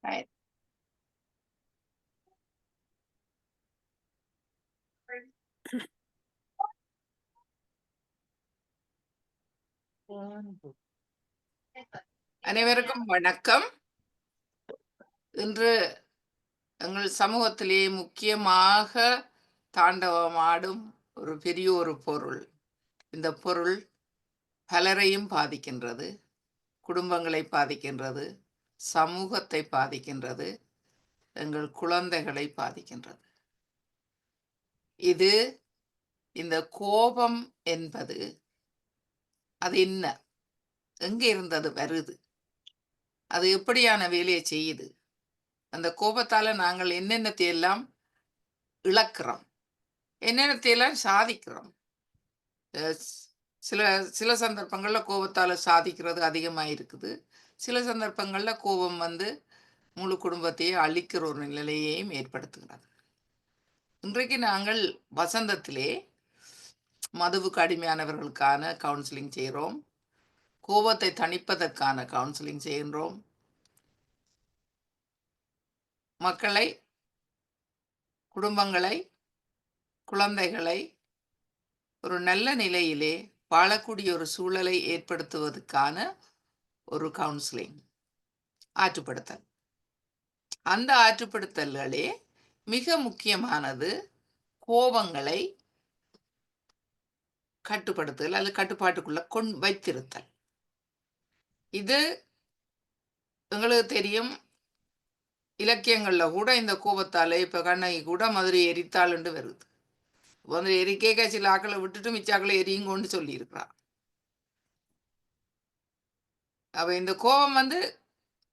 Right. அனைவருக்கும் வணக்கம். இன்று எங்கள் சமூகத்திலே முக்கியமாக தாண்டவமாடும் ஒரு பெரிய ஒரு பொருள். இந்த பொருள் பலரையும் பாதிக்கின்றது. குடும்பங்களை பாதிக்கின்றது, சமூகத்தை பாதிக்கின்றது, எங்கள் குழந்தைகளை பாதிக்கின்றது. இது இந்த கோபம் என்பது அது என்ன? எங்கே இருந்து அது வருது? அது எப்படியான வேலையை செய்யுது? அந்த கோபத்தால நாங்கள் என்னென்னத்தை எல்லாம் இழக்கிறோம்? என்னென்னத்தை எல்லாம் சாதிக்கிறோம்? அ ஸ் சில சில சந்தர்ப்பங்கள்ல கோபத்தால சாதிக்கிறது அதிகமா இருக்குது. சில சந்தர்ப்பங்கள்ல கோபம் வந்து முழு குடும்பத்தையே அழிக்கிற ஒரு நிலையையும் ஏற்படுத்துகிறது. இன்றைக்கு நாங்கள் வசந்தத்திலே மதுவுக்கு அடிமையானவர்களுக்கான கவுன்சிலிங் செய்கிறோம். கோபத்தை தணிப்பதற்கான கவுன்சிலிங் செய்கின்றோம். மக்களை, குடும்பங்களை, குழந்தைகளை ஒரு நல்ல நிலையிலே வாழக்கூடிய ஒரு சூழலை ஏற்படுத்துவதற்கான ஒரு கவுன்சிலிங், ஆற்றுப்படுத்தல். அந்த ஆற்றுப்படுத்தல்களே மிக முக்கியமானது கோபங்களை கட்டுப்படுத்துதல் அல்லது கட்டுப்பாட்டுக்குள்ள வைத்திருத்தல். இது எங்களுக்கு தெரியும். இலக்கியங்கள்ல கூட இந்த கோபத்தாலே இப்ப கண்ணகி கூட மதுரை எரித்தாள்ண்டு வருது. வந்து எரிக்கேக்க சில ஆக்களை விட்டுட்டு மிச்சாக்களை எரியுங்கோன்னு சொல்லியிருக்கிறா. அப்ப இந்த கோபம் வந்து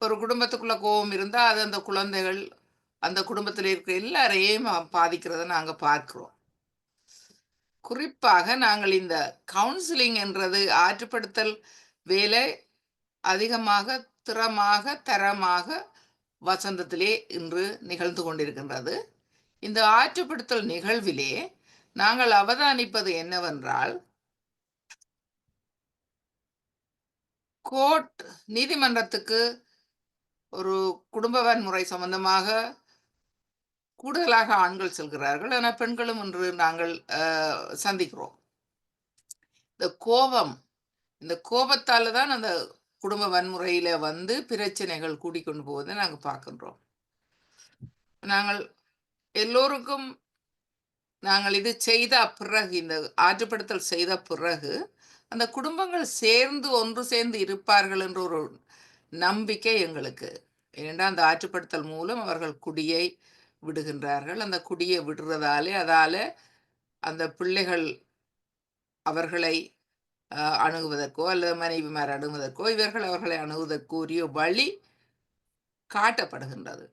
ஒரு குடும்பத்துக்குள்ள கோபம் இருந்தா அது அந்த குழந்தைகள், அந்த குடும்பத்தில் இருக்கிற எல்லாரையும் பாதிக்கிறத நாங்க பார்க்கிறோம். குறிப்பாக நாங்கள் இந்த கவுன்சிலிங் என்றது ஆற்றுப்படுத்தல் வேலை அதிகமாக, திறமாக, தரமாக வசந்தத்திலே இன்று நிகழ்ந்து கொண்டிருக்கின்றது. இந்த ஆற்றுப்படுத்தல் நிகழ்விலே நாங்கள் அவதானிப்பது என்னவென்றால், கோர்ட் நீதிமன்றத்துக்கு ஒரு குடும்ப வன்முறை சம்பந்தமாக கூடுதலாக ஆண்கள் செல்கிறார்கள். ஆனா பெண்களும் இன்று நாங்கள் சந்திக்கிறோம். இந்த கோபம், இந்த கோபத்தால தான் அந்த குடும்ப வன்முறையில வந்து பிரச்சனைகள் கூடிக்கொண்டு போவதை நாங்க பார்க்கின்றோம். நாங்கள் எல்லோருக்கும் நாங்கள் இது செய்த பிறகு, இந்த ஆற்றுப்படுத்தல் செய்த பிறகு, அந்த குடும்பங்கள் சேர்ந்து ஒன்று சேர்ந்து இருப்பார்கள் என்ற ஒரு நம்பிக்கை எங்களுக்கு. ஏனென்றால் அந்த ஆற்றுப்படுத்தல் மூலம் அவர்கள் குடியை விடுகின்றார்கள். அந்த குடியை விடுறதாலே, அதால அந்த பிள்ளைகள் அவர்களை அணுகுவதற்கோ அல்லது மனைவிமார் அணுகுவதற்கோ, இவர்கள் அவர்களை அணுகுவதற்கு உரிய வழி காட்டப்படுகின்றது.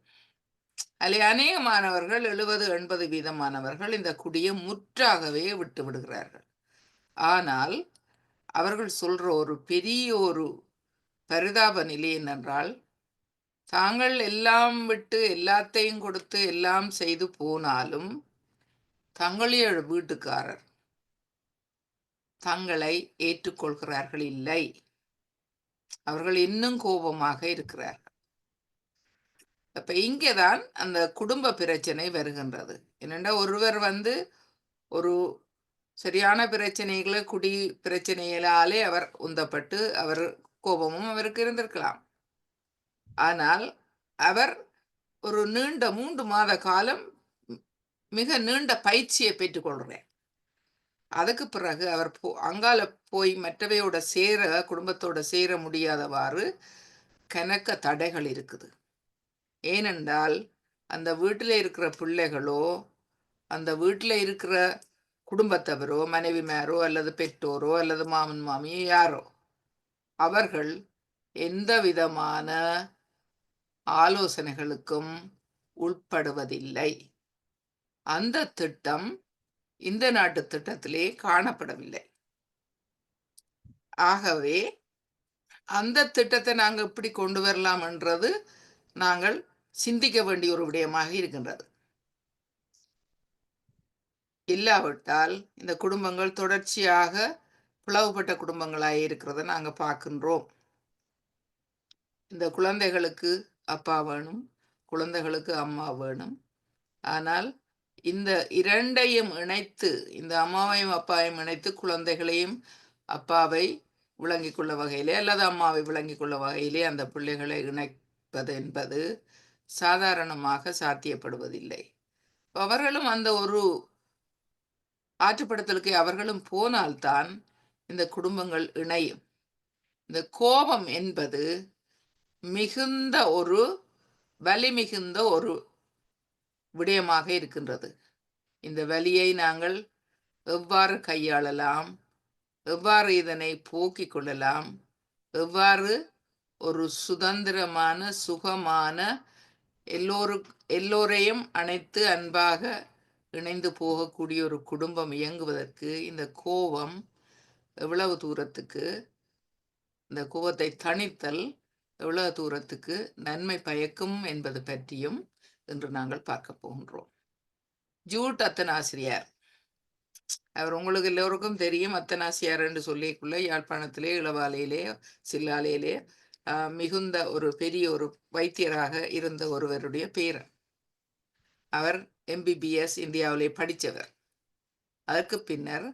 அதிலே அநேகமானவர்கள் 70-80 வீதமானவர்கள் இந்த குடியை முற்றாகவே விட்டு விடுகிறார்கள். ஆனால் அவர்கள் சொல்ற ஒரு பெரிய ஒரு பரிதாப நிலை என்னென்றால், தாங்கள் எல்லாம் விட்டு எல்லாத்தையும் கொடுத்து எல்லாம் செய்து போனாலும் தங்களுடைய வீட்டுக்காரர் தங்களை ஏற்றுக்கொள்கிறார்கள் இல்லை. அவர்கள் இன்னும் கோபமாக இருக்கிறார்கள். அப்ப இங்கேதான் அந்த குடும்ப பிரச்சனை வருகின்றது. என்னென்னா ஒருவர் வந்து ஒரு சரியான பிரச்சனைகளை குடி பிரச்சனைகளாலே அவர் உந்தப்பட்டு அவர் கோபமும் அவருக்கு இருந்திருக்கலாம். ஆனால் அவர் ஒரு நீண்ட 3 மாத காலம் மிக நீண்ட பயிற்சியை பெற்றுக்கொள்கிறார். அதுக்கு பிறகு அவர் அங்கால போய் மற்றவையோட குடும்பத்தோட சேர முடியாதவாறு கணக்க தடைகள் இருக்குது. ஏனென்றால் அந்த வீட்டில் இருக்கிற பிள்ளைகளோ, அந்த வீட்டில் இருக்கிற குடும்பத்தவரோ, மனைவிமாரோ அல்லது பெற்றோரோ அல்லது மாமன் மாமியோ யாரோ, அவர்கள் எந்த விதமான ஆலோசனைகளுக்கும் உட்படுவதில்லை. அந்த திட்டம் இந்த நாட்டு திட்டத்திலே காணப்படவில்லை. ஆகவே அந்த திட்டத்தை நாங்க எப்படி கொண்டு வரலாம் என்றது நாங்கள் சிந்திக்க வேண்டிய ஒரு விடயமாக இருக்கின்றது. இல்லாவிட்டால் இந்த குடும்பங்கள் தொடர்ச்சியாக பிளவுபட்ட குடும்பங்களாக இருக்கிறத நாங்க பார்க்கின்றோம். இந்த குழந்தைகளுக்கு அப்பா வேணும், குழந்தைகளுக்கு அம்மா வேணும். ஆனால் இந்த இரண்டையும் இணைத்து, இந்த அம்மாவையும் அப்பாவையும் இணைத்து குழந்தைகளையும் அப்பாவை விளங்கிக் கொள்ள வகையிலே அல்லது அம்மாவை விளங்கிக் கொள்ள வகையிலே அந்த பிள்ளைகளை இணைப்பது என்பது சாதாரணமாக சாத்தியப்படுவதில்லை. அவர்களும் அந்த ஒரு ஆற்றுப்படுத்தலுக்கு அவர்களும் போனால்தான் இந்த குடும்பங்கள் இணையும். இந்த கோபம் என்பது மிகுந்த ஒரு வலி மிகுந்த ஒரு விடயமாக இருக்கின்றது. இந்த வலியை நாங்கள் எவ்வாறு கையாளலாம், எவ்வாறு இதனை போக்கிக் கொள்ளலாம், எவ்வாறு ஒரு சுதந்திரமான சுகமான எல்லோரையும் அணைத்து அன்பாக இணைந்து போகக்கூடிய ஒரு குடும்பம் இயங்குவதற்கு இந்த கோபம் எவ்வளவு தூரத்துக்கு, இந்த கோபத்தை தணித்தல் எவ்வளவு தூரத்துக்கு நன்மை பயக்கும் என்பது பற்றியும் இன்று நாங்கள் பார்க்க போகின்றோம். ஜூட் அத்தனாசிரியார், அவர் உங்களுக்கு எல்லோருக்கும் தெரியும். அத்தனாசியார் என்று சொல்லிக்குள்ள யாழ்ப்பாணத்திலே இளவாலையிலே சில்லாலையிலே மிகுந்த ஒரு பெரிய ஒரு வைத்தியராக இருந்த ஒருவருடைய பேரன். அவர் எம்பிபிஎஸ் இந்தியாவிலே படித்தவர். அதற்கு பின்னர்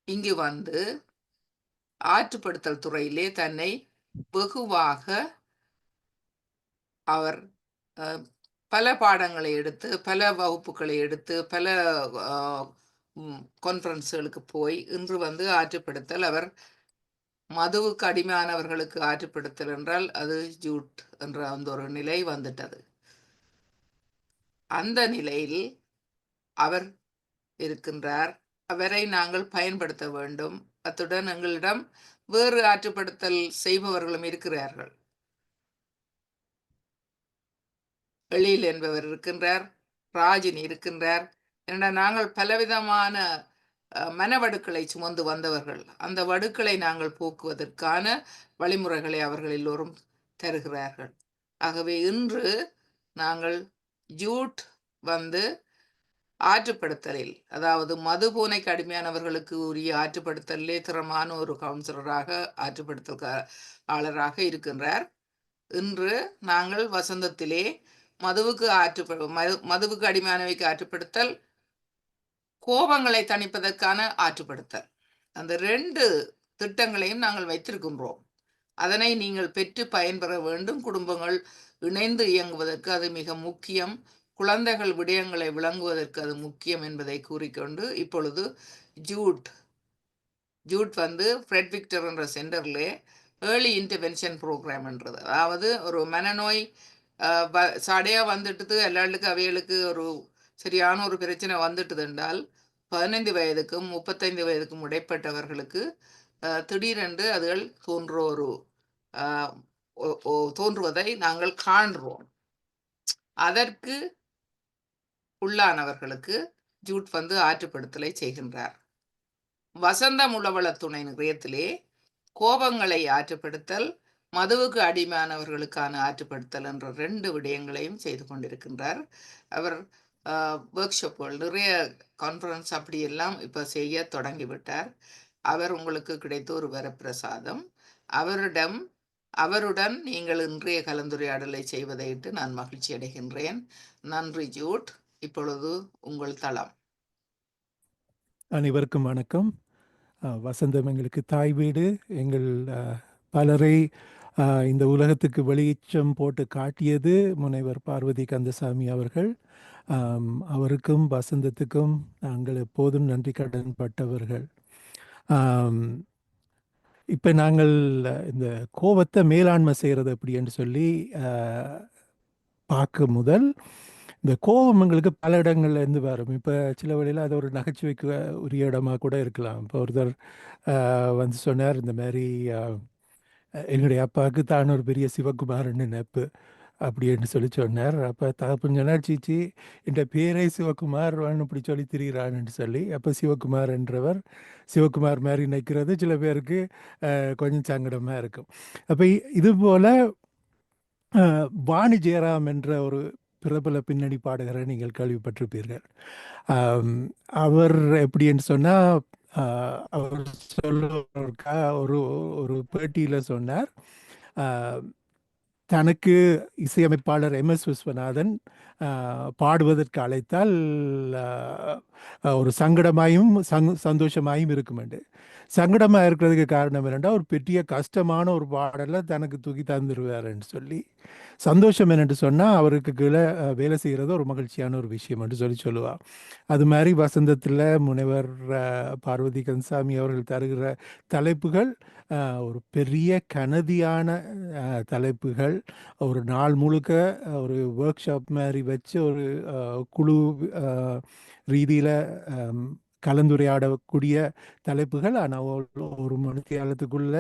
இங்கு வந்து ஆற்றுப்படுத்தல் துறையிலே தன்னை வெகுவாக அவர் பல பாடங்களை எடுத்து, பல வகுப்புகளை எடுத்து, பல கான்ஃபரன்ஸுகளுக்கு போய் இன்று வந்து ஆற்றுப்படுத்தல், அவர் மதுவுக்கு அடிமையானவர்களுக்கு ஆற்றுப்படுத்தல் என்றால் அது ஜூட் என்ற அந்த ஒரு நிலை வந்துட்டது. அந்த நிலையில் அவர் இருக்கின்றார். அவரை நாங்கள் பயன்படுத்த வேண்டும். அத்துடன் எங்களிடம் வேறு ஆற்றுப்படுத்தல் செய்பவர்களும் இருக்கிறார்கள். எழில் என்பவர் இருக்கின்றார், ராஜினி இருக்கின்றார். ஏன்னா நாங்கள் பலவிதமான மனவடுக்களை சுமந்து வந்தவர்கள். அந்த வடுக்களை நாங்கள் போக்குவதற்கான வழிமுறைகளை அவர்கள் எல்லோரும் தருகிறார்கள். ஆகவே இன்று நாங்கள் ஜூட் வந்து ஆற்றுப்படுத்தலில், அதாவது மதுபோதைக்கு அடிமையானவர்களுக்கு உரிய ஆற்றுப்படுத்தலே திறமான ஒரு கவுன்சிலராக ஆற்றுப்படுத்தலாளராக இருக்கின்றார். இன்று நாங்கள் வசந்தத்திலே மதுவுக்கு அடிமையானவைக்கு ஆற்றுப்படுத்தல், கோபங்களை தணிப்பதற்கான ஆற்றுப்படுத்தல், அந்த 2 திட்டங்களையும் நாங்கள் வைத்திருக்கின்றோம். அதனை நீங்கள் பெற்று பயன்பெற வேண்டும். குடும்பங்கள் இணைந்து இயங்குவதற்கு அது மிக முக்கியம். குழந்தைகள் விடயங்களை விளங்குவதற்கு அது முக்கியம் என்பதை கூறிக்கொண்டு இப்பொழுது ஜூட் வந்து ஃப்ரெட் விக்டர் என்ற சென்டர்லே ஏர்லி இன்டர்வென்ஷன் ப்ரோக்ராம் என்றது, அதாவது ஒரு மனநோய் சடையா வந்துட்டுது எல்லாருக்கும், அவைகளுக்கு ஒரு சரியான ஒரு பிரச்சனை வந்துட்டுது என்றால் 15 வயதுக்கும் 35 வயதுக்கும் இடைப்பட்டவர்களுக்கு திடீரென்று அதுகள் தோன்றுவதை நாங்கள் காண்றோம். அதற்கு உள்ளானவர்களுக்கு ஜூட் வந்து ஆற்றுப்படுத்தலை செய்கின்றார். வசந்த முளவள துணை நிலையத்திலே கோபங்களை ஆற்றுப்படுத்தல், மதுவுக்கு அடிமையானவர்களுக்கான ஆற்றுப்படுத்தல் என்ற 2 விடயங்களையும் செய்து கொண்டிருக்கின்றார். அவர் ஒர்க் ஷாப்புகள், நிறைய கான்ஃபரன்ஸ் அப்படியெல்லாம் இப்போ செய்ய தொடங்கிவிட்டார். அவர் உங்களுக்கு கிடைத்த ஒரு வரப்பிரசாதம். அவருடன் நீங்கள் இன்றைய கலந்துரையாடலை செய்வதையிட்டு நான் மகிழ்ச்சி அடைகின்றேன். நன்றி ஜூட். இப்பொழுது உங்கள் தளம். அனைவருக்கும் வணக்கம். வசந்தம் எங்களுக்கு தாய் வீடு. எங்கள் பலரை இந்த உலகத்துக்கு வெளிச்சம் போட்டு காட்டியது முனைவர் பார்வதி கந்தசாமி அவர்கள். அவருக்கும் வசந்தத்துக்கும் நாங்கள் எப்போதும் நன்றி கடன் பட்டவர்கள். இப்போ நாங்கள் இந்த கோபத்தை மேலாண்மை செய்கிறது அப்படின்னு சொல்லி பார்க்க முதல் இந்த கோபம் எங்களுக்கு பல இடங்கள்ல இருந்து வரும். இப்போ சில வழியில் அது ஒரு நகைச்சுவைக்கு உரிய இடமா கூட இருக்கலாம். இப்போ ஒருத்தர் வந்து சொன்னார், இந்த மாதிரி என்னுடைய அப்பாவுக்கு தான் ஒரு பெரிய சிவகுமாரன் நினைப்பு அப்படின்னு சொல்லி சொன்னார். அப்போ தகப்பன் சொன்னார், சீச்சி என்ற பேரை சிவகுமார் இப்படி சொல்லி திரிகிறான்னு சொல்லி. அப்போ சிவகுமார் என்றவர் சிவகுமார் மாதிரி நினைக்கிறது சில பேருக்கு கொஞ்சம் சங்கடமாக இருக்கும். அப்போ இது போல் வாணி ஜெயராம் என்ற ஒரு பிரபல பின்னணி பாடகரை நீங்கள் கேள்விப்பட்டிருப்பீர்கள். அவர் எப்படின்னு சொன்னால், அவர் சொல்லுவதற்காக ஒரு பேட்டியில் சொன்னார், தனக்கு இசையமைப்பாளர் எம்.எஸ். விஸ்வநாதன் பாடுவதற்கு அழைத்தால் ஒரு சங்கடமாயும் சந்தோஷமாயும் இருக்குமெண்டு. சங்கடமாக இருக்கிறதுக்கு காரணம் என்னென்னா, ஒரு பெரிய கஷ்டமான ஒரு பாடலை தனக்கு தூக்கி தந்துடுவாருன்னு சொல்லி. சந்தோஷம் என்னென்று சொன்னால், அவருக்கு கீழே வேலை செய்கிறது ஒரு மகிழ்ச்சியான ஒரு விஷயம் என்று சொல்லுவாள். அது மாதிரி வசந்தத்தில் முனைவர் பார்வதி கந்தசாமி அவர்கள் தருகிற தலைப்புகள் ஒரு பெரிய கனதியான தலைப்புகள். ஒரு நாள் முழுக்க ஒரு ஒர்க் ஷாப் மாதிரி வச்சு ஒரு குழு ரீதியில் கலந்துரையாடக்கூடிய தலைப்புகள். ஆனால் ஒரு மணித்தியாலத்துக்குள்ள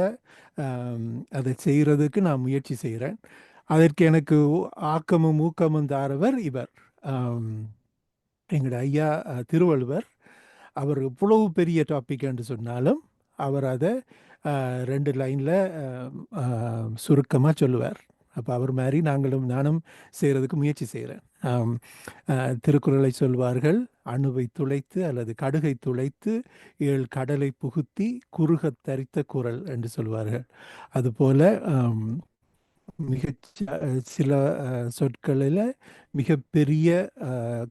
அதை செய்கிறதுக்கு நான் முயற்சி செய்கிறேன். அதற்கு எனக்கு ஆக்கமும் ஊக்கமும் தாரவர் இவர், எங்களுடைய ஐயா திருவள்ளுவர். அவர் இவ்வளவு பெரிய டாபிக் என்று சொன்னாலும் அவர் அதை 2 லைனில் சுருக்கமாக சொல்லுவார். அப்போ அவர் மாதிரி நானும் செய்கிறதுக்கு முயற்சி செய்கிறேன். திருக்குறளை சொல்வார்கள், அணுவை துளைத்து அல்லது கடுகை துளைத்து 7 கடலை புகுத்தி குறுகத் தரித்த குறள் என்று சொல்வார்கள். அதுபோல் மிக சில சொற்களில் மிகப்பெரிய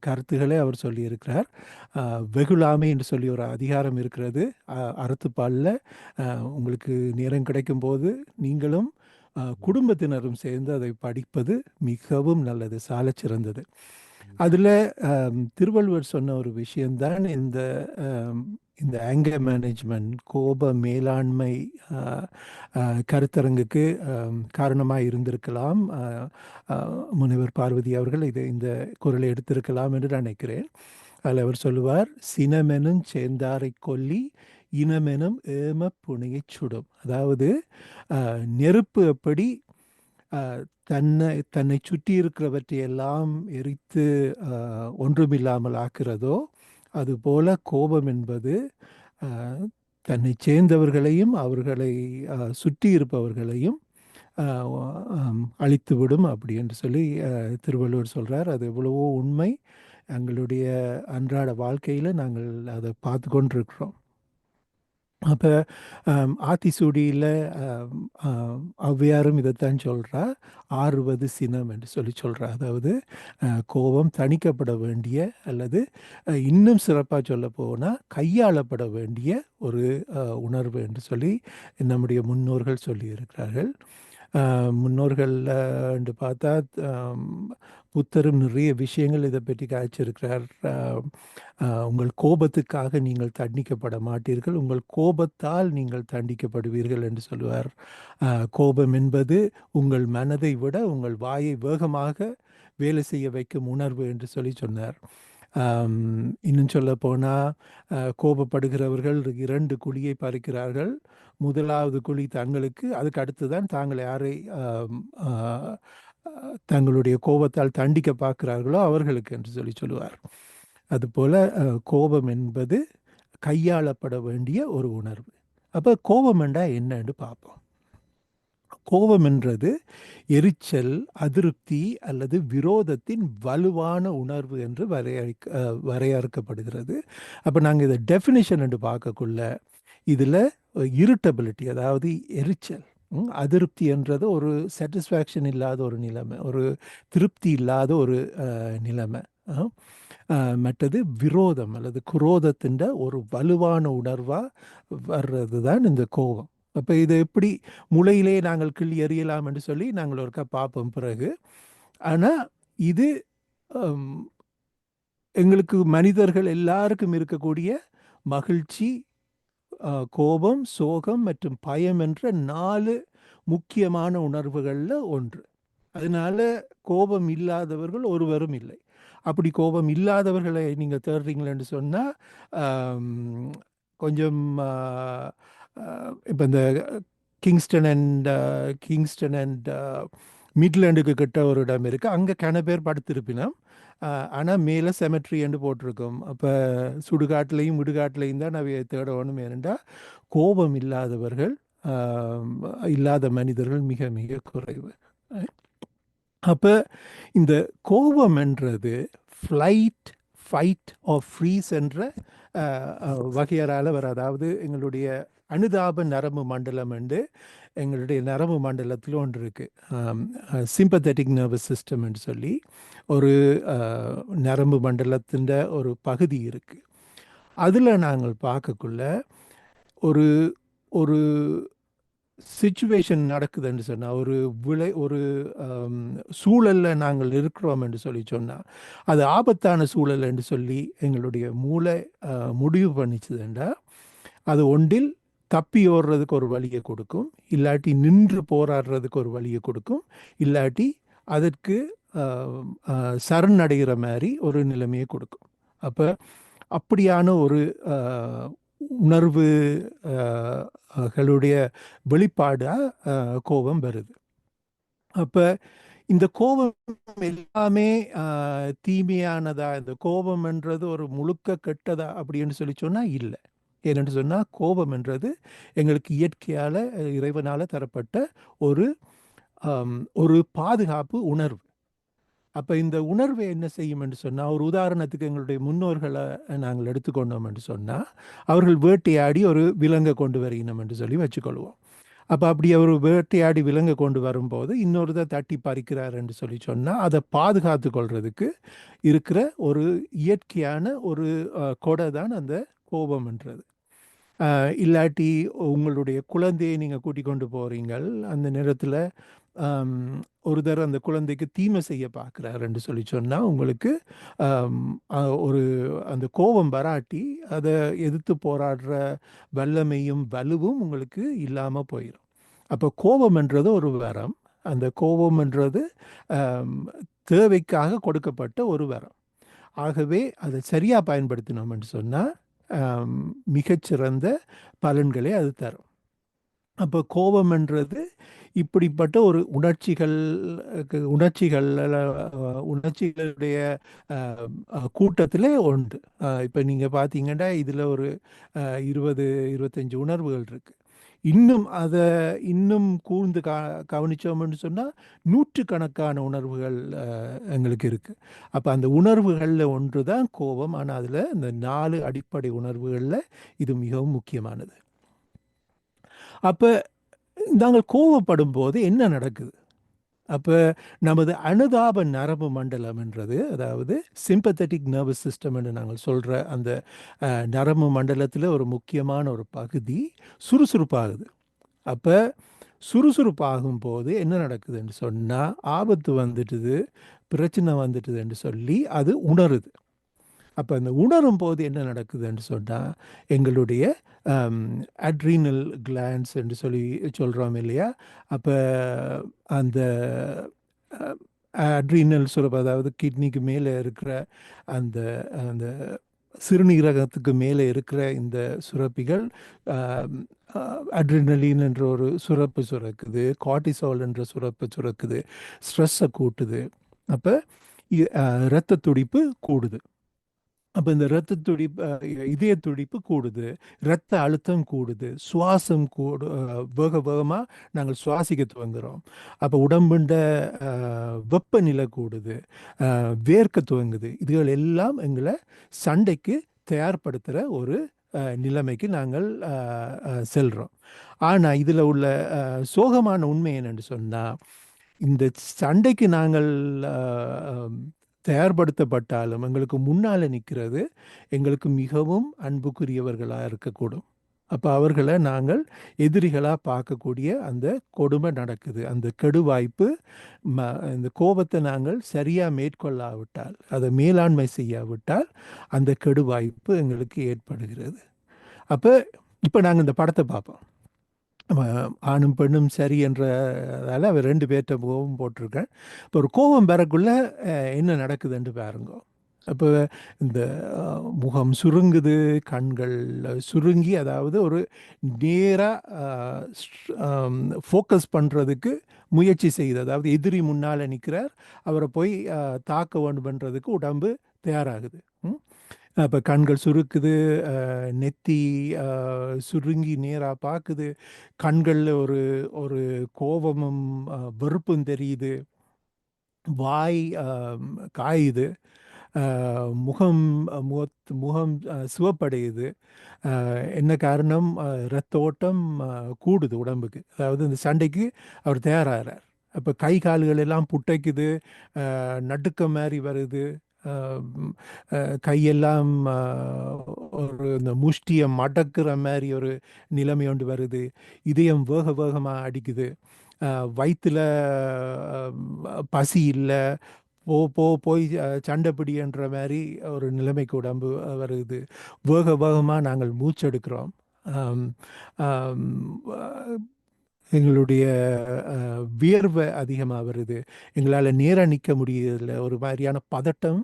கருத்துக்களை அவர் சொல்லியிருக்கிறார். வெகுளாமை என்று சொல்லி ஒரு அதிகாரம் இருக்கிறது அறத்துப்பாலில். உங்களுக்கு நேரம் கிடைக்கும் போது நீங்களும் குடும்பத்தினரும் சேர்ந்து அதை படிப்பது மிகவும் நல்லது, சாலச் சிறந்தது. அதில் திருவள்ளுவர் சொன்ன ஒரு விஷயம்தான் இந்த ஆங்கர் மேனேஜ்மெண்ட், கோப மேலாண்மை கருத்தரங்குக்கு காரணமாக இருந்திருக்கலாம். முனைவர் பார்வதி அவர்கள் இந்த குரலை எடுத்திருக்கலாம் என்று நான் நினைக்கிறேன். அதில் அவர் சொல்லுவார், சினமெனும் சேர்ந்தாரை கொல்லி இனமெனும் ஏம புனையை சுடும். அதாவது நெருப்பு எப்படி தன்னை சுற்றி இருக்கிறவற்றையெல்லாம் எரித்து ஒன்றுமில்லாமல் ஆக்கிறதோ, அதுபோல கோபம் என்பது தன்னை சேர்ந்தவர்களையும் அவர்களை சுற்றி இருப்பவர்களையும் அழித்துவிடும் அப்படி என்று சொல்லி திருவள்ளுவர் சொல்கிறார். அது எவ்வளவோ உண்மை. எங்களுடைய அன்றாட வாழ்க்கையில் நாங்கள் அதை பார்த்து கொண்டிருக்கிறோம். அப்போ ஆத்திசூடியில் ஔவையாரும் இதைத்தான் சொல்கிறா, ஆறுவது சினம் என்று சொல்கிறா. அதாவது கோபம் தணிக்கப்பட வேண்டிய அல்லது இன்னும் சிறப்பாக சொல்ல போனால் கையாளப்பட வேண்டிய ஒரு உணர்வு என்று சொல்லி நம்முடைய முன்னோர்கள் சொல்லியிருக்கிறார்கள். முன்னோர்கள் என்று பார்த்தா புத்தரும் நிறைய விஷயங்கள் இதை பற்றி காய்ச்சிருக்கிறார். உங்கள் கோபத்துக்காக நீங்கள் தண்டிக்கப்பட மாட்டீர்கள், உங்கள் கோபத்தால் நீங்கள் தண்டிக்கப்படுவீர்கள் என்று சொல்லுவார். கோபம் என்பது உங்கள் மனதை விட உங்கள் வாயை வேகமாக வேலை செய்ய வைக்கும் உணர்வு என்று சொன்னார். இன்னும் சொல்ல போனால் கோபப்படுகிறவர்கள் 2 குழியை பறிக்கிறார்கள். முதலாவது குழி தங்களுக்கு, அதுக்கு அடுத்துதான் தாங்கள் யாரை தங்களுடைய கோபத்தால் தண்டிக்க பார்க்கிறார்களோ அவர்களுக்கு என்று சொல்லுவார். அதுபோல் கோபம் என்பது கையாளப்பட வேண்டிய ஒரு உணர்வு. அப்போ கோபம் என்றால் என்னன்னு பார்ப்போம். கோபம் என்றது எரிச்சல், அதிருப்தி அல்லது விரோதத்தின் வலுவான உணர்வு என்று வரையறுக்கப்படுகிறது. அப்போ நாங்கள் இதை டெஃபினிஷன் என்று பார்க்கக்குள்ள இதில் இரிட்டபிலிட்டி, அதாவது எரிச்சல், அதிருப்தி என்றது ஒரு சாட்டிஸ்ஃபேக்ஷன் இல்லாத ஒரு நிலைமை, ஒரு திருப்தி இல்லாத ஒரு நிலைமை. மற்றது விரோதம் அல்லது குரோதத்தின் ஒரு வலுவான உணர்வாக வர்றது தான் இந்த கோபம். அப்போ இதை எப்படி முளையிலே நாங்கள் கிள்ளி எறியலாம் என்று சொல்லி நாங்கள் ஒருக்கா பார்ப்போம் பிறகு. ஆனால் இது எங்களுக்கு மனிதர்கள் எல்லாருக்கும் இருக்கக்கூடிய மகிழ்ச்சி, கோபம், சோகம் மற்றும் பயம் என்ற 4 முக்கியமான உணர்வுகளில் ஒன்று. அதனால கோபம் இல்லாதவர்கள் ஒருவரும் இல்லை. அப்படி கோபம் இல்லாதவர்களை நீங்கள் தேடுறீங்களேன்னு சொன்னால் கொஞ்சம் இப்போ இந்த கிங்ஸ்டன் அண்ட் மிட்லாண்டுக்கு கிட்ட ஒரு இடம் இருக்குது. அங்கே கன பேர் படுத்திருப்பினோம். ஆனால் மேலே செமெட்ரி என்று போட்டிருக்கோம். அப்போ சுடுகாட்டிலையும் விடுகாட்டிலையும் தான் அவை தேடணும். ஏனென்றா கோபம் இல்லாதவர்கள் இல்லாத மனிதர்கள் மிக மிக குறைவு. அப்போ இந்த கோபம் என்றது ஃப்ளைட், ஃபைட் ஆர் ஃப்ரீஸ் என்ற வகையறால் வர, அதாவது எங்களுடைய அனுதாப நரம்பு மண்டலம் என்று எங்களுடைய நரம்பு மண்டலத்தில் ஒன்று இருக்குது. சிம்பத்தட்டிக் நர்வஸ் சிஸ்டம் என்று சொல்லி ஒரு நரம்பு மண்டலத்தின் ஒரு பகுதி இருக்குது. அதில் நாங்கள் பார்க்கக்குள்ள ஒரு ஒரு சிச்சுவேஷன் நடக்குதுன்னு சொன்னால், ஒரு சூழலில் நாங்கள் இருக்கிறோம் என்று சொல்லி சொன்னால், அது ஆபத்தான சூழல் என்று சொல்லி எங்களுடைய மூளை முடிவு பண்ணிச்சுதுண்டா, அது ஒன்றில் தப்பி ஓடுறதுக்கு ஒரு வழியை கொடுக்கும், இல்லாட்டி நின்று போராடுறதுக்கு ஒரு வழியை கொடுக்கும், இல்லாட்டி அதற்கு சரணடைகிற மாதிரி ஒரு நிலைமையை கொடுக்கும். அப்போ அப்படியான ஒரு உணர்வுகளுடைய வெளிப்பாடாக கோபம் வருது. அப்போ இந்த கோபம் எல்லாமே தீமையானதா, இந்த கோபம்ன்றது ஒரு முழுக்க கெட்டதா அப்படின்னு சொல்லி சொன்னால் இல்லை. ஏனென்று சொன்னால் கோபம்ன்றது எங்களுக்கு இயற்கையால் இறைவனால் தரப்பட்ட ஒரு ஒரு பாதுகாப்பு உணர்வு. அப்போ இந்த உணர்வை என்ன செய்யும் என்று சொன்னால், ஒரு உதாரணத்துக்கு எங்களுடைய முன்னோர்களை நாங்கள் எடுத்துக்கொண்டோம் என்று சொன்னால், அவர்கள் வேட்டையாடி ஒரு விலங்கை கொண்டு வருகினோம் என்று சொல்லி வச்சுக்கொள்வோம். அப்போ அப்படி அவர் வேட்டையாடி விலங்கை கொண்டு வரும்போது இன்னொருதை தட்டி பறிக்கிறார் என்று சொல்லி சொன்னால், அதை பாதுகாத்து கொள்றதுக்கு இருக்கிற ஒரு இயற்கையான ஒரு கொடை தான் அந்த கோபம்ன்றது. இல்லாட்டி உங்களுடைய குழந்தையை நீங்கள் கூட்டிக் கொண்டு போகிறீங்கள், அந்த நேரத்தில் ஒரு தடவை அந்த குழந்தைக்கு தீமை செய்ய பார்க்குறாருன்னு சொல்லி சொன்னால், உங்களுக்கு ஒரு அந்த கோபம் வராட்டி அதை எதிர்த்து போராடுற வல்லமையும் வலுவும் உங்களுக்கு இல்லாமல் போயிடும். அப்போ கோபம்ன்றது ஒரு வரம். அந்த கோபம்ன்றது தேவைக்காக கொடுக்கப்பட்ட ஒரு வரம். ஆகவே அதை சரியாக பயன்படுத்தினோம்னு சொன்னால் மிகச்சிறந்த பலன்களை அது தரும். அப்போ கோபம்ன்றது இப்படிப்பட்ட ஒரு உணர்ச்சிகளுடைய கூட்டத்தில் உண்டு. இப்போ நீங்கள் பார்த்தீங்கன்னா இதில் ஒரு 20-25 உணர்வுகள் இருக்குது. இன்னும் கூர்ந்து கவனித்தோம்னு சொன்னால் நூற்றுக்கணக்கான உணர்வுகள் எங்களுக்கு இருக்குது. அப்போ அந்த உணர்வுகளில் ஒன்று தான் கோபம். ஆனால் அதில் இந்த 4 அடிப்படை உணர்வுகளில் இது மிகவும் முக்கியமானது. அப்போ நாங்கள் கோபப்படும் போது என்ன நடக்குது? அப்போ நமது அனுதாப நரம்பு மண்டலம்ன்றது, அதாவது சிம்பத்தட்டிக் நர்வஸ் சிஸ்டம் என்று நாங்கள் சொல்கிற அந்த நரம்பு மண்டலத்தில் ஒரு முக்கியமான ஒரு பகுதி சுறுசுறுப்பாகுது. அப்போ சுறுசுறுப்பாகும் போது என்ன நடக்குதுன்னு சொன்னால், ஆபத்து வந்துட்டுது, பிரச்சனை வந்துட்டுதுன்னு சொல்லி அது உணருது. அப்போ அந்த உணரும் போது என்ன நடக்குதுன்னு சொன்னால், எங்களுடைய அட்ரீனல் கிளான்ஸ் என்று சொல்லி சொல்கிறோம் இல்லையா? அப்போ அந்த அட்ரீனல் சுரப்பு, அதாவது கிட்னிக்கு மேலே இருக்கிற அந்த அந்த சிறுநீரகத்துக்கு மேலே இருக்கிற இந்த சுரப்பிகள் அட்ரினலின் என்ற ஒரு சுரப்பு சுரக்குது, கார்டிசால் என்ற சுரப்பு சுரக்குது, ஸ்ட்ரெஸ்ஸை கூட்டுது. அப்போ இரத்த துடிப்பு கூடுது. அப்போ இந்த இரத்த துடிப்பு, இதய துடிப்பு கூடுது, இரத்த அழுத்தம் கூடுது, சுவாசம் வேக வேகமாக நாங்கள் சுவாசிக்க துவங்குறோம். அப்போ உடம்புண்ட வெப்பநிலை கூடுது, வேர்க்க துவங்குது. இதுகள் எல்லாம் எங்களை சண்டைக்கு தயார்படுத்துகிற ஒரு நிலைமைக்கு நாங்கள் செல்கிறோம். ஆனால் இதில் உள்ள சோகமான உண்மை என்னென்னு சொன்னால், இந்த சண்டைக்கு நாங்கள் தயார்படுத்தப்பட்டாலும் எங்களுக்கு முன்னால் நிற்கிறது எங்களுக்கு மிகவும் அன்புக்குரியவர்களாக இருக்கக்கூடும். அப்போ அவர்களை நாங்கள் எதிரிகளாக பார்க்கக்கூடிய அந்த கொடுமை நடக்குது. அந்த கெடு வாய்ப்பு, இந்த கோபத்தை நாங்கள் சரியாக மேற்கொள்ளாவிட்டால், அதை மேலாண்மை செய்யாவிட்டால் அந்த கெடு வாய்ப்பு எங்களுக்கு ஏற்படுகிறது. அப்போ இப்போ நாங்கள் இந்த படத்தை பார்ப்போம். ஆணும் பெண்ணும் சரி என்றதால் அவர் 2 பேர்கிட்ட கோபம் போட்டிருக்கேன். இப்போ ஒரு கோபம் பெறக்குள்ள என்ன நடக்குதுன்னு பாருங்க. அப்போ இந்த முகம் சுருங்குது, கண்கள் சுருங்கி, அதாவது ஒரு நேராக ஃபோக்கஸ் பண்ணுறதுக்கு முயற்சி செய்யுது. அதாவது எதிரி முன்னால் நிற்கிறார், அவரை போய் தாக்க வேண்டும் பண்ணுறதுக்கு உடம்பு தயாராகுது. அப்போ கண்கள் சுருக்குது, நெத்தி சுருங்கி நேராக பார்க்குது, கண்களில் ஒரு ஒரு கோபமும் வெறுப்பும் தெரியுது, வாய் காயுது. முகம் முகம் சிவப்படையுது. என்ன காரணம்? இரத்த ஓட்டம் கூடுது உடம்புக்கு. அதாவது இந்த சண்டைக்கு அவர் தயாராகிறார். அப்போ கை கால்கள் எல்லாம் புட்டைக்குது, நடுக்கம் மாதிரி வருது, கையெல்லாம் ஒரு இந்த முஷ்டியை மடக்குற மாதிரி ஒரு நிலைமை ஒன்று வருது. இதயம் வேக வேகமாக அடிக்குது. வயிற்றுல பசி இல்லை, போய் சண்டை பிடின்ற மாதிரி ஒரு நிலைமைக்கு உடம்பு வருது. வேக வேகமாக நாங்கள் மூச்செடுக்கிறோம். ஆம், ஆம், எங்களுடைய வியர்வை அதிகமாக வருது. எங்களால் நேராக நிற்க முடியறதில்ல. ஒரு மாதிரியான பதட்டம்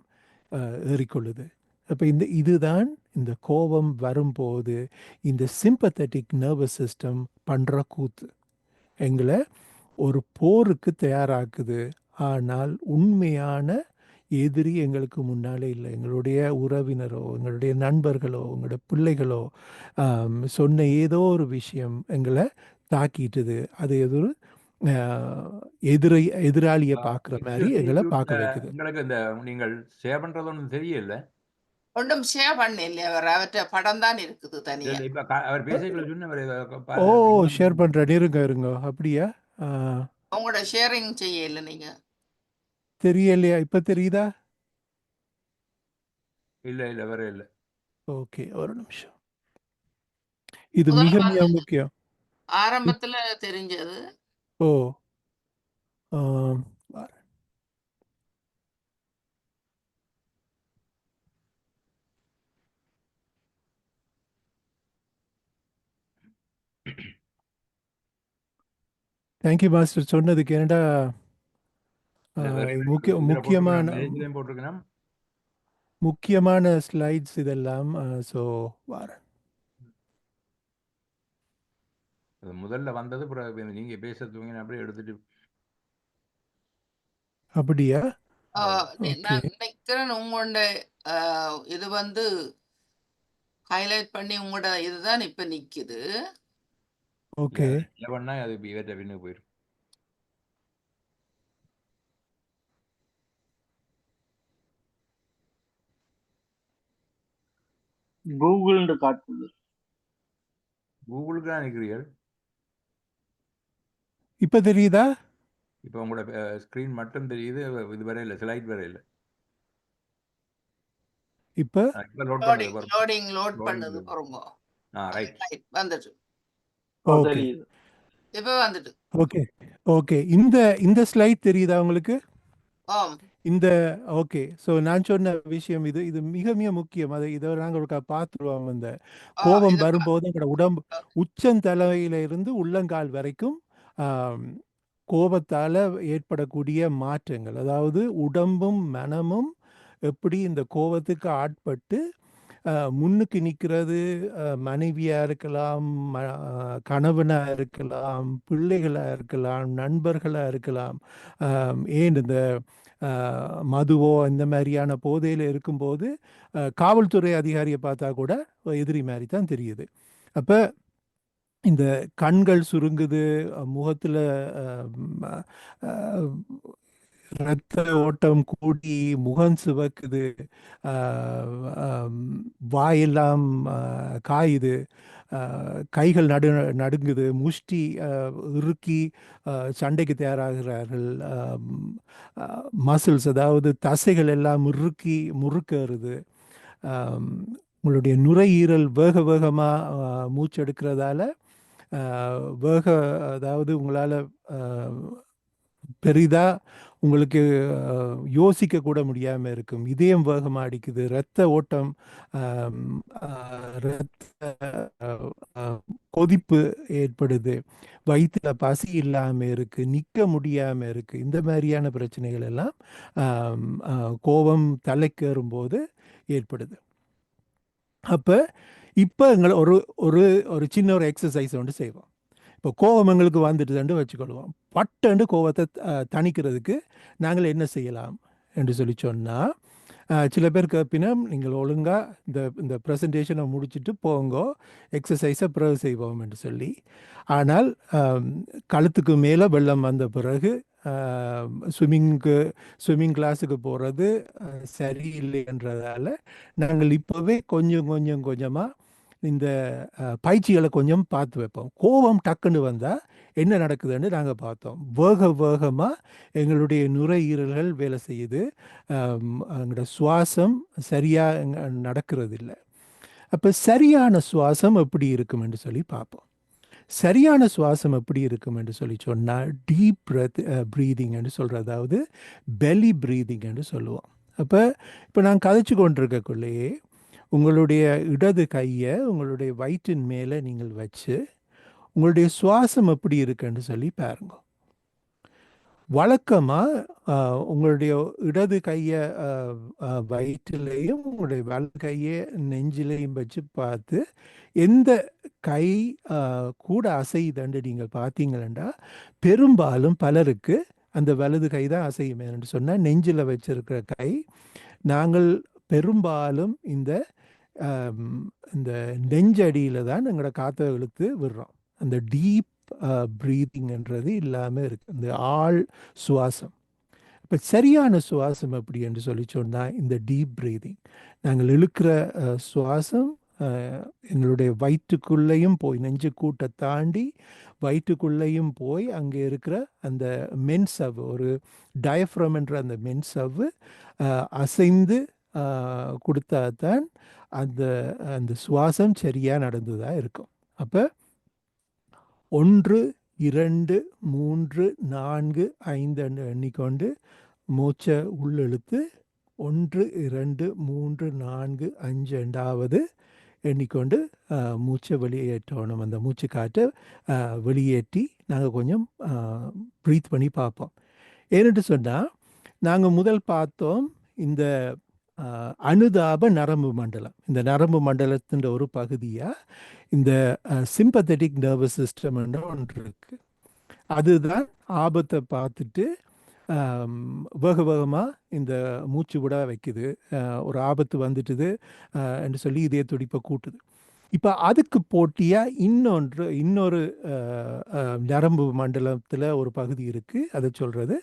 ஏறிக்கொள்ளுது. அப்போ இதுதான் இந்த கோபம் வரும்போது இந்த சிம்பத்தட்டிக் நர்வஸ் சிஸ்டம் பண்ணுற கூத்து. எங்களை ஒரு போருக்கு தயாராக்குது. ஆனால் உண்மையான எதிரி எங்களுக்கு முன்னாலே இல்லை. எங்களுடைய உறவினரோ, எங்களுடைய நண்பர்களோ, எங்களுடைய பிள்ளைகளோ சொன்ன ஏதோ ஒரு விஷயம் எங்களை தாக்கிட்டுது. அது எதிர் எதிராளியை பார்க்குற மாதிரி எங்களை பார்க்க வைக்குது. உங்களுக்கு இந்த நீங்கள் ஷேர் பண்றது ஒன்றும் தெரியல. ஒன்றும் ஷேர் பண்ண இல்லையா? அவற்ற படம் தான் இருக்குது தனியா. இப்ப அவர் பேசிக்கல சொன்ன ஓ, ஷேர் பண்ணுறேன். இருங்க. அப்படியா? உங்களோட ஷேரிங் செய்ய இல்லை நீங்க? தெரியலையா? இப்போ தெரியுதா? இல்ல வர இல்லை. ஓகே, ஒரு நிமிஷம். இது மிக மிக முக்கியம். ஆரம்பத்துல தெரிஞ்சது. ஓ, தேங்க்யூ மாஸ்டர் சொன்னதுக்கு. ஏன்டா முக்கியமான ஸ்லைட்ஸ் இதெல்லாம். ஸோ வரேன். முதல்ல வந்தது நீங்க பேசுறதுங்க அப்படியே எடுத்துட்டு. அப்படியா? நான் நினைக்கிறேன் உங்களோட இது வந்து ஹைலைட் பண்ணி உங்களோட இதுதான் இப்ப நிக்குது. ஓகே, அது பின்னுக்கு போயிடும். கூகுள் காட்டுது. கூகுளுக்கு தான் நிற்கிறீர்கள். இப்ப தெரியுதா? இப்போ உங்களோட ஸ்கிரீன் மட்டும் தெரியுது. இது வரை இல்லை, ஸ்லைட் வரை இல்லை. இப்ப லோட் பண்ணுது பாருங்க. ரைட் வந்துட்டு. ஓகே, இப்ப வந்துட்டு. ஓகே. இந்த ஸ்லைட் தெரியுதா உங்களுக்கு? ஆம். ஓகே. ஸோ நான் சொன்ன விஷயம் இது மிக மிக முக்கியம். இதை நாங்கள் பார்த்துருவோம். இந்த கோபம் வரும்போது எங்களோட உடம்பு உச்சந்தலையில இருந்து உள்ளங்கால் வரைக்கும் கோபத்தால் ஏற்படக்கூடிய மாற்றங்கள், அதாவது உடம்பும் மனமும் எப்படி இந்த கோபத்துக்கு ஆட்பட்டு முன்னுக்கு நிற்கிறது. மனைவியாக இருக்கலாம், கணவனாக இருக்கலாம், பிள்ளைகளாக இருக்கலாம், நண்பர்களாக இருக்கலாம். ஏன் இந்த மதுவோ இந்த மாதிரியான போதையில் இருக்கும்போது காவல்துறை அதிகாரியை பார்த்தா கூட எதிரி மாதிரி தான் தெரியுது. அப்போ இந்த கண்கள் சுருங்குது, முகத்தில் இரத்த ஓட்டம் கூடி முகம் சிவக்குது, வாயெல்லாம் காயுது, கைகள் நடுங்குது, முஷ்டி இறுக்கி சண்டைக்கு தயாராகிறார்கள். மசில்ஸ், அதாவது தசைகள் எல்லாம் முறுக்கேறுது. உங்களுடைய நுரையீரல் வேக வேகமாக மூச்செடுக்கிறதால அதாவது உங்களால் பெரிதா உங்களுக்கு யோசிக்க கூட முடியாமல் இருக்கும். இதயம் வேகமாக அடிக்குது, இரத்த ஓட்டம், கொதிப்பு ஏற்படுது, வயிற்றுல பசி இல்லாமல் இருக்குது, நிற்க முடியாமல் இருக்குது. இந்த மாதிரியான பிரச்சனைகள் எல்லாம் கோபம் தலைக்கேறும்போது ஏற்படுது. அப்போ எங்களை ஒரு சின்ன ஒரு எக்ஸசைஸ் ஒன்று செய்வோம். இப்போ கோபம் எங்களுக்கு வந்துட்டுதுன்னு வச்சுக்கொள்வோம். பட்டண்டு கோபத்தை தணிக்கிறதுக்கு நாங்கள் என்ன செய்யலாம் என்று சொல்லி சொன்னால், சில பேர் கேட்பினா நீங்கள் ஒழுங்காக இந்த ப்ரெசன்டேஷனை முடிச்சுட்டு போங்கோ, எக்ஸசைஸை பிறகு செய்வோம் என்று சொல்லி. ஆனால் கழுத்துக்கு மேலே வெள்ளம் வந்த பிறகு ஸ்விம்மிங் கிளாஸுக்கு போகிறது சரியில்லைன்றதால நாங்கள் இப்போவே கொஞ்சம் கொஞ்சம் கொஞ்சமாக இந்த பயிற்சிகளை கொஞ்சம் பார்த்து வைப்போம். கோபம் டக்குன்னு வந்தால் என்ன நடக்குதுன்னு நாங்கள் பார்த்தோம். வேகமாக எங்களுடைய நுரையீரல்கள் வேலை செய்யுது, எங்களோட சுவாசம் சரியாக நடக்கிறது இல்லை. அப்போ சரியான சுவாசம் எப்படி இருக்கும் என்று சொல்லி பார்ப்போம். சரியான சுவாசம் எப்படி இருக்கும் என்று சொல்லி சொன்னால் டீப் ப்ரீதிங் என்று சொல்கிறது, அதாவது பெலி ப்ரீதிங் என்று சொல்லுவோம். இப்போ நான் கதைச்சு கொண்டிருக்கக்குள்ளேயே உங்களுடைய இடது கையை உங்களுடைய வயிற்றின் மேலே நீங்கள் வச்சு உங்களுடைய சுவாசம் எப்படி இருக்குன்னு சொல்லி பாருங்க. வழக்கமாக உங்களுடைய இடது கையை வயிற்றிலையும் உங்களுடைய வலது கையை நெஞ்சிலையும் வச்சு பார்த்து எந்த கை கூட அசையுதுன்னு நீங்கள் பார்த்தீங்களா, பெரும்பாலும் பலருக்கு அந்த வலது கை தான் அசையும். என்று சொன்னால் நெஞ்சில் வச்சிருக்கிற கை நாங்கள் பெரும்பாலும் இந்த நெஞ்சடியில் தான் எங்களோட காற்றை இழுத்து விடுறோம். அந்த டீப் ப்ரீதிங்ன்றது இல்லாமல் இருக்குது, இந்த ஆழ் சுவாசம். இப்போ சரியான சுவாசம் எப்படி என்று சொல்லி சொன்னால் இந்த டீப் ப்ரீதிங். நாங்கள் இழுக்கிற சுவாசம் எங்களுடைய வயிற்றுக்குள்ளேயும் போய் நெஞ்சு கூட்டை தாண்டி வயிற்றுக்குள்ளேயும் போய் அங்கே இருக்கிற அந்த மென்சவ், ஒரு டயஃப்ரம் என்ற அந்த மென்சவ் அசைந்து கொடுத்தா தான் அந்த சுவாசம் சரியாக நடந்துதான் இருக்கும். அப்போ 1 2 3 4 5 எண்ணிக்கொண்டு மூச்சை உள்ளெழுத்து 1 2 3 4 5 2வது எண்ணிக்கொண்டு மூச்சை வெளியேற்றணும். அந்த மூச்சு காற்றை வெளியேற்றி நாங்கள் கொஞ்சம் ப்ரீத் பண்ணி பார்ப்போம். ஏன்னு சொன்னால் நாங்கள் முதல் பார்த்தோம் இந்த அனுதாப நரம்பு மண்டலம். இந்த நரம்பு மண்டலத்தின் ஒரு பகுதியாக இந்த சிம்பத்தட்டிக் நர்வஸ் சிஸ்டம் ஒன்று இருக்குது. அதுதான் ஆபத்தை பார்த்துட்டு வேகமாக இந்த மூச்சு விட வைக்குது, ஒரு ஆபத்து வந்துட்டுது என்று சொல்லி இதய துடிப்பை கூட்டுது. இப்போ அதுக்கு போட்டியாக இன்னொரு நரம்பு மண்டலத்தில் ஒரு பகுதி இருக்குது, அதை சொல்கிறது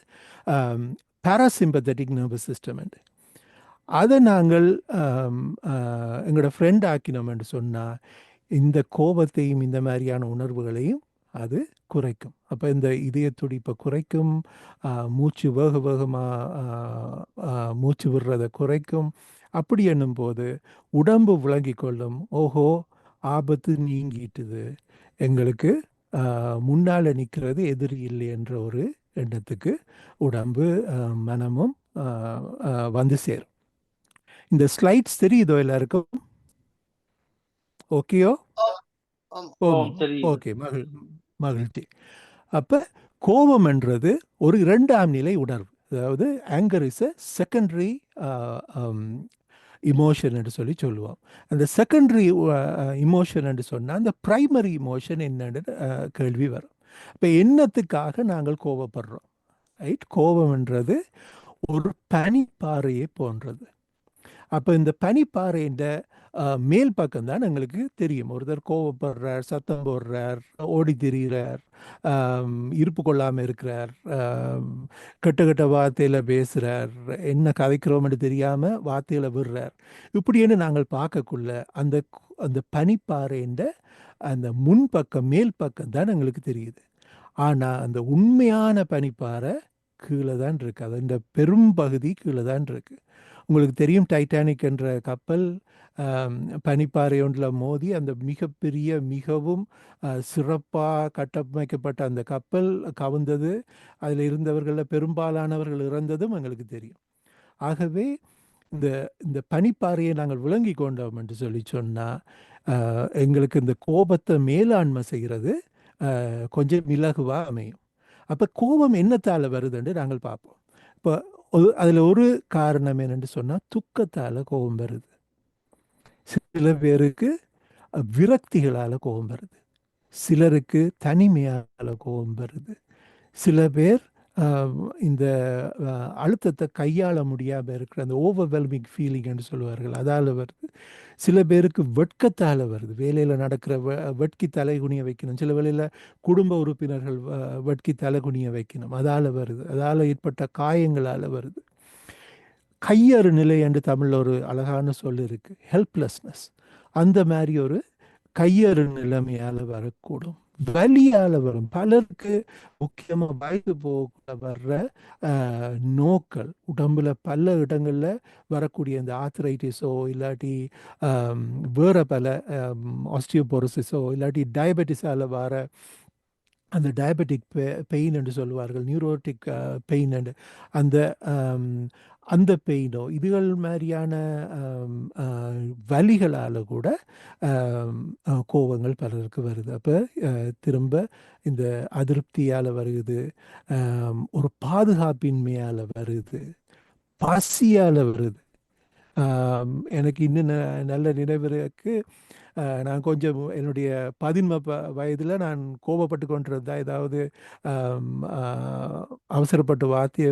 பாராசிம்பத்தட்டிக் நர்வஸ் சிஸ்டம். அதை நாங்கள் எங்களோட ஃப்ரெண்ட் ஆக்கினோம் என்று சொன்னால் இந்த கோபத்தையும் இந்த மாதிரியான உணர்வுகளையும் அது குறைக்கும். அப்போ இந்த இதய துடிப்பை குறைக்கும், மூச்சு வேகமாக மூச்சு விடுறதை குறைக்கும். அப்படி என்னும் போது உடம்பு விளங்கி கொள்ளும், ஓஹோ ஆபத்து நீங்கிட்டுது, எங்களுக்கு முன்னால் நிற்கிறது எதிரி இல்லை என்ற ஒரு எண்ணத்துக்கு உடம்பு மனமும் வந்து சேரும். இந்த ஸ்லைட்ஸ் தெரியுதோ எல்லாருக்கும்? ஓகேயோ? ஓகே, மகிழ்ச்சி. அப்போ கோபம்ன்றது ஒரு 2ஆம் நிலை உணர்வு. அதாவது anger is a secondary emotion என்று சொல்லுவோம். அந்த செகண்டரி இமோஷன் என்று சொன்னால் அந்த ப்ரைமரி இமோஷன் என்னன்னு கேள்வி வரும். இப்போ என்னத்துக்காக நாங்கள் கோபப்படுறோம்? ரைட், கோபம்ன்றது ஒரு பனிப்பாறையை போன்றது. அப்போ இந்த பனிப்பாறைன்ற மேல் பக்கம் தான் எங்களுக்கு தெரியும். ஒருத்தர் கோவப்படுறார், சத்தம் போடுறார், ஓடி திரிகிறார், இருப்பு கொள்ளாமல் இருக்கிறார், கெட்ட வார்த்தையில் பேசுகிறார், என்ன கதைக்கிறோம்னு தெரியாமல் வார்த்தைகளை விடுறார். இப்படின்னு நாங்கள் பார்க்கக்குள்ள அந்த பனிப்பாறைன்ற அந்த முன்பக்கம் மேல் பக்கம் தான் எங்களுக்கு தெரியுது. ஆனால் அந்த உண்மையான பனிப்பாறை கீழே தான் இருக்குது. அது இந்த பெரும்பகுதி கீழே தான் இருக்குது. உங்களுக்கு தெரியும், டைட்டானிக் என்ற கப்பல் பனிப்பாறை ஒன்றில் மோதி அந்த மிகப்பெரிய மிகவும் சிறப்பாக கட்டமைக்கப்பட்ட அந்த கப்பல் கவுந்தது. அதில் இருந்தவர்களில் பெரும்பாலானவர்கள் இறந்ததும் எங்களுக்கு தெரியும். ஆகவே இந்த பனிப்பாறையை நாங்கள் விளங்கி கொண்டோம் என்று சொன்னால் எங்களுக்கு இந்த கோபத்தை மேலாண்மை செய்கிறது கொஞ்சம் இலகுவாக அமையும். அப்போ கோபம் என்னத்தால் வருதுன்னு நாங்கள் பார்ப்போம். இப்போ அதில் ஒரு காரணம் என்னென்னு சொன்னால் துக்கத்தால் கோபம் வருது. சில பேருக்கு விரக்திகளால் கோபம் வருது, சிலருக்கு தனிமையால் கோபம் வருது, சில பேர் இந்த அழுத்தத்தை கையாள முடியாமல் இருக்கிற அந்த ஓவர்வெல்மிங் ஃபீலிங் என்று சொல்லுவார்கள், அதால் வருது. சில பேருக்கு வெட்கத்தால் வருது, வேலையில் நடக்கிற வெட்கி தலைகுனிய வைக்கணும். சில வேளையில் குடும்ப உறுப்பினர்கள் வெட்கி தலைகுனிய வைக்கணும், அதால் வருது. அதால் ஏற்பட்ட காயங்களால் வருது. கையறு நிலை என்று தமிழில் ஒரு அழகான சொல் இருக்குது, ஹெல்ப்லெஸ்னஸ். அந்த மாதிரி ஒரு கையறு நிலைமையால் வரக்கூடும், வலியால் வரும். பலருக்கு முக்கியமாக வயது போக வர்ற நோக்கள், உடம்புல பல இடங்களில் வரக்கூடிய இந்த ஆர்த்ரைட்டிஸோ இல்லாட்டி வேறு பல ஆஸ்டியோபோரோசிஸோ இல்லாட்டி டயபெட்டிஸால் வர அந்த டயபெட்டிக் பெயின் என்று சொல்லுவார்கள், நியூரோட்டிக் பெயின் என்று அந்த அந்த பெயினோ இதுகள் மாதிரியான வலிகளால் கூட கோபங்கள் பலருக்கு வருது. அப்போ திரும்ப இந்த அதிருப்தியால் வருது, ஒரு பாதுகாப்பின்மையால் வருது, பசியால் வருது. எனக்கு இன்னும் நல்ல நினைவு இருக்கு. நான் கொஞ்சம் என்னுடைய 15 வயதில் நான் கோபப்பட்டு கொண்டிருந்தேன். ஏதாவது அவசரப்பட்டு வார்த்தையை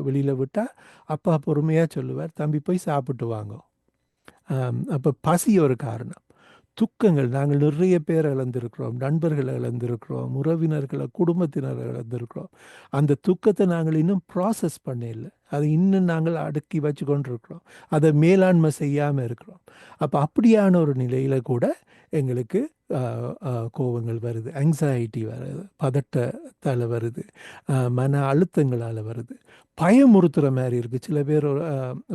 வெளியில் விட்டால் அப்பா பொறுமையாக சொல்லுவார், தம்பி போய் சாப்பிட்டு வாங்க. அப்போ பசி ஒரு காரணம். துக்கங்கள், நாங்கள் நிறைய பேர் இழந்திருக்கிறோம், நண்பர்களை இழந்திருக்கிறோம், உறவினர்களை, குடும்பத்தினரை இழந்திருக்கிறோம். அந்த துக்கத்தை நாங்கள் இன்னும் ப்ராசஸ் பண்ணல, அதை இன்னும் நாங்கள் அடக்கி வச்சு கொண்டிருக்கிறோம், அதை மேலாண்மை செய்யாமல் இருக்கிறோம். அப்போ அப்படியான ஒரு நிலையில் கூட எங்களுக்கு கோபங்கள் வருது, ஆங்ஸைட்டி வருது, பதட்டத்தால் வருது, மன அழுத்தங்களால் வருது, பயமுறுத்துகிற மாதிரி இருக்குது. சில பேர்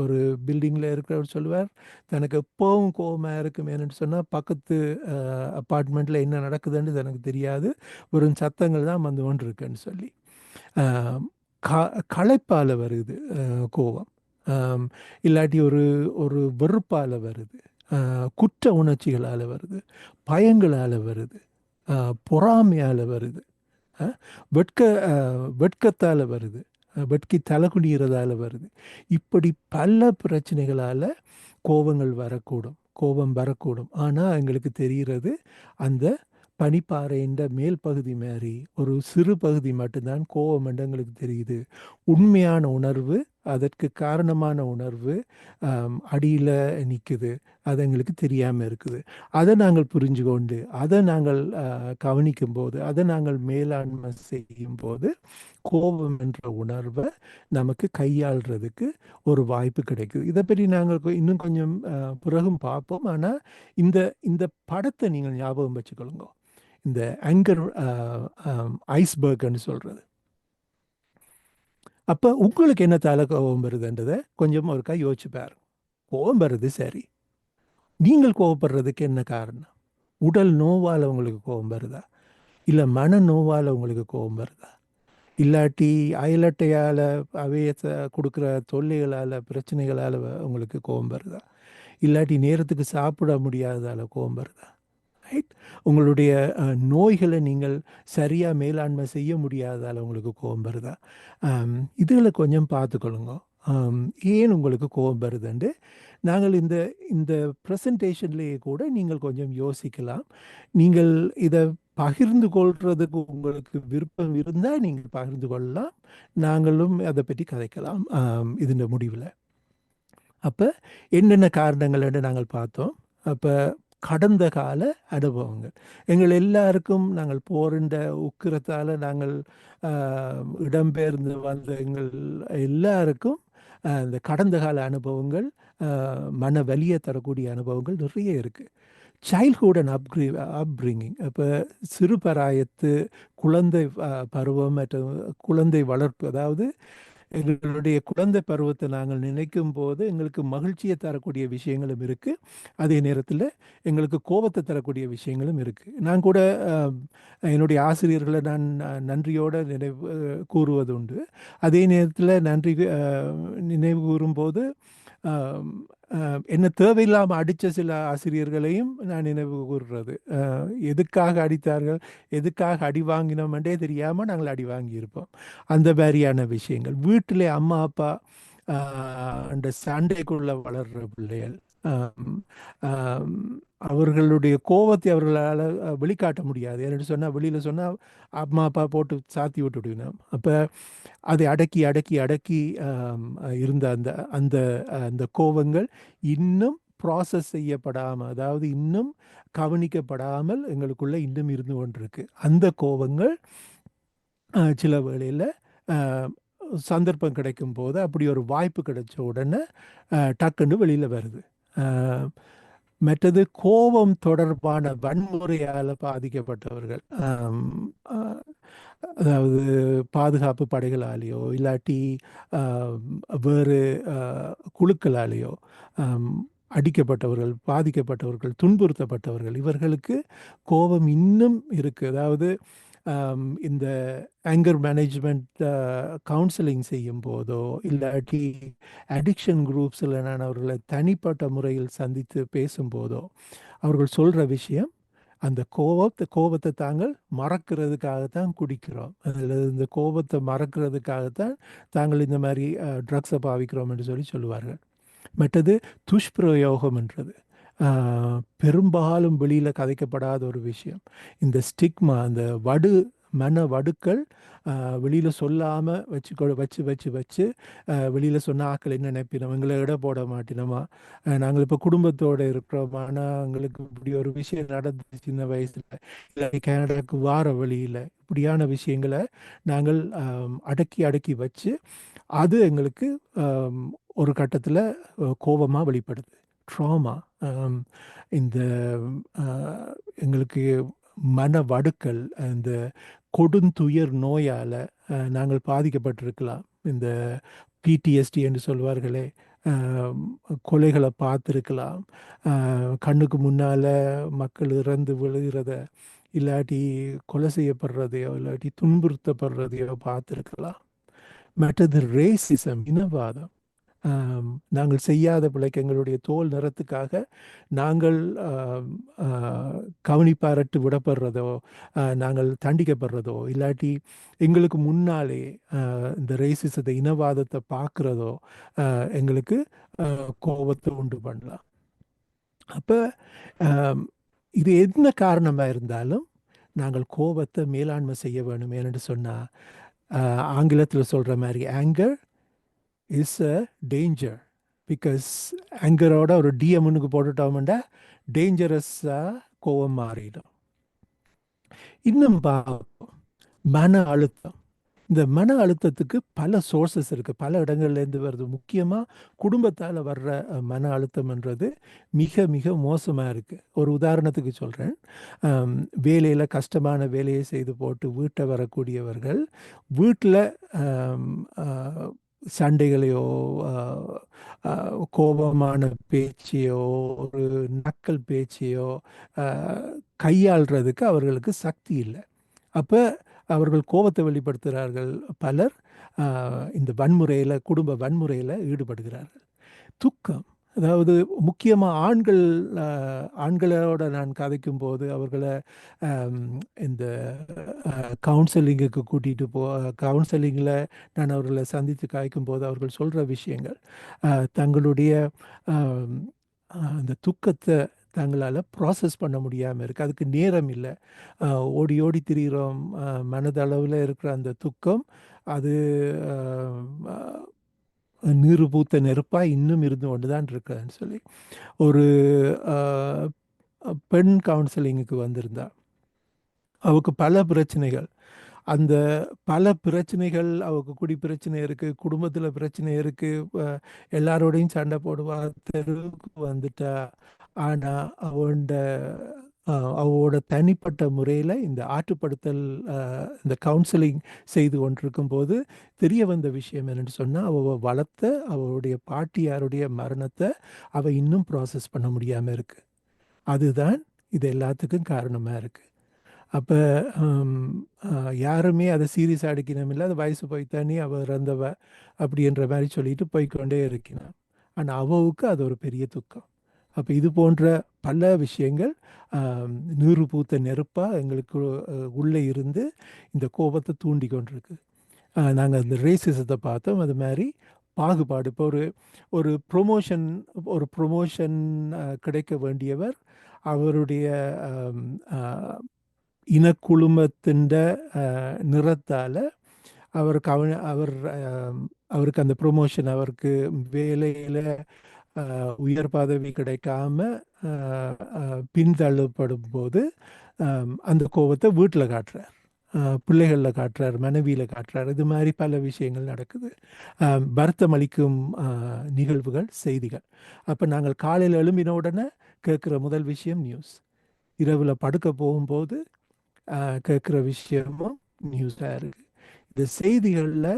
ஒரு பில்டிங்கில் இருக்கிறவர் சொல்லுவார், தனக்கு எப்போவும் கோபமாக இருக்குமேனு சொன்னால் பக்கத்து அப்பார்ட்மெண்ட்டில் என்ன நடக்குதுன்னு எனக்கு தெரியாது, வெறும் சத்தங்கள் தான் வந்து கொண்டு இருக்குன்னு சொல்லி. களைப்பால் வருது கோபம், இல்லாட்டி ஒரு வெறுப்பால் வருது, குற்ற உணர்ச்சிகளால் வருது, பயங்களால் வருது, பொறாமையால் வருது, வெட்கத்தால் வருது, வெட்கி தலைகுனிகிறதால வருது. இப்படி பல பிரச்சனைகளால் கோபங்கள் வரக்கூடும். ஆனால் எங்களுக்கு தெரிகிறது அந்த பனிப்பாறையின் மேல் பகுதி மாதிரி ஒரு சிறு பகுதி மட்டும்தான் கோபம் என்று எங்களுக்கு தெரியுது. உண்மையான உணர்வு, அதற்கு காரணமான உணர்வு அடியில் நிற்குது, அது எங்களுக்கு தெரியாமல் இருக்குது. அதை நாங்கள் புரிஞ்சு கொண்டு அதை நாங்கள் கவனிக்கும் போது, அதை நாங்கள் மேலாண்மை செய்யும் போது கோபம் என்ற உணர்வை நமக்கு கையாளுறதுக்கு ஒரு வாய்ப்பு கிடைக்குது. இதை பற்றி நாங்கள் இன்னும் கொஞ்சம் பிறகும் பார்ப்போம். ஆனால் இந்த படத்தை நீங்கள் ஞாபகம் வச்சுக்கொள்ளுங்க, இந்த ஆங்கர் ஐஸ்பர்க்னு சொல்கிறது. அப்போ உங்களுக்கு என்ன தலை கோபம் வருதுன்றதை கொஞ்சம் ஒருக்கா யோசிச்சு பாருங்க. கோபம் வருது சரி, நீங்கள் கோபப்படுறதுக்கு என்ன காரணம்? உடல் நோவால் உங்களுக்கு கோபம் வருதா, இல்லை மன நோவால் உங்களுக்கு கோபம் வருதா, இல்லாட்டி அயலட்டையால் அவையத்தை கொடுக்குற தொல்லைகளால் பிரச்சனைகளால் உங்களுக்கு கோபம் வருதா, இல்லாட்டி நேரத்துக்கு சாப்பிட முடியாததால் கோபம் வருதா, ரைட்? உங்களுடைய நோய்களை நீங்கள் சரியாக மேலாண்மை செய்ய முடியாததால் உங்களுக்கு கோபம் வருதா? இதுகளை கொஞ்சம் பார்த்துக்கொள்ளுங்க. ஏன் உங்களுக்கு கோபம் வருதுண்டு நாங்கள் இந்த ப்ரெசன்டேஷன்லேயே கூட நீங்கள் கொஞ்சம் யோசிக்கலாம். நீங்கள் இதை பகிர்ந்து கொள்றதுக்கு உங்களுக்கு விருப்பம் இருந்தால் நீங்கள் பகிர்ந்து கொள்ளலாம், நாங்களும் அதை பற்றி கதைக்கலாம் இதன் முடிவில். அப்போ என்னென்ன காரணங்கள் என்று நாங்கள் பார்த்தோம். அப்போ கடந்த கால அனுபவங்கள், எங்கள் எல்லாருக்கும் நாங்கள் போரின்ற உக்கிரத்தால் நாங்கள் இடம்பெயர்ந்து வந்த எங்கள் எல்லாருக்கும் இந்த கடந்த கால அனுபவங்கள், மன வலியை தரக்கூடிய அனுபவங்கள் நிறைய இருக்குது. சைல்ட்ஹுட் அண்ட் அப்ரிங்கிங், இப்போ சிறுபராயத்து குழந்தை பருவம் மற்றும் குழந்தை வளர்ப்பு, அதாவது எங்களுடைய குழந்தை பருவத்தை நாங்கள் நினைக்கும் போது எங்களுக்கு மகிழ்ச்சியை தரக்கூடிய விஷயங்களும் இருக்குது, அதே நேரத்தில் எங்களுக்கு கோபத்தை தரக்கூடிய விஷயங்களும் இருக்குது. நான் கூட என்னுடைய ஆசிரியர்களை நான் நன்றியோடு நினைவு கூறுவது உண்டு. அதே நேரத்தில் நன்றி நினைவு கூறும்போது என்ன தேவையில்லாமல் அடித்த சில ஆசிரியர்களையும் நான் நினைவு கூறுறது. எதுக்காக அடித்தார்கள், எதுக்காக அடி வாங்கினோம்ன்றே தெரியாமல் நாங்கள் அடி வாங்கியிருப்போம். அந்த மாதிரியான விஷயங்கள் வீட்டிலே அம்மா அப்பா அந்த சண்டைக்குள்ளே வளர்கிற பிள்ளைகள், ஆம், ஆம், அவர்களுடைய கோபத்தை அவர்களால் வெளிக்காட்ட முடியாது. ஏன்னு சொன்னால் வெளியில் சொன்னால் அம்மா அப்பா போட்டு சாத்தி விட்டுவிடுவினோம். அப்போ அதை அடக்கி அடக்கி அடக்கி இருந்த அந்த அந்த அந்த கோபங்கள் இன்னும் ப்ராசஸ் செய்யப்படாமல், அதாவது இன்னும் கவனிக்கப்படாமல் எங்களுக்குள்ள இன்னும் இருந்து கொண்டிருக்கு. அந்த கோபங்கள் சில வேளையில் சந்தர்ப்பம் கிடைக்கும் போது, அப்படி ஒரு வாய்ப்பு கிடைச்ச உடனே டக்குன்னு வெளியில் வருது. மற்றது கோபம் தொடர்பான வன்முறையால் பாதிக்கப்பட்டவர்கள், அதாவது பாதுகாப்பு படைகளாலேயோ இல்லாட்டி வேறு குழுக்களாலேயோ அடிக்கப்பட்டவர்கள், பாதிக்கப்பட்டவர்கள், துன்புறுத்தப்பட்டவர்கள், இவர்களுக்கு கோபம் இன்னும் இருக்குது. அதாவது இந்த ஆங்கர் மேனேஜ்மெண்ட் கவுன்சிலிங் செய்யும் போதோ இல்லாட்டி அடிக்ஷன் குரூப்ஸில் நான் அவர்களை தனிப்பட்ட முறையில் சந்தித்து பேசும்போதோ அவர்கள் சொல்கிற விஷயம், அந்த கோபத்தை தாங்கள் மறக்கிறதுக்காகத்தான் குடிக்கிறோம், அதில் இந்த கோபத்தை மறக்கிறதுக்காகத்தான் தாங்கள் இந்த மாதிரி ட்ரக்ஸை பாவிக்கிறோம் என்று சொல்லுவார்கள். மற்றது துஷ்பிரயோகம் என்றது பெரும்பாலும் வெளியில் கதைக்கப்படாத ஒரு விஷயம். இந்த ஸ்டிக்மா, அந்த மன வடுக்கள் வெளியில் சொல்லாமல் வச்சு வெளியில் சொன்ன ஆக்கள் என்ன நினைப்பினோம், எங்களை இட போட மாட்டினோமா, நாங்கள் இப்போ குடும்பத்தோடு இருக்கிறோம், ஆனால் எங்களுக்கு இப்படி ஒரு விஷயம் நடந்து சின்ன வயசில், இல்லை கனடாவுக்கு வார வழியில், இப்படியான விஷயங்களை நாங்கள் அடக்கி அடக்கி வச்சு அது எங்களுக்கு ஒரு கட்டத்தில் கோபமாக வெளிப்படுது. ட்ராமா, இந்த எங்களுக்கு மன வடுக்கள், இந்த கொடுந்துயர் நோயால் நாங்கள் பாதிக்கப்பட்டிருக்கலாம். இந்த பிடிஎஸ்டி என்று சொல்வார்களே, கொலைகளை பார்த்துருக்கலாம், கண்ணுக்கு முன்னால் மக்கள் இறந்து விழுகிறத இல்லாட்டி கொலை செய்யப்படுறதையோ இல்லாட்டி துன்புறுத்தப்படுறதையோ பார்த்துருக்கலாம். மற்றது ரேசிசம், இனவாதம், நாங்கள் செய்யாத பிழைக்கு எங்களுடைய தோல் நிறத்துக்காக நாங்கள் கவனிப்பாரட்டு விடப்படுறதோ, நாங்கள் தண்டிக்கப்படுறதோ இல்லாட்டி எங்களுக்கு முன்னாலே இந்த ரேசிசத்தை, இனவாதத்தை பார்க்குறதோ எங்களுக்கு கோபத்தை உண்டு பண்ணலாம். அப்போ இது என்ன காரணமாக இருந்தாலும் நாங்கள் கோபத்தை மேலாண்மை செய்ய வேணும். ஏன்னு சொன்னால் ஆங்கிலத்தில் சொல்கிற மாதிரி anger is a danger. Because ஆங்கரோட ஒரு டிஎம்னுக்கு போட்டுட்டோம்னா டேஞ்சரஸாக கோபம் மாறிடும். இன்னும் பார்ப்போம், மன அழுத்தம். இந்த மன அழுத்தத்துக்கு பல சோர்சஸ் இருக்குது, பல இடங்கள்லேருந்து வருது. முக்கியமாக குடும்பத்தால் வர்ற மன அழுத்தம்ன்றது மிக மிக மோசமாக இருக்குது. ஒரு உதாரணத்துக்கு சொல்கிறேன், வேலையில் கஷ்டமான வேலையை செய்து போட்டு வீட்டை வரக்கூடியவர்கள் வீட்டில் சண்டைகளையோ கோபமான பேச்சையோ ஒரு நக்கல் பேச்சையோ கையாள்றதுக்கு அவர்களுக்கு சக்தி இல்லை. அப்போ அவர்கள் கோபத்தை வெளிப்படுத்துகிறார்கள். பலர் இந்த வன்முறையில், குடும்ப வன்முறையில் ஈடுபடுகிறார்கள். துக்கம், அதாவது முக்கியமாக ஆண்களோட நான் கதைக்கும் போது அவர்களை இந்த கவுன்சிலிங்குக்கு கூட்டிகிட்டு கவுன்சிலிங்கில் நான் அவர்களை சந்தித்து காய்க்கும் போது அவர்கள் சொல்கிற விஷயங்கள், தங்களுடைய அந்த துக்கத்தை தங்களால் ப்ராசஸ் பண்ண முடியாமல் இருக்குது, அதுக்கு நேரம் இல்லை, ஓடி ஓடி திரிகிறோம், மனதளவில் இருக்கிற அந்த துக்கம் அது நீரு பூத்த நெருப்பாக இன்னும் இருந்து கொண்டு தான் இருக்குதுன்னு சொல்லி ஒரு பெண் கவுன்சிலிங்குக்கு வந்திருந்தா. அவருக்கு பல பிரச்சனைகள், அந்த பல பிரச்சனைகள், அவருக்கு குடி பிரச்சனை இருக்குது, குடும்பத்தில் பிரச்சனை இருக்குது, எல்லாரோடையும் சண்டை போடுவா, தெருவுக்கு வந்துட்டா. ஆனால் அவளோட தனிப்பட்ட முறையில் இந்த ஆற்றுப்படுத்தல், இந்த கவுன்சிலிங் செய்து கொண்டிருக்கும் போது தெரிய வந்த விஷயம் என்னென்னு சொன்னால், அவள் வளர்த்த அவளுடைய பாட்டியாருடைய மரணத்தை அவள் இன்னும் ப்ராசஸ் பண்ண முடியாமல் இருக்குது. அதுதான் இது எல்லாத்துக்கும் காரணமாக இருக்குது. அப்போ யாருமே அதை சீரியஸாக அடிக்கணும் இல்லை, அது வயசு போய்த்தானே அவள் இறந்தவ அப்படின்ற மாதிரி சொல்லிட்டு போய்கொண்டே இருக்கணும். ஆனால் அவளுக்கு அது ஒரு பெரிய துக்கம். அப்போ இது போன்ற பல விஷயங்கள் நீரு பூத்த நெருப்பாக எங்களுக்கு உள்ளே இருந்து இந்த கோபத்தை தூண்டி கொண்டிருக்கு. நாங்கள் அந்த ரேசிசத்தை பார்த்தோம், அது மாதிரி பாகுபாடு. இப்போ ஒரு ப்ரொமோஷன் கிடைக்க வேண்டியவர் அவருடைய இனக்குழுமத்தின் நிறத்தால் அவருக்கு அந்த ப்ரொமோஷன், அவருக்கு வேலையில் உயர் பதவி கிடைக்காம பின்தள்ளப்படும் போது அந்த கோபத்தை வீட்டில் காட்டுறார், பிள்ளைகளில் காட்டுறார், மனைவியில் காட்டுறார். இது மாதிரி பல விஷயங்கள் நடக்குது. வருத்தம் அளிக்கும் நிகழ்வுகள், செய்திகள். அப்போ நாங்கள் காலையில் எழும்பின உடனே கேட்குற முதல் விஷயம் நியூஸ். இரவில் படுக்க போகும்போது கேட்குற விஷயமும் நியூஸாக இருக்குது. இந்த செய்திகளில்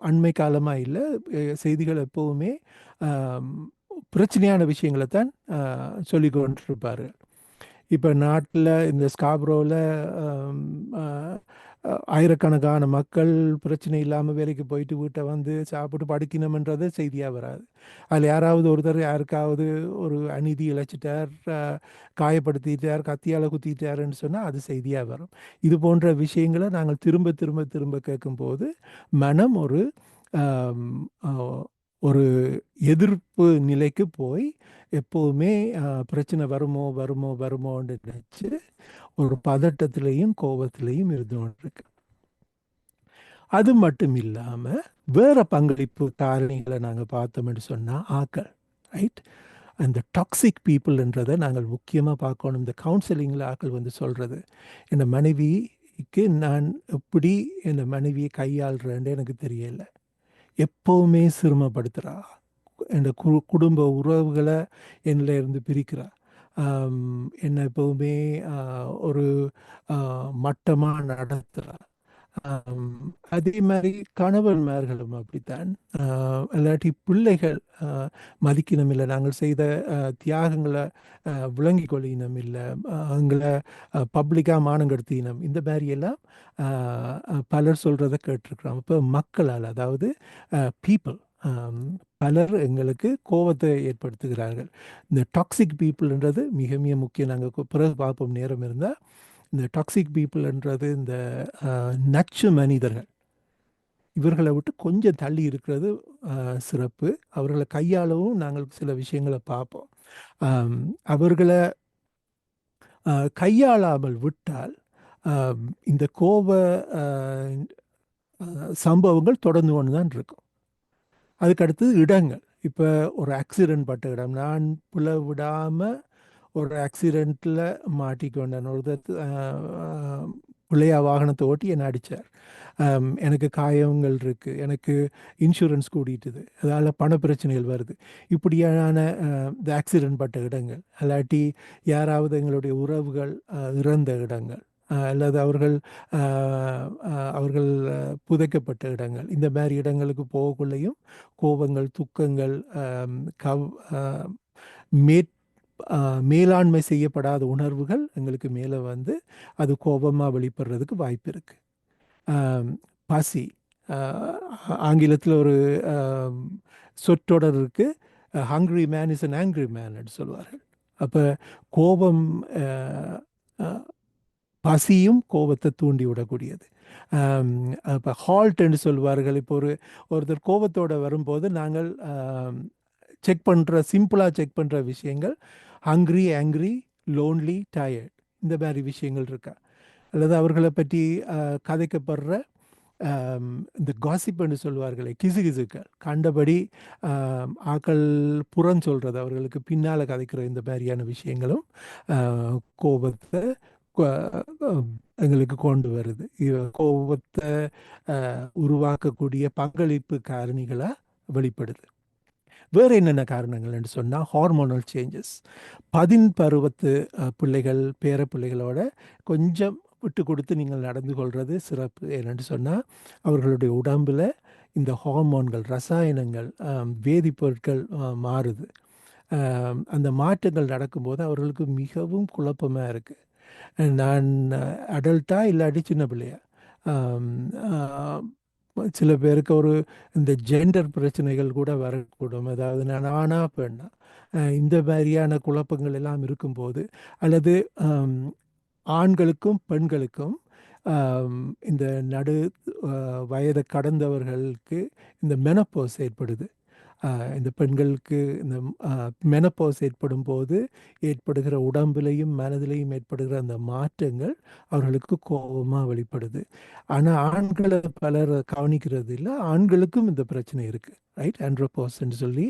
அண்மை காலமாக இல்லை, செய்திகள் எப்போவுமே பிரச்சனையான விஷயங்களை தான் சொல்லி கொண்டிருப்பார். இப்போ நாட்டில் இந்த ஸ்காப்ரோவில் ஆயிரக்கணக்கான மக்கள் பிரச்சனை இல்லாமல் வேலைக்கு போயிட்டு வீட்டை வந்து சாப்பிட்டு படுக்கணும்ன்றது செய்தியாக வராது. அதில் யாராவது ஒருத்தர் யாருக்காவது ஒரு அநீதி இழைச்சிட்டார், காயப்படுத்திட்டார், கத்தியால் குத்திட்டாருன்னு சொன்னால் அது செய்தியாக வரும். இது போன்ற விஷயங்களை நாங்கள் திரும்ப திரும்ப திரும்ப கேட்கும்போது மனம் ஒரு எதிர்ப்பு நிலைக்கு போய் எப்போவுமே பிரச்சனை வருமோ வருமோ வருமோன்னு நினச்சி ஒரு பதட்டத்திலையும் கோபத்திலையும் இருந்து கொண்டிருக்கு. அது மட்டும் இல்லாமல் வேற பங்களிப்பு காரணிகளை நாங்கள் பார்த்தோம்னு சொன்னால் ஆக்கள், ரைட்? அந்த டாக்ஸிக் பீப்புள்ன்றதை நாங்கள் முக்கியமாக பார்க்கணும். இந்த கவுன்சிலிங்கில் ஆக்கள் வந்து சொல்கிறது, என் மனைவிக்கு நான் எப்படி என் மனைவியை கையாளுறேன்னு எனக்கு தெரியலை, எப்போவுமே சிரமப்படுத்துகிறா, என் குடும்ப உறவுகளை என்னில் இருந்து பிரிக்கிறா, என்னை எப்போவுமே ஒரு மட்டமாக நடத்துகிறா. அதே மாதிரி கணவன்மார்களும் அப்படித்தான். இல்லாட்டி பிள்ளைகள் மதிக்கணும் இல்லை, நாங்கள் செய்த தியாகங்களை விளங்கி கொள்ளினம் இல்லை, எங்களை பப்ளிக்காக மானங்கெடுத்தினம், இந்த மாதிரியெல்லாம் பலர் சொல்கிறத கேட்டிருக்கிறோம். இப்போ மக்களால், அதாவது பீப்புள், பலர் எங்களுக்கு கோபத்தை ஏற்படுத்துகிறார்கள். இந்த டாக்ஸிக் பீப்புள்ன்றது மிக மிக முக்கியம். நாங்கள் பிறகு பார்ப்போம் நேரம் இருந்தால். இந்த டாக்ஸிக் பீப்புள்ன்றது இந்த நச்சு மனிதர்கள், இவர்களை விட்டு கொஞ்சம் தள்ளி இருக்கிறது சிறப்பு. அவர்களை கையாளவும் நாங்கள் சில விஷயங்களை பார்ப்போம். அவர்களை கையாளாமல் விட்டால் இந்த கோப சம்பவங்கள் தொடர்ந்து கொண்டு தான் இருக்கும். அதுக்கடுத்தது இடங்கள். இப்போ ஒரு ஆக்சிடெண்ட் பட்ட இடம், நான் புல விடாமல் ஒரு ஆக்சிடெண்ட்டில் மாட்டிக்கொண்டேன். ஒருத்தர் பிள்ளையா வாகனத்தை ஓட்டி என்னை அடித்தார், எனக்கு காயங்கள் இருக்குது, எனக்கு இன்சூரன்ஸ் கூட்டிட்டுது, அதால் பண பிரச்சனைகள் வருது. இப்படியான இந்த ஆக்சிடெண்ட் பட்ட இடங்கள், அல்லாட்டி யாராவது எங்களுடைய உறவுகள் இறந்த இடங்கள், அல்லது அவர்கள் புதைக்கப்பட்ட இடங்கள், இந்த மாதிரி இடங்களுக்கு போகக்குள்ளேயும் கோபங்கள், துக்கங்கள், மேலாண்மை செய்யப்படாத உணர்வுகள் எங்களுக்கு மேலே வந்து அது கோபமாக வெளிப்படுறதுக்கு வாய்ப்பு இருக்குது. பசி, ஆங்கிலத்தில் ஒரு சொற்றொடர் இருக்குது, hungry man is an angry man சொல்லுவார்கள். அப்போ கோபம், பசியும் கோபத்தை தூண்டி விடக்கூடியது. இப்போ ஹால்ட்ன்னு சொல்லுவார்கள். இப்போ ஒருத்தர் கோபத்தோடு வரும்போது நாங்கள் சிம்பிளாக செக் பண்ணுற விஷயங்கள் ஹங்க்ரி, ஆங்க்ரி, லோன்லி, டயர்ட், இந்த மாதிரி விஷயங்கள் இருக்கா, அல்லது அவர்களை பற்றி கதைக்கப்படுற இந்த காசிப்னு சொல்லுவார்களே, கிசுகிசுக்கள், கண்டபடி ஆக்கள் புறம் சொல்கிறது, அவர்களுக்கு பின்னால் கதைக்கிற இந்த மாதிரியான விஷயங்களும் கோபத்தை எங்களுக்கு கொண்டு வருது. கோபத்தை உருவாக்கக்கூடிய பங்களிப்பு காரணிகளாக வெளிப்படுது. வேறு என்னென்ன காரணங்கள்னு சொன்னால் ஹார்மோனல் சேஞ்சஸ். பருவத்து பிள்ளைகள், பேர பிள்ளைகளோட கொஞ்சம் விட்டு கொடுத்து நீங்கள் நடந்து கொள்வது சிறப்பு. என்னென்னு சொன்னால் அவர்களுடைய உடம்பில் இந்த ஹார்மோன்கள், ரசாயனங்கள், வேதிப்பொருட்கள் மாறுது. அந்த மாற்றங்கள் நடக்கும்போது அவர்களுக்கு மிகவும் குழப்பமாக இருக்குது. நான் அடல்ட்டா இல்லாட்டி சின்ன பிள்ளையா? சில பேருக்கு இந்த ஜெண்டர் பிரச்சனைகள் கூட வரக்கூடும், அதாவது நான் ஆனா பெண்ணா, இந்த மாதிரியான குழப்பங்கள் எல்லாம் இருக்கும்போது, அல்லது ஆண்களுக்கும் பெண்களுக்கும் இந்த நடு வயதை கடந்தவர்களுக்கு இந்த மெனப்போஸ் ஏற்படுது. இந்த பெண்களுக்கு இந்த மெனப்போஸ் ஏற்படும் போது ஏற்படுகிற உடம்புலையும் மனதிலையும் ஏற்படுகிற அந்த மாற்றங்கள் அவர்களுக்கு கோபமாக வெளிப்படுது. ஆனால் ஆண்களை பலர் கவனிக்கிறது இல்லை. ஆண்களுக்கும் இந்த பிரச்சனை இருக்குது, ரைட்? ஆண்ட்ரோபோஸ்ன்னு சொல்லி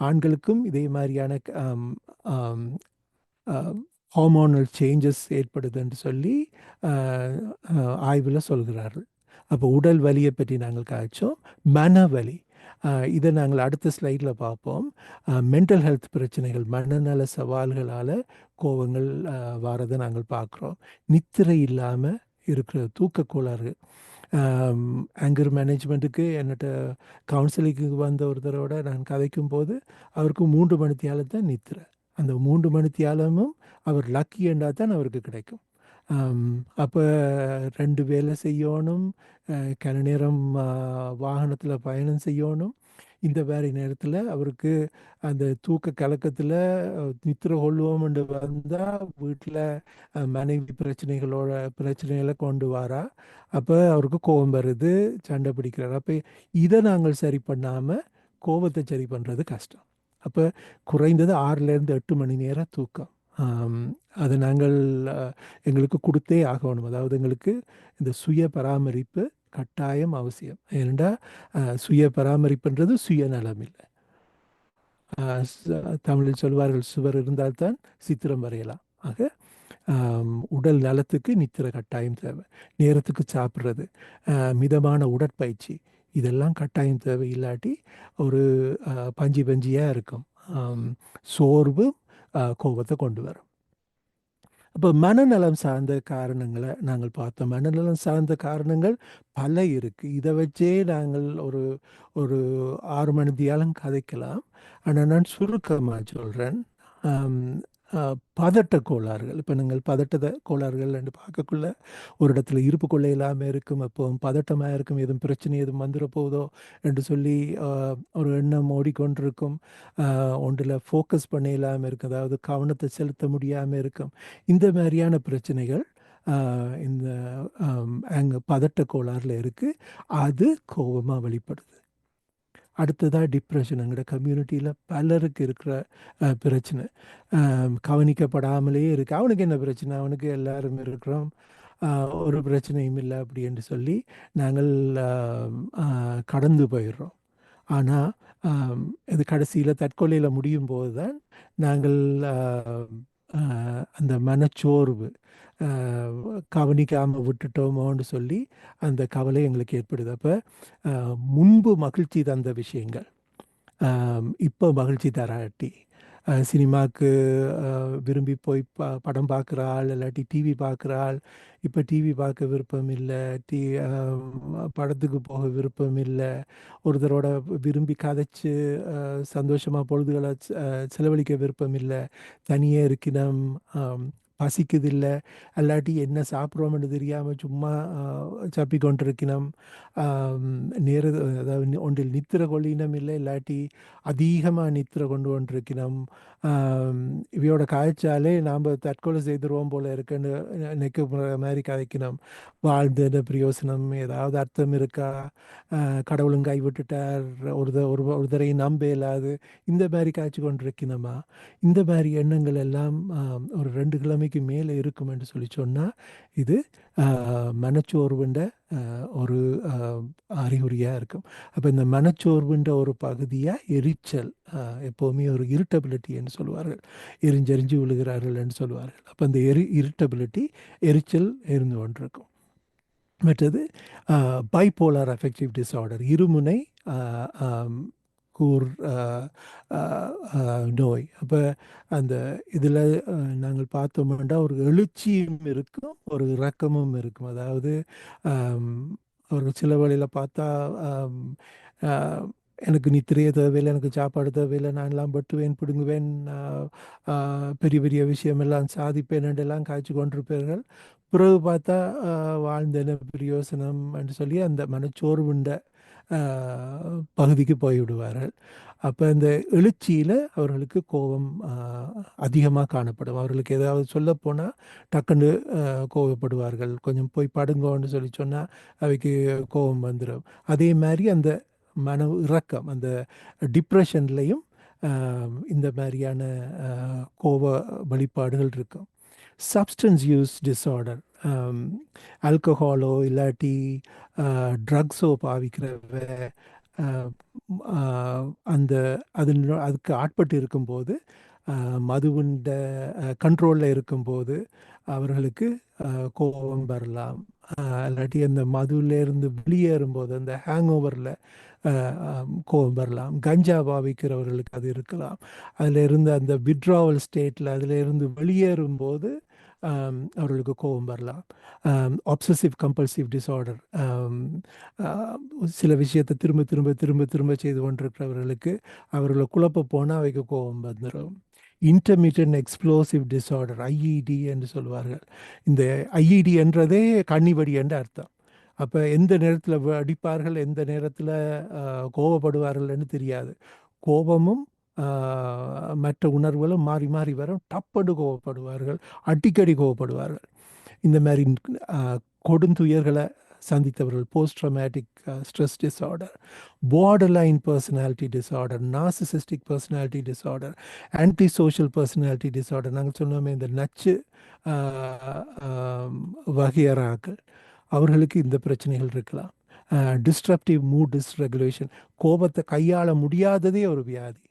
ஆண்களுக்கும் இதே மாதிரியான ஹார்மோனல் சேஞ்சஸ் ஏற்படுதுன்னு சொல்லி ஆய்வில் சொல்கிறார்கள். அப்போ உடல் வலியை பற்றி நாங்கள் காய்ச்சோம். மனவலி, இதை நாங்கள் அடுத்த ஸ்லைடில் பார்ப்போம். மென்டல் ஹெல்த் பிரச்சனைகள், மனநல சவால்களால் கோபங்கள் வாரதை நாங்கள் பார்க்குறோம். நித்திரை இல்லாமல் இருக்கிற தூக்க கோளாறு. ஆங்கர் மேனேஜ்மெண்ட்டுக்கு என்னட்ட கவுன்சிலிங்க்கு வந்த ஒருத்தரோட நான் கதைக்கும் போது அவருக்கு 3 மணித்தியாலம் தான் நித்திரை. அந்த 3 மணித்தியாலமும் அவர் லக்கி என்றால் தான் அவருக்கு கிடைக்கும். அப்போ 2 வேலை செய்யணும், கன நேரம் வாகனத்தில் பயணம் செய்யணும். இந்த மாதிரி நேரத்தில் அவருக்கு அந்த தூக்க கலக்கத்தில் நித்திரை கொள்வோம்னு வந்தால் வீட்டில் மனைவி பிரச்சனைகளை கொண்டு வரா. அப்போ அவருக்கு கோபம் வருது, சண்டை பிடிக்கிறார். அப்போ இதை நாங்கள் சரி பண்ணாமல் கோபத்தை சரி பண்ணுறது கஷ்டம். அப்போ குறைந்தது 6லேருந்து 8 மணி நேரம் தூக்கம் அதை நாங்கள் எங்களுக்கு கொடுத்தே ஆகணும். அதாவது எங்களுக்கு இந்த சுய பராமரிப்பு கட்டாயம் அவசியம். ஏனென்றால் சுய பராமரிப்புன்றது சுயநலம் இல்லை. தமிழில் சொல்வார்கள், சுவர் இருந்தால்தான் சித்திரம் வரையலாம். ஆக உடல் நலத்துக்கு நித்திரை கட்டாயம் தேவை. நேரத்துக்கு சாப்பிட்றது, மிதமான உடற்பயிற்சி, இதெல்லாம் கட்டாயம் தேவை. இல்லாட்டி ஒரு பஞ்சியாக இருக்கும். சோர்வு கோபத்தை கொண்டு வரும். அப்போ மனநலம் சார்ந்த காரணங்களை நாங்கள் பார்த்தோம். மனநலம் சார்ந்த காரணங்கள் பல இருக்குது. இதை வச்சே நாங்கள் ஒரு ஒரு 6 மணித்தியாலம் கதைக்கலாம். ஆனால் நான் சுருக்கமாக சொல்கிறேன். பதட்ட கோளாறுகள். இப்போ நீங்கள் பதட்ட கோளாறுகள் என்று பார்க்கக்குள்ள ஒரு இடத்துல இருப்பு கொள்ள இல்லாமல் இருக்கும், அப்போ பதட்டமாக இருக்கும், எதுவும் பிரச்சனை எதுவும் வந்துட போகுதோ என்று சொல்லி ஒரு எண்ணம் ஓடிக்கொண்டிருக்கும். ஒன்றில் ஃபோக்கஸ் பண்ண இல்லாமல் இருக்கும், அதாவது கவனத்தை செலுத்த முடியாமல் இருக்கும். இந்த மாதிரியான பிரச்சனைகள் இந்த பதட்ட கோளாறில் இருக்குது. அது கோபமாக வெளிப்படுது. அடுத்ததாக டிப்ரெஷன். எங்களோட கம்யூனிட்டியில் பலருக்கு இருக்கிற பிரச்சனை. கவனிக்கப்படாமலே இருக்குது. அவனுக்கு என்ன பிரச்சனை, அவனுக்கு எல்லாரும் இருக்கிறோம், ஒரு பிரச்சனையும் இல்லை அப்படி என்று சொல்லி நாங்கள் கடந்து போயிடுறோம். ஆனால் இது கடைசியில் தற்கொலையில் முடியும் போது தான் நாங்கள் அந்த மனச்சோர்வு, கவனிக்காமல் விட்டுட்டோமோன்னு சொல்லி அந்த கவலை எங்களுக்கு ஏற்படுது. அப்போ முன்பு மகிழ்ச்சி தந்த விஷயங்கள் இப்போ மகிழ்ச்சி தராட்டி, சினிமாவுக்கு விரும்பி போய் படம் பார்க்குற ஆள், இல்லாட்டி டிவி பார்க்குற ஆள் இப்போ டிவி பார்க்க விருப்பம் இல்லை, படத்துக்கு போக விருப்பம் இல்லை, ஒருத்தரோட விரும்பி கதைச்சு சந்தோஷமாக பொழுதுகளை செலவழிக்க விருப்பம் இல்லை, தனியாக இருக்கணும், பசிக்குதில்லை, அல்லாட்டி என்ன சாப்பிட்றோம்னு தெரியாமல் சும்மா சப்பி கொண்டிருக்கணும், அதாவது ஒன்றில் நித்திரை கொள்ளினம் இல்லை, இல்லாட்டி அதிகமாக நித்திரை கொண்டிருக்கணும். இவையோட காய்ச்சாலே நாம் தற்கொலை செய்துருவோம் போல இருக்குன்னு நினைக்கிற மாதிரி கதைக்கணும். வாழ்ந்த பிரயோசனம் ஏதாவது அர்த்தம் இருக்கா, கடவுளும் கைவிட்டுட்டார், ஒருத்தரையும் நம்ப இல்லாது, இந்த மாதிரி காய்ச்சி கொண்டிருக்கணுமா? இந்த மாதிரி எண்ணங்கள் எல்லாம் ஒரு 2 கிழமைக்கு மேலே இருக்கும் என்று சொல்லி சொன்னால் இது மனச்சோர்வுன்ற ஒரு அறிகுறியாக இருக்கும். அப்போ இந்த மனச்சோர்வுன்ற ஒரு பகுதியாக எரிச்சல், எப்போவுமே ஒரு இரிட்டபிலிட்டி என்று சொல்லுவார்கள், எரிஞ்செறிஞ்சு விழுகிறார்கள் என்று சொல்லுவார்கள். அப்போ அந்த இரிட்டபிலிட்டி, எரிச்சல் இருந்து கொண்டிருக்கும். மற்றது பைபோலார் அஃபெக்டிவ் டிஸார்டர், இருமுனை கூர் நோய். அப்போ அந்த இதில் நாங்கள் பார்த்தோம்னா ஒரு எழுச்சியும் இருக்கும், ஒரு இறக்கமும் இருக்கும். அதாவது ஒரு சில வழியில் பார்த்தா எனக்கு நித்திரையே தேவையில்லை, எனக்கு சாப்பாடு தேவையில்லை, நான் எல்லாம் வெட்டுவேன், பிடுங்குவேன், பெரிய பெரிய விஷயமெல்லாம் சாதிப்பேன் என்றெல்லாம் காய்ச்சி கொண்டிருப்பார்கள். பிறகு பார்த்தா வாழ்ந்த பிரயோசனம் என்று சொல்லி அந்த மனச்சோர்வுண்ட பகுதிக்கு போய்விடுவார்கள். அப்போ இந்த எழுச்சியில் அவர்களுக்கு கோபம் அதிகமாக காணப்படும். அவர்களுக்கு ஏதாவது சொல்லப்போனால் டக்குன்னு கோபப்படுவார்கள். கொஞ்சம் போய் படுங்கோன்னு சொல்லி சொன்னால் அவைக்கு கோபம் வந்துடும். அதே மாதிரி அந்த மன இறக்கம், அந்த டிப்ரெஷன்லேயும் இந்த மாதிரியான கோப வெளிப்பாடுகள் இருக்கும். சப்ஸ்டன்ஸ் யூஸ் டிஸார்டர், ஆல்கஹாலோ இல்லாட்டி ட்ரக்ஸோ பாவிக்கிறவ அந்த அதுக்கு ஆட்பட்டு இருக்கும்போது, மதுவுண்ட கண்ட்ரோலில் இருக்கும்போது அவர்களுக்கு கோபம் வரலாம். இல்லாட்டி அந்த மதுவிலேருந்து வெளியேறும்போது அந்த ஹேங் ஓவரில் கோபம் வரலாம். கஞ்சா பாவிக்கிறவர்களுக்கு அது இருக்கலாம். அதில் இருந்து அந்த விட்ராவல் ஸ்டேட்டில் அதிலிருந்து வெளியேறும்போது அவர்களுக்கு கோபம் வரலாம். ஆப்சசிவ் கம்பல்சிவ் டிஸார்டர், சில விஷயத்தை திரும்ப திரும்ப திரும்ப திரும்ப செய்து கொண்டிருக்கிறவர்களுக்கு அவர்களை குழப்ப போனால் அவைக்கு கோபம் வந்துடும். இன்டர்மீடியன்ட் எக்ஸ்ப்ளோசிவ் டிஸார்டர், ஐஇடி என்று சொல்வார்கள். இந்த ஐஇடி என்றதே கண்ணிவடி என்று அர்த்தம். அப்போ எந்த நேரத்தில் அடிப்பார்கள், எந்த நேரத்தில் கோபப்படுவார்கள்னு தெரியாது. கோபமும் மற்ற உணர்வுகளும் மாறி மாறி வரும். டப்படு கோபப்படுவார்கள், அடிக்கடி கோபப்படுவார்கள். இந்த மாதிரி கொடுந்துயர்களை சந்தித்தவர்கள் post traumatic stress disorder, borderline personality disorder, narcissistic personality disorder, anti social personality disorder. நாங்கள் சொன்னோமே இந்த நச்சு வகையறாக்கள், அவர்களுக்கு இந்த பிரச்சனைகள் இருக்கலாம். டிஸ்ட்ரப்டிவ் மூட் டிஸ்ரெகுலேஷன், கோபத்தை கையாள முடியாததே ஒரு வியாதி.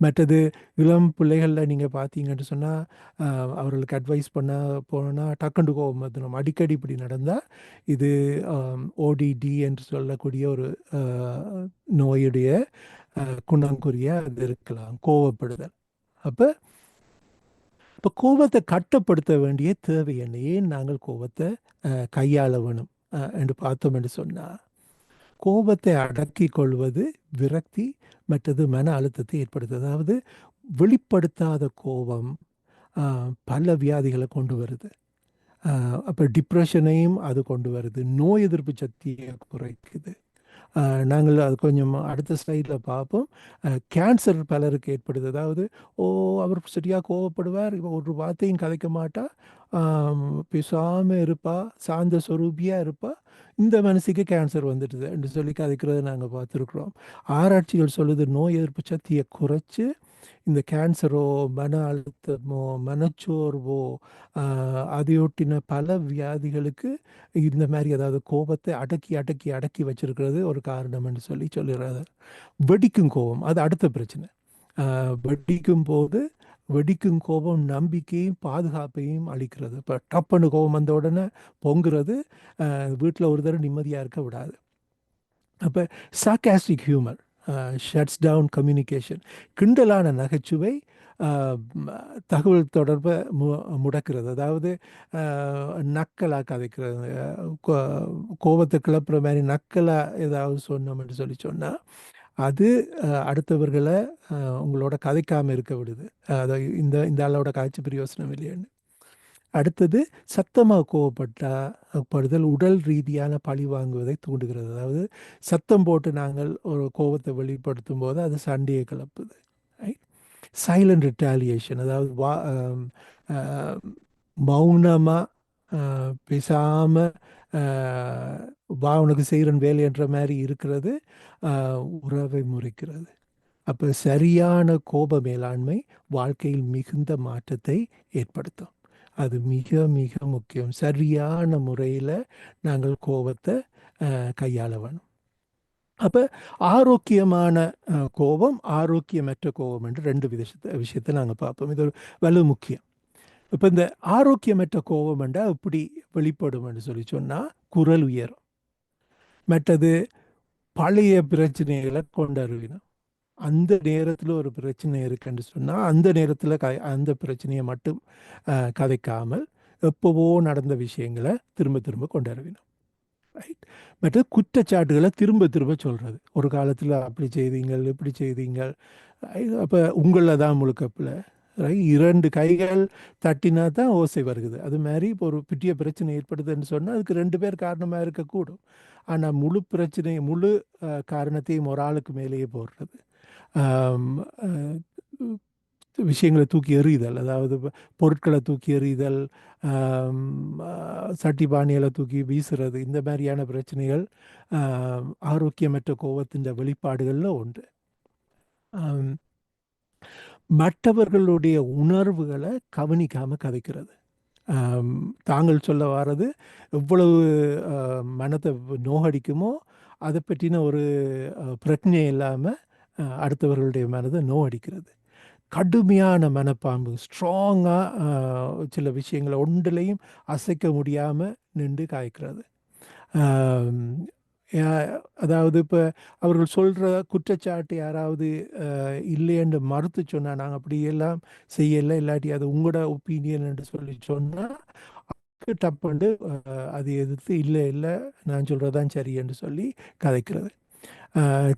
மற்றது இளம் பிள்ளைகளில் நீங்கள் பார்த்தீங்கன்னு சொன்னால் அவர்களுக்கு அட்வைஸ் பண்ண போனால் டக்குண்டு கோபம் வந்துடும். அடிக்கடி இப்படி நடந்தால் இது ஓடிடி என்று சொல்லக்கூடிய ஒரு நோயுடைய குணங்குறிய அது இருக்கலாம், கோபப்படுதல். இப்போ கோபத்தை கட்டுப்படுத்த வேண்டிய தேவை என்ன? ஏன் நாங்கள் கோபத்தை கையாள வேணும் என்று பார்த்தோம் என்று சொன்னால், கோபத்தை அடக்கி கொள்வது விரக்தி மற்றது மன அழுத்தத்தை ஏற்படுத்துது. அதாவது வெளிப்படுத்தாத கோபம் பல வியாதிகளை கொண்டு வருது. அப்போ டிப்ரெஷனையும் அது கொண்டு வருது, நோய் எதிர்ப்பு சக்தியை குறைக்குது. நாங்கள் அது கொஞ்சம் அடுத்த ஸ்லைடில் பார்ப்போம். கேன்சர் பலருக்கு ஏற்படுது. அதாவது அவர் சரியாக கோவப்படுவார், ஒரு வார்த்தையும் கதைக்க மாட்டா, பேசாமல் இருப்பா, சாந்த சொரூபியாக இருப்பா, இந்த மனசுக்கு கேன்சர் வந்துடுது என்று சொல்லி கதைக்கிறத நாங்கள் பார்த்துருக்குறோம். ஆராய்ச்சிகள் சொல்லுது நோய் எதிர்ப்பு சக்தியை குறைச்சி இந்த கேன்சரோ மன அழுத்தமோ மனச்சோர்வோ அதையொட்டின பல வியாதிகளுக்கு இந்த மாதிரி அதாவது கோபத்தை அடக்கி அடக்கி அடக்கி வச்சிருக்கிறது ஒரு காரணம் என்று சொல்லி சொல்லுறாரு. வெடிக்கும் கோபம் அது அடுத்த பிரச்சனை. வெடிக்கும் கோபம் நம்பிக்கையும் பாதுகாப்பையும் அளிக்கிறது. இப்போ டப்புன்னு கோபம் வந்த உடனே பொங்குறது வீட்டில் ஒரு தடவை நிம்மதியாக இருக்க விடாது. அப்போ sarcastic humour shuts down communication, கிண்டலான நகைச்சுவை தகவல் தொடர்பை முடக்கிறது. அதாவது நக்கலாக கதைக்கிறது, கோபத்தை கிளப்புற மாதிரி நக்கலாக ஏதாவது சொன்னோம்னு சொல்லி சொன்னால் அது அடுத்தவர்களை உங்களோட கதைக்காமல் இருக்க விடுது. அதாவது இந்த ஆளோட காய்ச்சி பிரயோசனம் இல்லையான்னு. அடுத்தது சத்தமாக கோவப்படுதல் உடல் ரீதியான பழி வாங்குவதை தூண்டுகிறது. அதாவது சத்தம் போட்டு நாங்கள் ஒரு கோபத்தை வெளிப்படுத்தும் போது அது சண்டையை கிளப்புது. சைலண்ட் ரிட்டாலியேஷன், அதாவது மௌனமாக பேசாமல் உனக்கு செய்கிறன் வேலைன்ற மாதிரி இருக்கிறது உறவை முறிக்கிறது. அப்போ சரியான கோப மேலாண்மை வாழ்க்கையில் மிகுந்த மாற்றத்தை ஏற்படுத்தும். அது மிக மிக முக்கியம். சரியான முறையில் நாங்கள் கோபத்தை கையாள வேணும். அப்போ ஆரோக்கியமான கோபம், ஆரோக்கியமற்ற கோபம் என்று ரெண்டு விஷயத்தை நாங்கள் பார்ப்போம். இது ஒரு வலு முக்கியம். இப்போ இந்த ஆரோக்கியமற்ற கோபம் என்றால் எப்படி வெளிப்படும் என்று சொல்லி சொன்னால் குரல் உயரும். மற்றது பழைய பிரச்சனைகளை கொண்டறிவினோம். அந்த நேரத்தில் ஒரு பிரச்சனை இருக்குன்னு சொன்னால் அந்த நேரத்தில் அந்த பிரச்சனையை மட்டும் கதைக்காமல் எப்போவோ நடந்த விஷயங்களை திரும்ப திரும்ப கொண்டறிவினோம். ரைட். மற்ற குற்றச்சாட்டுகளை திரும்ப திரும்ப சொல்கிறது. ஒரு காலத்தில் அப்படி செய்தீங்கள் இப்படி செய்தீங்கள், அப்போ உங்களில் தான் முழுக்கப்பில். ரைட். 2 கைகள் தட்டினா தான் ஓசை வருகுது. அது மாதிரி இப்போ ஒரு பெரிய பிரச்சனை ஏற்படுதுன்னு சொன்னால் அதுக்கு 2 பேர் காரணமாக இருக்கக்கூடும். ஆனால் முழு காரணத்தையும் ஒரு ஆளுக்கு மேலேயே போடுறது. ஆம், அஹ், விஷயங்களை தூக்கி எறிதல், அதாவது பொருட்களை தூக்கி எறிதல், ஆம், சட்டி பானைகளை தூக்கி வீசுறது, இந்த மாதிரியான பிரச்சனைகள் ஆரோக்கியமற்ற கோபத்தின் வெளிப்பாடுகளில் உண்டு. ஆம், மற்றவர்களுடைய உணர்வுகளை கவனிக்காம கதைக்கிறது. தாங்கள் சொல்ல வர்றது எவ்வளவு மனத்தை நோகடிக்குமோ அதை பற்றின ஒரு பிரச்சனை இல்லாமல் அடுத்தவர்களுடைய மனதை நோகடிக்கிறது. கடுமையான மனப்பாம்பு, ஸ்ட்ராங்காக சில விஷயங்களை ஒன்றிலையும் அசைக்க முடியாமல் நின்று காய்க்கிறது. அதாவது இப்போ அவர்கள் சொல்கிற குற்றச்சாட்டு யாராவது இல்லையென்று மறுத்து சொன்னால், நாங்கள் அப்படியெல்லாம் செய்யலை, இல்லாட்டி அது உங்களோட ஒப்பீனியன் என்று சொல்லி சொன்னால் டப்புண்டு அது எதிர்த்து இல்லை இல்லை நான் சொல்கிறதான் சரி என்று சொல்லி கதைக்கிறது.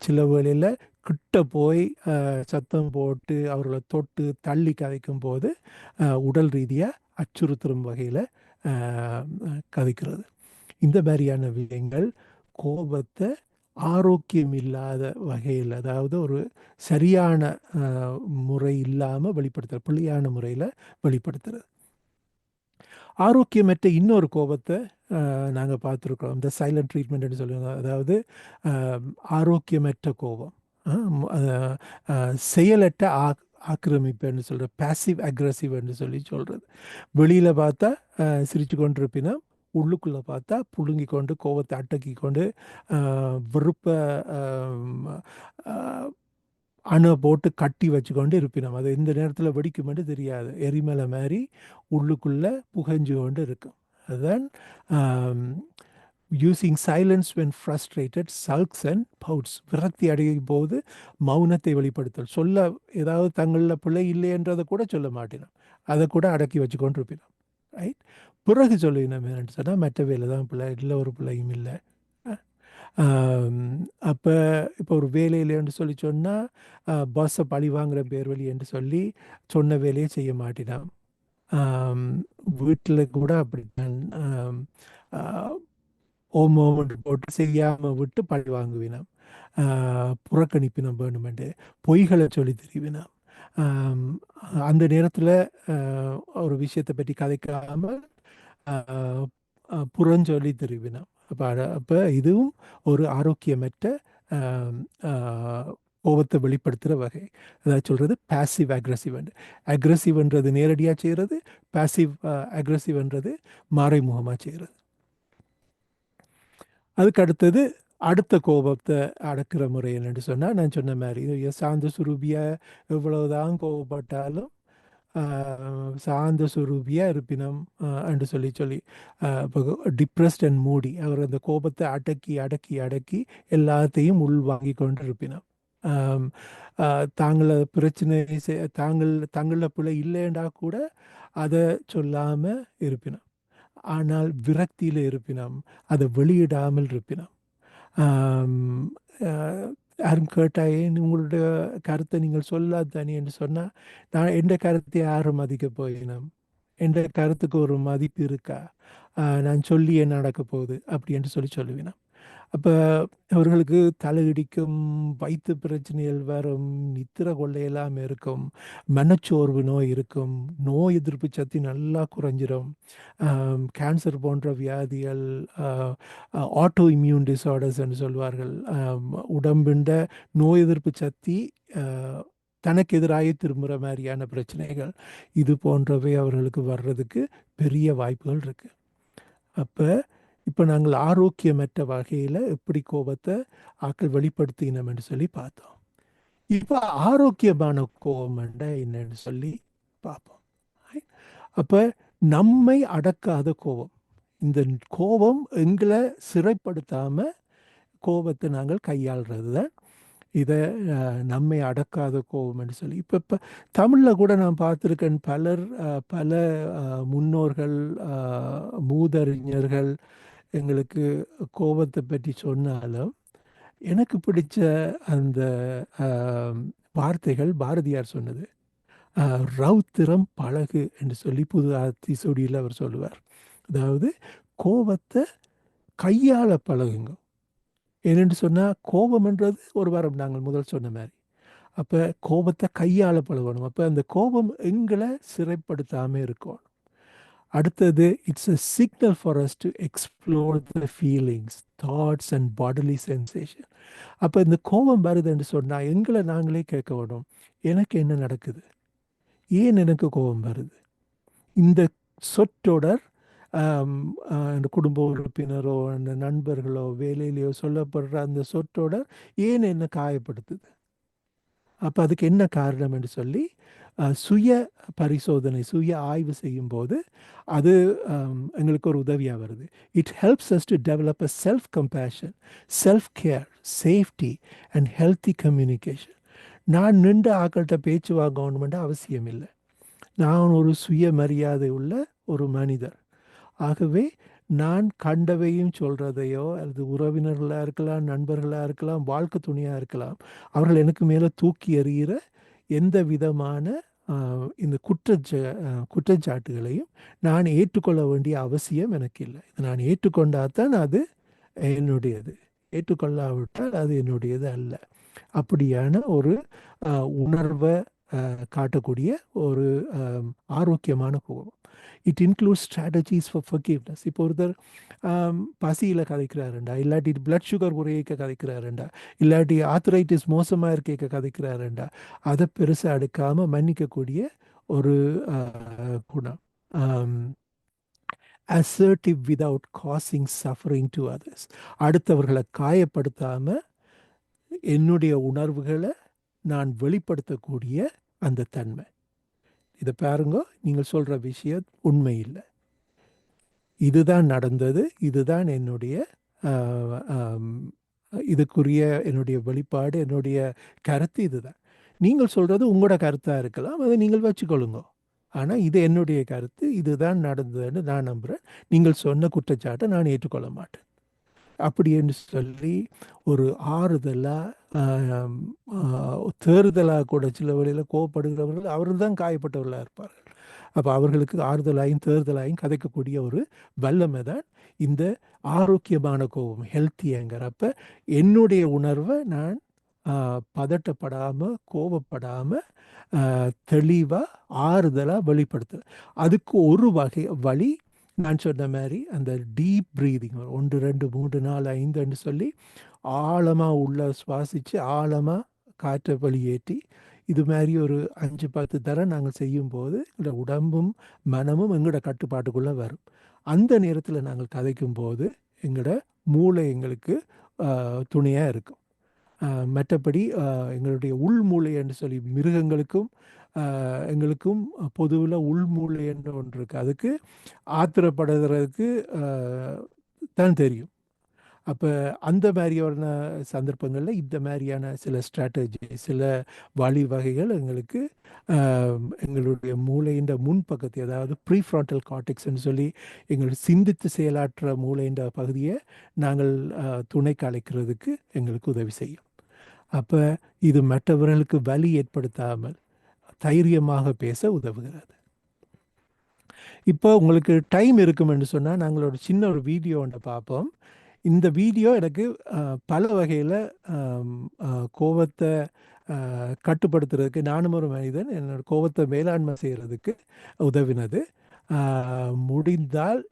சில வேளையில் கிட்ட போய் சத்தம் போட்டு அவர்களை தொட்டு தள்ளி கதைக்கும் போது உடல் ரீதியாக அச்சுறுத்தும் வகையில் கதைக்கிறது. இந்த மாதிரியான விஷயங்கள் கோபத்தை ஆரோக்கியம் இல்லாத வகையில், அதாவது ஒரு சரியான முறை இல்லாமல் வெளிப்படுத்துறது, பிள்ளையான முறையில் வெளிப்படுத்துறது. ஆரோக்கியமற்ற இன்னொரு கோபத்தை நாங்கள் பார்த்துருக்கோம், இந்த சைலண்ட் ட்ரீட்மெண்ட்னு சொல்லுவாங்க. அதாவது ஆரோக்கியமற்ற கோபம், செயலற்ற ஆக்கிரமிப்புன்னு சொல்கிற பேசிவ் அக்ரெசிவ்னு சொல்லி சொல்கிறது. வெளியில் பார்த்தா சிரித்து கொண்டிருப்பினா உள்ளுக்குள்ளே பார்த்தா புழுங்கி கொண்டு கோபத்தை அடக்கி கொண்டு வெறுப்பை அணை போட்டு கட்டி வச்சுக்கொண்டு இருப்பினோம். அது இந்த நேரத்தில் வெடிக்குமென்று தெரியாது, எரிமலை மாதிரி உள்ளுக்குள்ளே புகைஞ்சு கொண்டு இருக்கும். அதுதான் using silence when frustrated sulks and pouts. விரக்தி அடையும் போது மௌனத்தை வெளிப்படுத்தல், சொல்ல ஏதாவது தங்களில் பிள்ளை இல்லைன்றதை கூட சொல்ல மாட்டினோம், அதை கூட அடக்கி வச்சு கொண்டு இருப்பினோம். ரைட், பிறகு சொல்லினோம் என்னன்னு சொன்னால் மற்ற வேலை தான் பிள்ளை இல்லை, ஒரு பிள்ளையும் இல்லை. அப்போ இப்போ ஒரு வேலையில்லைன்னு சொல்லி சொன்னால் பாஸை பழி வாங்குகிற பேர் வழி என்று சொல்லி சொன்ன வேலையை செய்ய மாட்டினான். வீட்டில் கூட அப்படித்தான், ஓமோமெண்ட் போட்டு செய்யாமல் விட்டு பழி வாங்குவினான், புறக்கணிப்பினம் வேணுமெண்டு பொய்களை சொல்லி தெரிவினான். அந்த நேரத்தில் ஒரு விஷயத்தை பற்றி கதைக்காமல் புறஞ்சொல்லி தெரிவினான். அப்போ இதுவும் ஒரு ஆரோக்கியமற்ற கோபத்தை வெளிப்படுத்துகிற வகை. அதாவது சொல்கிறது பேசிவ் அக்ரெசிவ்ன்றது நேரடியாக செய்கிறது, பேசிவ் அக்ரெசிவ்ன்றது மறைமுகமாக செய்கிறது. அதுக்கு அடுத்தது அடுத்த கோபத்தை அடக்கிற முறை என்னென்னு சொன்னால், நான் சொன்ன மாதிரி சாந்த சுரூபியாக எவ்வளவுதான் கோபப்பட்டாலும் சாந்த சுரூபியாக இருப்பினம் என்று சொல்லி இப்போ டிப்ரெஸ்ட் அண்ட் மூடி, அவர் அந்த கோபத்தை அடக்கி அடக்கி அடக்கி எல்லாத்தையும் உள்வாங்கி கொண்டு இருப்பினம். தாங்கள பிரச்சனை தங்களில் பிள்ளை இல்லைண்டா கூட அதை சொல்லாமல் இருப்பினம். ஆனால் விரக்தியில் இருப்பினம், அதை வெளியிடாமல் இருப்பினம். யாரும் கேட்டால் உங்களுடைய கருத்தை நீங்கள் சொல்லாதானே என்று சொன்னால், நான் எந்த கருத்தை யாரும் மதிக்க போயினோம், எந்த கருத்துக்கு ஒரு மதிப்பு இருக்கா, நான் சொல்லி என்ன நடக்க போகுது அப்படி என்று சொல்லுவேன். அப்போ அவர்களுக்கு தலையிடிக்கும், வயிற்று பிரச்சனைகள் வரும், நித்திரை கொள்ளையெல்லாம் இருக்கும், மனச்சோர்வு நோய் இருக்கும், நோய் எதிர்ப்பு சக்தி நல்லா குறைஞ்சிரும், கேன்சர் போன்ற வியாதிகள், ஆட்டோ இம்யூன் டிஸார்டர்ஸ்ன்னு சொல்வார்கள், உடம்புண்ட நோய் எதிர்ப்பு சக்தி தனக்கு எதிராக திரும்புகிற மாதிரியான பிரச்சனைகள், இது போன்றவை அவர்களுக்கு வர்றதுக்கு பெரிய வாய்ப்புகள் இருக்குது. அப்போ இப்போ நாங்கள் ஆரோக்கியமற்ற வகையில் எப்படி கோபத்தை ஆக்கள் வெளிப்படுத்தினோம் என்று சொல்லி பார்த்தோம். இப்போ ஆரோக்கியமான கோபம் என்னன்னு சொல்லி பார்ப்போம். அப்போ நம்மை அடக்காத கோபம், இந்த கோபம் எங்களை சிறைப்படுத்தாமல் கோபத்தை நாங்கள் கையாளுறது தான் இதை நம்மை அடக்காத கோபம் என்று சொல்லி. இப்போ தமிழில் கூட நான் பார்த்துருக்கேன், பல முன்னோர்கள், மூதறிஞர்கள் எங்களுக்கு கோபத்தை பற்றி சொன்னாலும் எனக்கு பிடிச்ச அந்த வார்த்தைகள் பாரதியார் சொன்னது. ரௌத்திரம் பழகு என்று சொல்லி புது ஆத்திசூடியில் அவர் சொல்லுவார். அதாவது கோபத்தை கையாள பழகுங்க. ஏனென்று சொன்னால் கோபம்ன்றது ஒரு வாரம் நாங்கள் முதல் சொன்ன மாதிரி, அப்போ கோபத்தை கையாள பழகணும். அப்போ அந்த கோபம் எங்களை சிறைப்படுத்தாமல் இருக்கணும். அடுத்தது, it's a signal for us to explore the feelings, thoughts and bodily sensation. அப்போ இந்த கோபம் வருதுன்னு சொன்னால் எங்களை நாங்களே கேட்க வேணும், எனக்கு என்ன நடக்குது, ஏன் எனக்கு கோபம் வருது. இந்த சொற்றொடர் அந்த குடும்ப உறுப்பினரோ அந்த நண்பர்களோ வேலையிலையோ சொல்லப்படுற அந்த சொற்றொடர் ஏன் என்ன காயப்படுத்துது, அப்போ அதுக்கு என்ன காரணம் என்று சொல்லி சுய பரிசோதனை, சுய ஆய்வு செய்யும்போது அது எங்களுக்கு ஒரு உதவியாக வருது. It helps us to develop a self compassion, self care, safety and healthy communication. நான் நின்று ஆக்கள்கிட்ட பேச்சு வாங்கணுமென்ற அவசியம் இல்லை. நான் ஒரு சுயமரியாதை உள்ள ஒரு மனிதர். ஆகவே நான் கண்டவையும் சொல்கிறதையோ அல்லது உறவினர்களாக இருக்கலாம், நண்பர்களாக இருக்கலாம், வாழ்க்கை துணையாக இருக்கலாம், அவர்கள் எனக்கு மேலே தூக்கி எறிகிற எந்த விதமான இந்த குற்றச்சாட்டுகளையும் நான் ஏற்றுக்கொள்ள வேண்டிய அவசியம் எனக்கு இல்லை. நான் ஏற்றுக்கொண்டாதான் அது என்னுடையது, ஏற்றுக்கொள்ளாவிட்டால் அது என்னுடையது அல்ல. அப்படியான ஒரு உணர்வை காட்டக்கூடிய ஒரு ஆரோக்கியமான கோபம். It includes strategies for forgiveness. இப்போ ஒருத்தர் பசியில் கதைக்கிறாருண்டா, இல்லாட்டி பிளட் சுகர் குறையிக்க கதைக்கிறாருண்டா, இல்லாட்டி ஆர்த்ரைட்டிஸ் மோசமாக இருக்க கதைக்கிறாருண்டா, அதை பெருசாக எடுக்காமல் மன்னிக்கக்கூடிய ஒரு குணம். assertive without causing suffering to others. அடுத்தவர்களை காயப்படுத்தாமல் என்னுடைய உணர்வுகளை நான் வெளிப்படுத்தக்கூடிய அந்த தன்மை. இதை பாருங்க, நீங்கள் சொல்கிற விஷயம் உண்மை இல்லை, இதுதான் நடந்தது, இதுதான் என்னுடைய இதுக்குரிய என்னுடைய வெளிப்பாடு, என்னுடைய கருத்து இதுதான். நீங்கள் சொல்கிறது உங்களோட கருத்தாக இருக்கலாம், அதை நீங்கள் வச்சுக்கொள்ளுங்க. ஆனால் இது என்னுடைய கருத்து, இதுதான் நடந்ததுன்னு நான் நம்புகிறேன். நீங்கள் சொன்ன குற்றச்சாட்டை நான் ஏற்றுக்கொள்ள மாட்டேன் அப்படின்னு சொல்லி ஒரு ஆறுதலாக தேறுதலாக கூட சில வழியில் கோவப்படுகிறவர்கள் அவர்கள் தான் காயப்பட்டவர்களாக இருப்பார்கள். அப்போ அவர்களுக்கு ஆறுதலாயும் தேர்தலாயும் கதைக்கக்கூடிய ஒரு வல்லமை தான் இந்த ஆரோக்கியமான கோபம், ஹெல்த்தி ஏங்கர். அப்போ என்னுடைய உணர்வை நான் பதட்டப்படாமல் கோபப்படாமல் தெளிவாக ஆறுதலாக வெளிப்படுத்துகிறேன். அதுக்கு ஒரு வழி நான் சொன்ன மாதிரி அந்த டீப் ப்ரீதிங் 1 2 3 4 5ன்னு சொல்லி ஆழமாக உள்ள சுவாசித்து ஆழமாக காற்றை வெளியேற்றி இது மாதிரி ஒரு 5-10 தடவை நாங்கள் செய்யும்போது எங்களோட உடம்பும் மனமும் எங்களோட கட்டுப்பாட்டுக்குள்ளே வரும். அந்த நேரத்தில் நாங்கள் கதைக்கும் போது எங்களோட மூளை எங்களுக்கு துணையாக இருக்கும். மற்றபடி எங்களுடைய உள்மூளை என்று சொல்லி மிருகங்களுக்கும் எங்களுக்கும் பொதுவில் உள்மூளை என்று ஒன்று இருக்குது. அதுக்கு ஆத்திரப்படுறதுக்கு தான் தெரியும். அப்போ அந்த மாதிரியான சந்தர்ப்பங்களில் இந்த மாதிரியான சில ஸ்ட்ராட்டஜி, சில வழிவகைகள் எங்களுக்கு எங்களுடைய மூளையின் முன்பக்கத்தை, அதாவது ப்ரீஃப்ராண்டல் கார்டெக்ஸ்ன்னு சொல்லி எங்களுக்கு சிந்தித்து செயலாற்ற மூளையின் பகுதியை நாங்கள் துணைக்கு அழைக்கிறதுக்கு எங்களுக்கு உதவி செய்யும். அப்போ இது மற்றவர்களுக்கு வலி ஏற்படுத்தாமல் தைரியமாக பேச உதவுகிறது. இப்போ உங்களுக்கு டைம் இருக்குமென்று சொன்னால் நாங்கள் ஒரு சின்ன ஒரு வீடியோ ஒன்றை பார்ப்போம். இந்த வீடியோ எனக்கு பல வகையில் கோபத்தை கட்டுப்படுத்துறதுக்கு, நானும் ஒரு மனிதன், என்னோடய கோபத்தை மேலாண்மை செய்கிறதுக்கு உதவினது. முடிந்தால்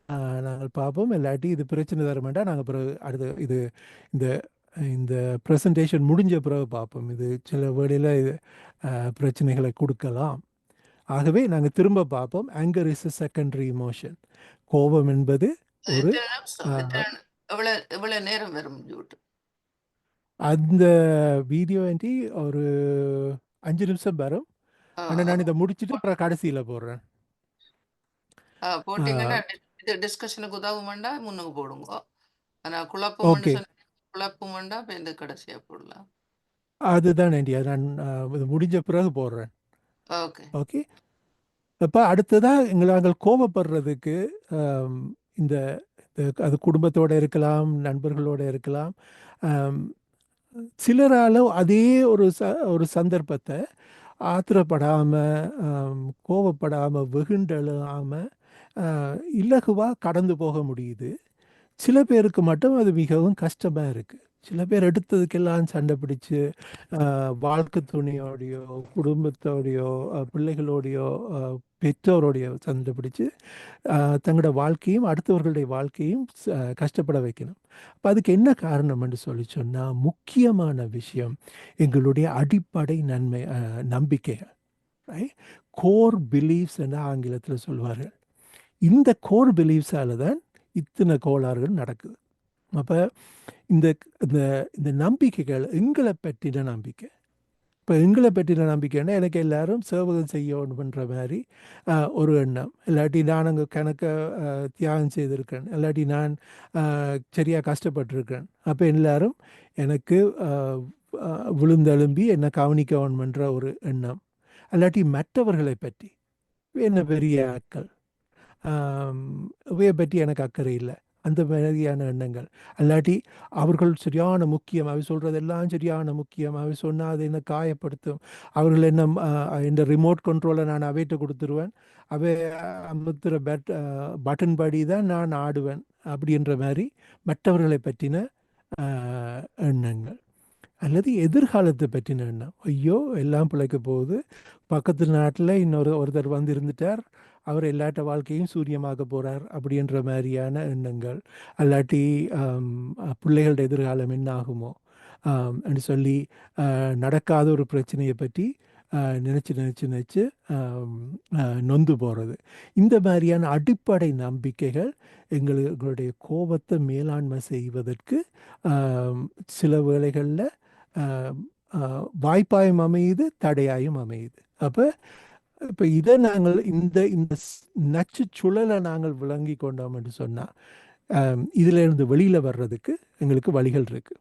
நாங்கள் பார்ப்போம், இல்லாட்டி இது பிரச்சனை தர மாட்டா நாங்கள் பிறகு அடுத்து இந்த ப்ரெசன்டேஷன் முடிஞ்ச பிறகு பார்ப்போம். இது சில வேளையில் பிரச்சனைகளை கொடுக்கலாம். ஆகவே நாங்கள் திரும்ப பார்ப்போம். Anger is a secondary emotion. கோபம் என்பது ஒரு எவ்வளவு நேரம் வரும் அந்த வீடியோ ஆண்டி ஒரு 5 நிமிஷம் வரும். ஆனால் நான் இதை முடிச்சுட்டு அப்புறம் கடைசியில் போடுறேன். போட்டீங்கன்னா இது டிஸ்கஷனுக்கு உதவுமாண்டா முன்னுக்கு போடுங்க. ஆனால் குழப்பம் வேண்டாம், இப்போ இந்த கடைசியாக போடலாம். அதுதான் ஆண்டி, நான் இது முடிஞ்ச பிறகு போடுறேன். Okay okay. இப்போ அடுத்ததாக நாங்கள் கோபப்படுறதுக்கு இந்த அது குடும்பத்தோடு இருக்கலாம், நண்பர்களோடு இருக்கலாம். சிலரால் அதே ஒரு சந்தர்ப்பத்தை ஆத்திரப்படாமல், கோபப்படாமல், வெகுண்டெழாமல் இலகுவாக கடந்து போக முடியுது. சில பேருக்கு மட்டும் அது மிகவும் கஷ்டமாக இருக்குது. சில பேர் எடுத்ததுக்கெல்லாம் சண்டை பிடிச்சு வாழ்க்கை துணையோடையோ குடும்பத்தோடையோ பிள்ளைகளோடையோ பெற்றோரோடையோ சண்டை பிடிச்சு தங்களோட வாழ்க்கையும் அடுத்தவர்களுடைய வாழ்க்கையும் கஷ்டப்பட வைக்கணும். அப்போ அதுக்கு என்ன காரணம் என்று சொல்லி சொன்னால், முக்கியமான விஷயம் எங்களுடைய அடிப்படை நம்பிக்கைகள், கோர் பிலீஃப்ஸ் என்று ஆங்கிலத்தில் சொல்வார்கள். இந்த கோர் பிலீஃப்ஸால் தான் இத்தனை கோளாறுகள் நடக்குது. அப்போ இந்த இந்த நம்பிக்கைகள் எங்களை பற்றின நம்பிக்கை. இப்போ எங்களை பற்றின நம்பிக்கைன்னா எனக்கு எல்லாரும் சேவகம் செய்யணுன்ற மாதிரி ஒரு எண்ணம். இல்லாட்டி நான் அங்கே கணக்கை தியாகம் செய்திருக்கேன், இல்லாட்டி நான் சரியாக கஷ்டப்பட்டிருக்கேன், அப்போ எல்லாரும் எனக்கு விழுந்தெலும்பி என்னை கவனிக்கணுன்ற ஒரு எண்ணம். இல்லாட்டி மற்றவர்களை பற்றி என்ன பெரிய ஆட்கள் இவையை பற்றி எனக்கு அக்கறை இல்லை, அந்த மாதிரியான எண்ணங்கள். அல்லாட்டி அவர்கள் சரியான முக்கியம், அவை சொல்கிறதெல்லாம் சரியான முக்கியம், அவை சொன்னால் அதை என்ன காயப்படுத்தும், அவர்கள் என்ன இந்த ரிமோட் கண்ட்ரோலை நான் அவைகிட்ட கொடுத்துருவேன், அவை அமுத்துற பட்டன் படி தான் நான் ஆடுவேன் அப்படின்ற மாதிரி மற்றவர்களை பற்றின எண்ணங்கள். அல்லது எதிர்காலத்தை பற்றின எண்ணம், ஐயோ எல்லாம் பிழைக்க போகுது, பக்கத்து நாட்டில் ஒருத்தர் வந்து இருந்துட்டார், அவர் எல்லாட்ட வாழ்க்கையும் சூரியமாக போகிறார் அப்படின்ற மாதிரியான எண்ணங்கள். அல்லாட்டி பிள்ளைகளோட எதிர்காலம் என்ன ஆகுமோ என்று சொல்லி நடக்காத ஒரு பிரச்சனையை பற்றி நினச்சி நொந்து போகிறது. இந்த மாதிரியான அடிப்படை நம்பிக்கைகள் எங்களுடைய கோபத்தை மேலாண்மை செய்வதற்கு சில வேளைகளில் வாய்ப்பாயும் அமையுது, தடையாயும் அமையுது. இப்போ இதை நாங்கள் இந்த நச்சு சுழலை நாங்கள் விளங்கி கொண்டோம் என்று சொன்னால் இதிலிருந்து வெளியில் வர்றதுக்கு எங்களுக்கு வழிகள் இருக்குது.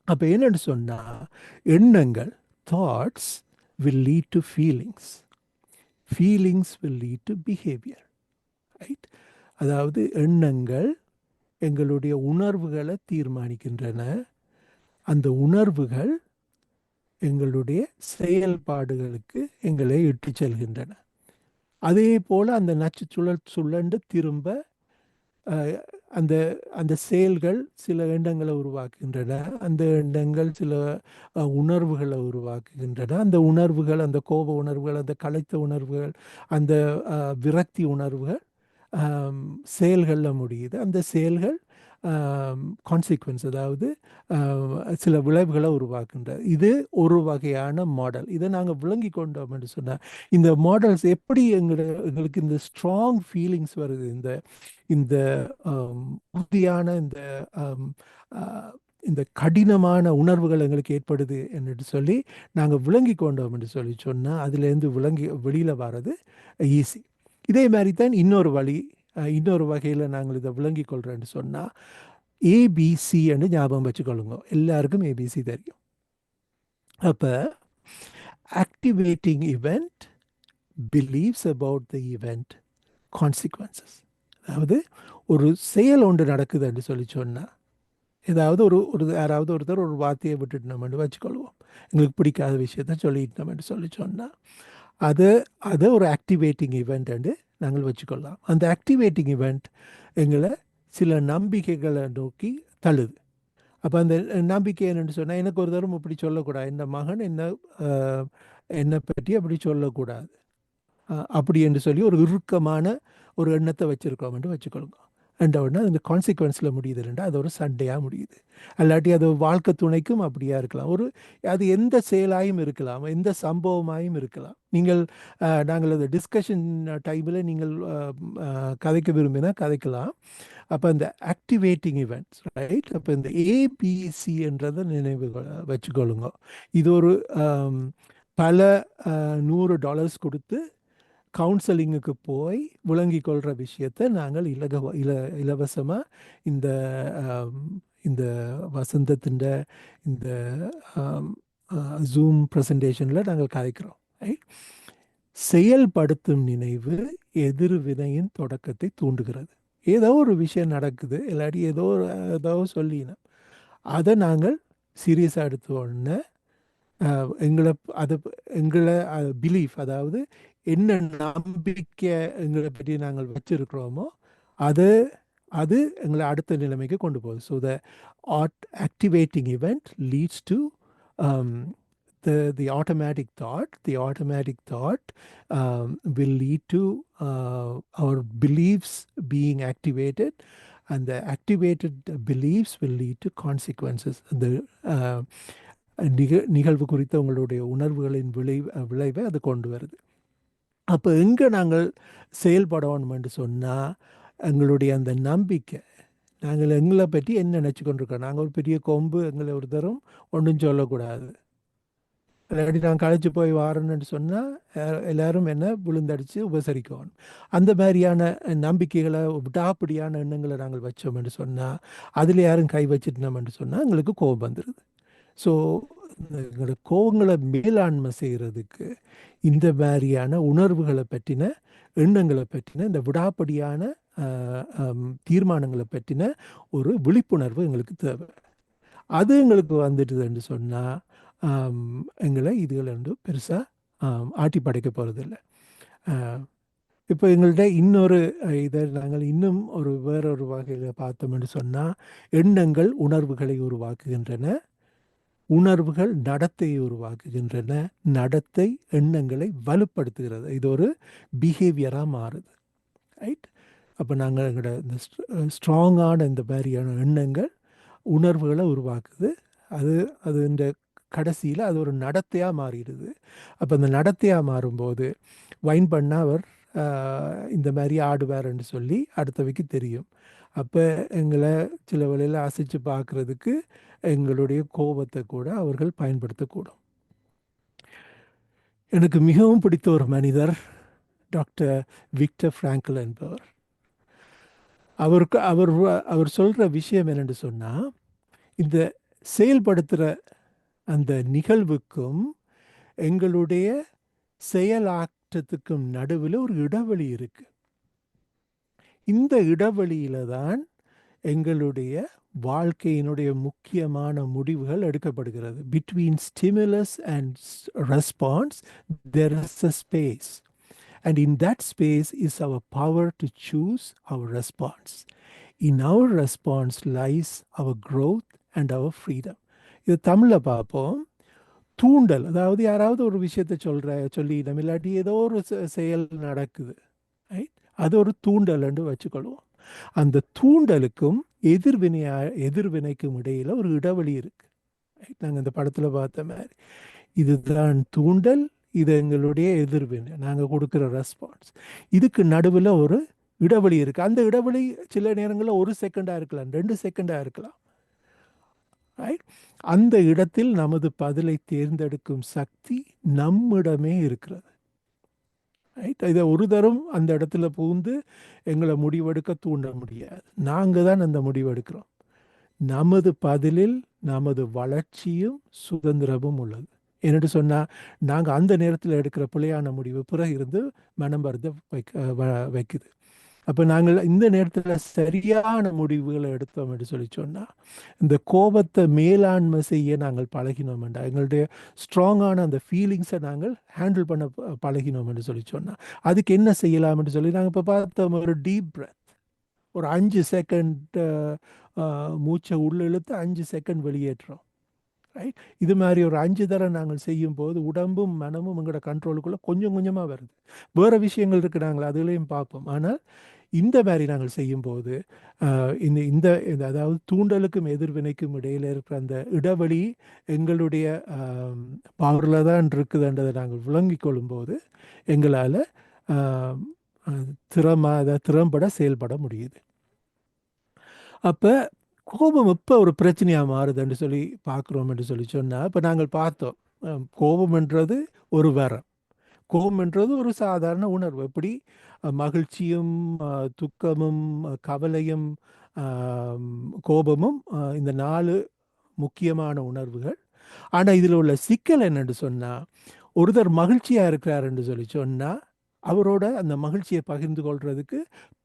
அப்போ என்னென்னு சொன்னால், எண்ணங்கள் thoughts will lead to feelings, feelings will lead to behavior, right? அதாவது எண்ணங்கள் எங்களுடைய உணர்வுகளை தீர்மானிக்கின்றன, அந்த உணர்வுகள் எங்களுடைய செயல்பாடுகளுக்கு எங்களை இட்டு செல்கின்றன. அதே போல் அந்த நச்சு சுழண்டு திரும்ப அந்த அந்த செயல்கள் சில எண்ணங்களை உருவாக்குகின்றன, அந்த எண்ணங்கள் சில உணர்வுகளை உருவாக்குகின்றன, அந்த உணர்வுகள், அந்த கோப உணர்வுகள், அந்த களைத்த உணர்வுகள், அந்த விரக்தி உணர்வுகள் செயல்களில் முடியுது. அந்த செயல்கள் கான்சிக்வன்ஸ், அதாவது சில விளைவுகளை உருவாக்குன்றது. இது ஒரு வகையான மாடல். இதை நாங்கள் விளங்கி கொண்டோம் என்று சொன்னால், இந்த மாடல்ஸ் எப்படி எங்களுக்கு இந்த ஸ்ட்ராங் ஃபீலிங்ஸ் வருது, இந்த உறுதியான இந்த கடினமான உணர்வுகள் எங்களுக்கு ஏற்படுது என்று சொல்லி நாங்கள் விளங்கி கொண்டோம் என்று சொல்லி சொன்னால், அதுலேருந்து வெளியில் வர்றது ஈஸி. இதே மாதிரி தான் இன்னொரு வழி, இன்னொரு வகையில் நாங்கள் இதை விளங்கி கொள்கிறோன்னு சொன்னால், ஏபிசி என்று ஞாபகம் வச்சுக்கொள்ளுங்க. எல்லாருக்கும் ஏபிசி தெரியும். அப்போ activating event, beliefs about the event, consequences. அதாவது ஒரு செயல் ஒன்று நடக்குதுன்னு சொல்லி சொன்னால், ஏதாவது யாராவது ஒருத்தர் ஒரு வார்த்தையை விட்டுட்டு நம்ம வச்சுக்கொள்வோம், எங்களுக்கு பிடிக்காத விஷயத்த சொல்லிட்டு நம்ம சொல்லி சொன்னால், அதை ஒரு ஆக்டிவேட்டிங் இவெண்ட் நாங்கள் வச்சுக்கொள்ளலாம். அந்த ஆக்டிவேட்டிங் இவெண்ட் எங்களை சில நம்பிக்கைகளை நோக்கி தள்ளுது. அப்போ அந்த நம்பிக்கை என்னென்னு சொன்னால், எனக்கு ஒரு தரம் இப்படி சொல்லக்கூடாது, இந்த மகன் என்னை பற்றி அப்படி சொல்லக்கூடாது அப்படி என்று சொல்லி ஒரு இறுக்கமான ஒரு எண்ணத்தை வச்சுருக்கோம்னு வச்சுக்கொள்ளுங்க. உடனே அந்த கான்சிக்வன்ஸில் முடியுது இல்லைண்டா, அது ஒரு சண்டையாக முடியுது. அல்லாட்டி அது வாழ்க்கை துணைக்கும் அப்படியா இருக்கலாம், அது எந்த செயலாயும் இருக்கலாம், எந்த சம்பவமாயும் இருக்கலாம். நாங்கள் அந்த டிஸ்கஷன் டைமில் நீங்கள் கதைக்க விரும்பினா கதைக்கலாம். அப்போ இந்த ஆக்டிவேட்டிங் இவெண்ட்ஸ், ரைட்? அப்போ இந்த ஏபிசி என்றதை நினைவு வச்சுக்கொள்ளுங்க. இது ஒரு பல $100 கொடுத்து கவுன்சிலிங்குக்கு போய் விளங்கி கொள்கிற விஷயத்தை நாங்கள் இலவசமாக இந்த வசந்தத்தின் இந்த ஜூம் ப்ரெசன்டேஷனில் நாங்கள் கதைக்கிறோம். செயல்படுத்தும் நினைவு எதிர்வினையின் தொடக்கத்தை தூண்டுகிறது. ஏதோ ஒரு விஷயம் நடக்குது, இல்லாட்டி ஏதோ சொல்லினோம், அதை நாங்கள் சீரியஸாக எடுத்த உடனே எங்களை பிலீஃப், அதாவது என்ன நம்பிக்கை எங்களை பற்றி நாங்கள் வச்சிருக்கிறோமோ அதை அது எங்களை அடுத்த நிலைமைக்கு கொண்டு போகுது. So the activating event leads to the automatic thought will lead to our beliefs being activated, and the activated beliefs will lead to consequences. The நிகழ்வு குறித்த உங்களுடைய உணர்வுகளின் விளைவை அது கொண்டு வருது. அப்போ எங்கே நாங்கள் செயல்படணும்னு சொன்னால் எங்களுடைய அந்த நம்பிக்கை, நாங்கள் எங்களை பற்றி என்ன நினச்சி கொண்டிருக்கோம், நாங்கள் ஒரு பெரிய கொம்பு, எங்களை ஒரு தரம் ஒன்றும் சொல்லக்கூடாது, இல்லாட்டி நான் கழிச்சு போய் வாரேன்னு சொன்னால் எல்லாரும் என்ன விழுந்தடிச்சு உபசரிக்கணும். அந்த மாதிரியான நம்பிக்கைகளை, விடாப்பிடியான எண்ணங்களை நாங்கள் வச்சோம்னு சொன்னால், அதில் யாரும் கை வச்சுட்டோம்னு சொன்னால் எங்களுக்கு கோபம் வந்துடுது. ஸோ எங்களோட கோபங்களை மேலாண்மை செய்கிறதுக்கு இந்த மாதிரியான உணர்வுகளை பற்றின, எண்ணங்களை பற்றின, இந்த விடாப்படியான தீர்மானங்களை பற்றின ஒரு விழிப்புணர்வு எங்களுக்கு தேவை. அது எங்களுக்கு வந்துடுதுன்னு சொன்னால் எங்களை இதுகளை வந்து பெருசாக ஆட்டி படைக்க போகிறதில்ல. இப்போ எங்கள்கிட்ட இன்னொரு இதை நாங்கள் இன்னும் வேறொரு வகையில் பார்த்தோம்னு சொன்னால், எண்ணங்கள் உணர்வுகளை உருவாக்குகின்றன, உணர்வுகள் நடத்தையை உருவாக்குகின்றன, நடத்தை எண்ணங்களை வலுப்படுத்துகிறது. இது ஒரு பிஹேவியராக மாறுது. ரைட்? அப்போ நாங்கள் எங்களோட இந்த ஸ்ட்ராங்கான இந்த மாதிரியான எண்ணங்கள் உணர்வுகளை உருவாக்குது. அது இந்த கடைசியில் அது ஒரு நடத்தையாக மாறிடுது. அப்போ அந்த நடத்தையாக மாறும்போது வைன் பண்ணால் அவர் இந்த மாதிரி ஆடுவார்ன்னு சொல்லி அடுத்தவைக்கு தெரியும். அப்போ எங்களை சில வேளையில் அசைச்சு பார்க்குறதுக்கு எங்களுடைய கோபத்தை கூட அவர்கள் பயன்படுத்தக்கூடும். எனக்கு மிகவும் பிடித்த ஒரு மனிதர் டாக்டர் விக்டர் ஃப்ராங்கல் என்பவர். அவர் சொல்கிற விஷயம் என்னென்னு சொன்னால், இந்த செயல்படுத்துகிற அந்த நிகழ்வுக்கும் எங்களுடைய செயலாற்றத்துக்கும் நடுவில் ஒரு இடைவெளி இருக்கு. இந்த இடைவெளியில தான் எங்களுடைய வாழ்க்கையினுடைய முக்கியமான முடிவுகள் எடுக்கப்படுகிறது. Between stimulus and response there is a space, and in that space is our power to choose our response. In our response lies our growth and our freedom. இது தமிழில் பார்ப்போம். தூண்டல், அதாவது யாராவது ஒரு விஷயத்தை சொல்லி நம்ம இல்லாட்டி ஏதோ ஒரு செயல் நடக்குது, ரைட்? அது ஒரு தூண்டல்னு வச்சுக்கொள்வோம். அந்த தூண்டலுக்கும் எதிர்வினைக்கும் இடையில் ஒரு இடைவெளி இருக்கு. ரைட்? நாங்கள் இந்த படத்தில் பார்த்த மாதிரி இதுதான் தூண்டல், இது எங்களுடைய எதிர்வினை, நாங்கள் கொடுக்குற ரெஸ்பான்ஸ். இதுக்கு நடுவில் ஒரு இடைவெளி இருக்குது. அந்த இடைவெளி சில நேரங்களில் 1 செகண்டாக இருக்கலாம், 2 செகண்டாக இருக்கலாம். ரைட்? அந்த இடத்தில் நமது பதிலை தேர்ந்தெடுக்கும் சக்தி நம்மிடமே இருக்கிறது. ரைட்? இதை ஒரு தரம் அந்த இடத்துல புகுந்து எங்களை முடிவெடுக்க தூண்ட முடியாது. நாங்கள் தான் அந்த முடிவெடுக்கிறோம். நமது பதிலில் நமது வளர்ச்சியும் சுதந்திரமும் உள்ளது. என்னட்டு சொன்னால், நாங்கள் அந்த நேரத்தில் எடுக்கிற பிழையான முடிவு பிறகு இருந்து மனம் வருத வைக்குது. அப்போ நாங்கள் இந்த நேரத்தில் சரியான முடிவுகளை எடுத்தோம் என்று சொல்லி சொன்னால், இந்த கோபத்தை மேலாண்மை செய்ய நாங்கள் பழகினோம் என்றால், எங்களுடைய ஸ்ட்ராங்கான அந்த ஃபீலிங்ஸை நாங்கள் ஹேண்டில் பண்ண பழகினோம் என்று சொல்லி சொன்னால், அதுக்கு என்ன செய்யலாம் என்று சொல்லி நாங்கள் இப்போ பார்த்தோம். ஒரு டீப் பிரெத், ஒரு 5 செகண்ட் மூச்சை உள்ள இழுத்து 5 செகண்ட் வெளியேற்றுறோம். ரைட்? இது மாதிரி ஒரு 5 தடவை நாங்கள் செய்யும்போது உடம்பும் மனமும் எங்களோட கண்ட்ரோலுக்குள்ளே கொஞ்சம் கொஞ்சமாக வருது. வேறு விஷயங்கள் இருக்குது, நாங்கள் அதுலேயும் பார்ப்போம். ஆனால் இந்த மாதிரி நாங்கள் செய்யும்போது இந்த அதாவது தூண்டலுக்கும் எதிர்வினைக்கும் இடையில் இருக்கிற அந்த இடைவெளி எங்களுடைய பவரில் தான் இருக்குதுன்றதை நாங்கள் விளங்கி கொள்ளும்போது எங்களால் திறம்பட செயல்பட முடியுது. அப்போ கோபம் எப்போ ஒரு பிரச்சனையாக மாறுதுன்னு சொல்லி பார்க்குறோம் என்று சொல்லி சொன்னால், இப்போ நாங்கள் பார்த்தோம், கோபம்ன்றது ஒரு வரம், கோபம்ன்றது ஒரு சாதாரண உணர்வு. எப்படி மகிழ்ச்சியும் துக்கமும் கவலையும் கோபமும் இந்த 4 முக்கியமான உணர்வுகள். ஆனால் இதில் உள்ள சிக்கல் என்னென்னு சொன்னால், ஒருத்தர் மகிழ்ச்சியாக இருக்கிறாருன்னு சொல்லி சொன்னால் அவரோட அந்த மகிழ்ச்சியை பகிர்ந்து கொள்றதுக்கு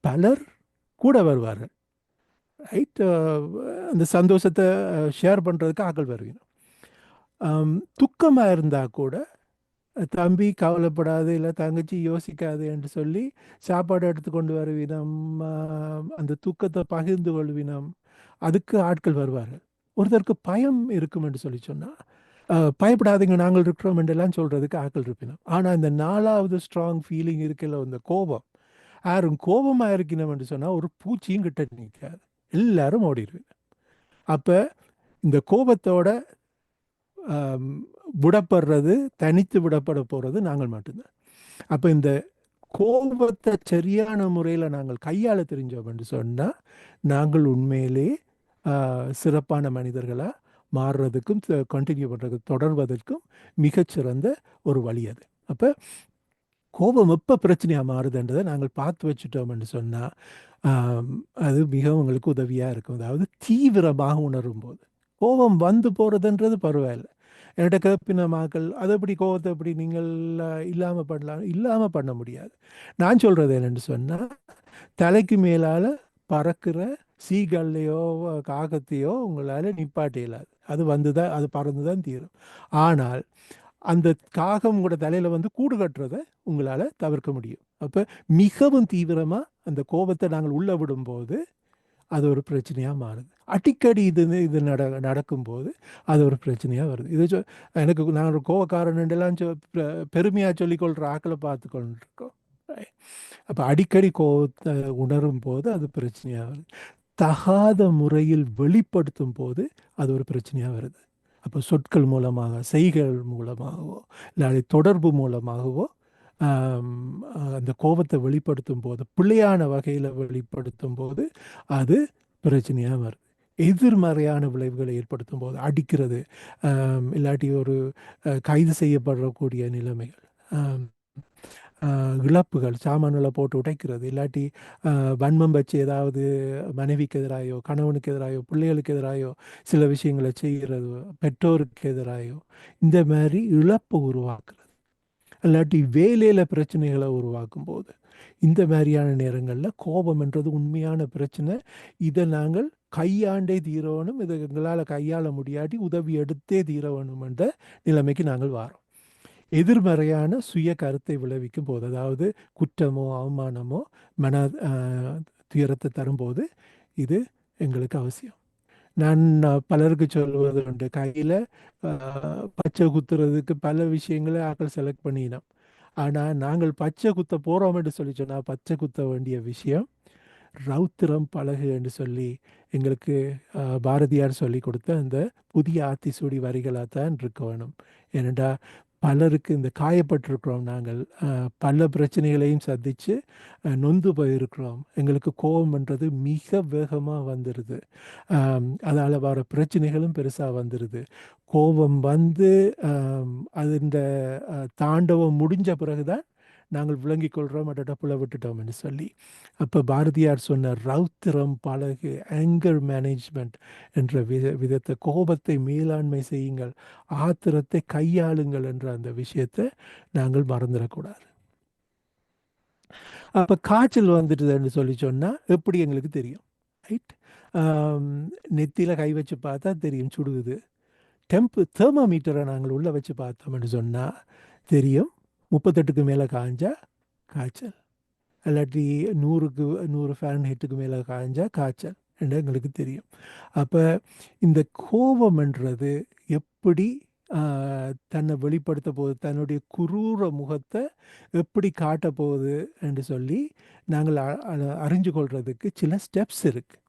பலர் கூட வருவார்கள். ரைட்? அந்த சந்தோஷத்தை ஷேர் பண்ணுறதுக்கு ஆக்கள் வருவீங்க. துக்கமாக இருந்தால் கூட தம்பி கவலைப்படாது, இல்லை தங்கச்சி யோசிக்காது என்று சொல்லி சாப்பாடு எடுத்துக்கொண்டு வருவினம், அந்த தூக்கத்தை பகிர்ந்து கொள்வினம். அதுக்கு ஆட்கள் வருவார்கள். ஒருத்தருக்கு பயம் இருக்கும் என்று சொல்லி சொன்னால் பயப்படாதீங்க நாங்கள் இருக்கிறோம் என்றெல்லாம் சொல்கிறதுக்கு ஆட்கள் இருப்பினோம். ஆனால் இந்த 4வது ஸ்ட்ராங் ஃபீலிங் இருக்குல்ல, இந்த கோபம், யாரும் கோபமாக இருக்கணும் என்று சொன்னால் ஒரு பூச்சியும் கிட்ட நிற்காது, எல்லாரும் ஓடிடுவேன். அப்போ இந்த கோபத்தோட விடப்படுறது, தனித்து விடப்பட போகிறது நாங்கள் மட்டும்தான். அப்போ இந்த கோபத்தை சரியான முறையில் நாங்கள் கையாள தெரிஞ்சோம் என்று சொன்னால் நாங்கள் உண்மையிலே சிறப்பான மனிதர்களாக மாறுறதுக்கும் கண்டினியூ பண்ணுறதுக்கு தொடர்வதற்கும் மிகச்சிறந்த ஒரு வழி அது. அப்போ கோபம் எப்போ பிரச்சனையாக மாறுதுன்றதை நாங்கள் பார்த்து வச்சுட்டோம்னு சொன்னால் அது மிகவும் உங்களுக்கு உதவியாக இருக்கும். அதாவது தீவிரமாக உணரும் போது கோபம் வந்து போகிறதுன்றது பரவாயில்லை. என்கிட்ட கேட்பின மக்கள் அதை எப்படி கோபத்தை எப்படி நீங்கள் இல்லாமல் பண்ண முடியாது. நான் சொல்கிறது என்னென்னு சொன்னால், தலைக்கு மேலால் பறக்கிற சீகல்லையோ காகத்தையோ உங்களால் நிப்பாட்ட இயலாது. அது பறந்து தான் தீரும். ஆனால் அந்த காகம் கூட தலையில் வந்து கூடு கட்டுறதை உங்களால் தவிர்க்க முடியும். அப்போ மிகவும் தீவிரமாக அந்த கோபத்தை நாங்கள் உள்ளே விடும்போது அது ஒரு பிரச்சனையாக மாறுது. அடிக்கடி இது நடக்கும்போது அது ஒரு பிரச்சனையாக வருது. இது எனக்கு நான் ஒரு கோபக்காரன்லாம் பெருமையாக சொல்லிக்கொள்கிற ஆக்களை பார்த்து கொண்டிருக்கோம். அப்போ அடிக்கடி கோபத்தை உணரும் போது அது பிரச்சனையாக வருது. தகாத முறையில் வெளிப்படுத்தும் போது அது ஒரு பிரச்சனையாக வருது. அப்போ சொற்கள் மூலமாக, செய்கைகள் மூலமாகவோ, இல்லை தொடர்பு மூலமாகவோ அந்த கோபத்தை வெளிப்படுத்தும் போது, பிள்ளையான வகையில் வெளிப்படுத்தும் போது அது பிரச்சனையாக வருது. எதிர்மறையான விளைவுகளை ஏற்படுத்தும் போது, அடிக்கிறது, இல்லாட்டி ஒரு கைது செய்யப்படக்கூடிய நிலைமைகள், இழப்புகள், சாமான்களை போட்டு உடைக்கிறது, இல்லாட்டி வன்மம் வச்சு ஏதாவது மனைவிக்கு எதிராயோ, கணவனுக்கு எதிராயோ, பிள்ளைகளுக்கு எதிராயோ சில விஷயங்களை செய்கிறது, பெற்றோருக்கு எதிராயோ, இந்த மாதிரி இழப்பை உருவாக்குறது, இல்லாட்டி வேலையில் பிரச்சனைகளை உருவாக்கும் போது, இந்த மாதிரியான நேரங்களில் கோபம்ன்றது உண்மையான பிரச்சனை. இதை நாங்கள் கையாண்டே தீரணும், இதை எங்களால் கையாள முடியாட்டி உதவி எடுத்தே தீர வேணும் என்ற நிலைமைக்கு நாங்கள் வாரோம். எதிர்மறையான சுய கருத்தை விளைவிக்கும் போது, அதாவது குற்றமோ அவமானமோ மன துயரத்தை தரும்போது இது எங்களுக்கு அவசியம். நான் பலருக்கு சொல்வது உண்டு, கையில் பச்சை குத்துறதுக்கு பல விஷயங்களை ஆக்கள் செலக்ட் பண்ணினோம். ஆனால் நாங்கள் பச்சை குத்த போகிறோம் என்று சொல்லி சொன்னால் பச்சை குத்த வேண்டிய விஷயம் ரௌத்திரம் பழகு என்று சொல்லி எங்களுக்கு பாரதியார் சொல்லி கொடுத்த அந்த புதிய ஆத்திசூடி வரிகளாக தான் இருக்க வேணும். ஏனென்றா பலருக்கு இந்த காயப்பட்டிருக்கிறோம், நாங்கள் பல பிரச்சனைகளையும் சந்தித்து நொந்து போயிருக்கிறோம். எங்களுக்கு கோபம்ன்றது மிக வேகமாக வந்துடுது, அதால் வர பிரச்சனைகளும் பெருசாக வந்துடுது. கோபம் வந்து அது இந்த தாண்டவம் முடிஞ்ச பிறகுதான் நாங்கள் விளங்கி கொள்கிறோம், அடப்புல விட்டுட்டோம்னு சொல்லி. அப்போ பாரதியார் சொன்ன ரௌத்திரம் பழகு, ஆங்கர் மேனேஜ்மெண்ட் என்ற விதத்தை, கோபத்தை மேலாண்மை செய்யுங்கள், ஆத்திரத்தை கையாளுங்கள் என்ற அந்த விஷயத்தை நாங்கள் மறந்துடக்கூடாது. அப்போ காய்ச்சல் வந்துட்டுதுன்னு சொல்லி சொன்னால் எப்படி எங்களுக்கு தெரியும்? ரைட், நெத்தியில் கை வச்சு பார்த்தா தெரியும் சுடுகுது. தெர்மோமீட்டரை நாங்கள் உள்ளே வச்சு பார்த்தோம்னு சொன்னால் தெரியும் 38க்கு மேலே காய்ஞ்சா காய்ச்சல், இல்லாட்டி 100 ஃபாரன்ஹீட்டுக்கு மேலே காய்ஞ்சா காய்ச்சல் என்று எங்களுக்கு தெரியும். அப்போ இந்த கோபம்ன்றது எப்படி தன்னை வெளிப்படுத்த போகுது, தன்னுடைய குரூர முகத்தை எப்படி காட்ட போகுது என்று சொல்லி நாங்கள் அறிஞ்சு கொள்றதுக்கு சில ஸ்டெப்ஸ் இருக்குது.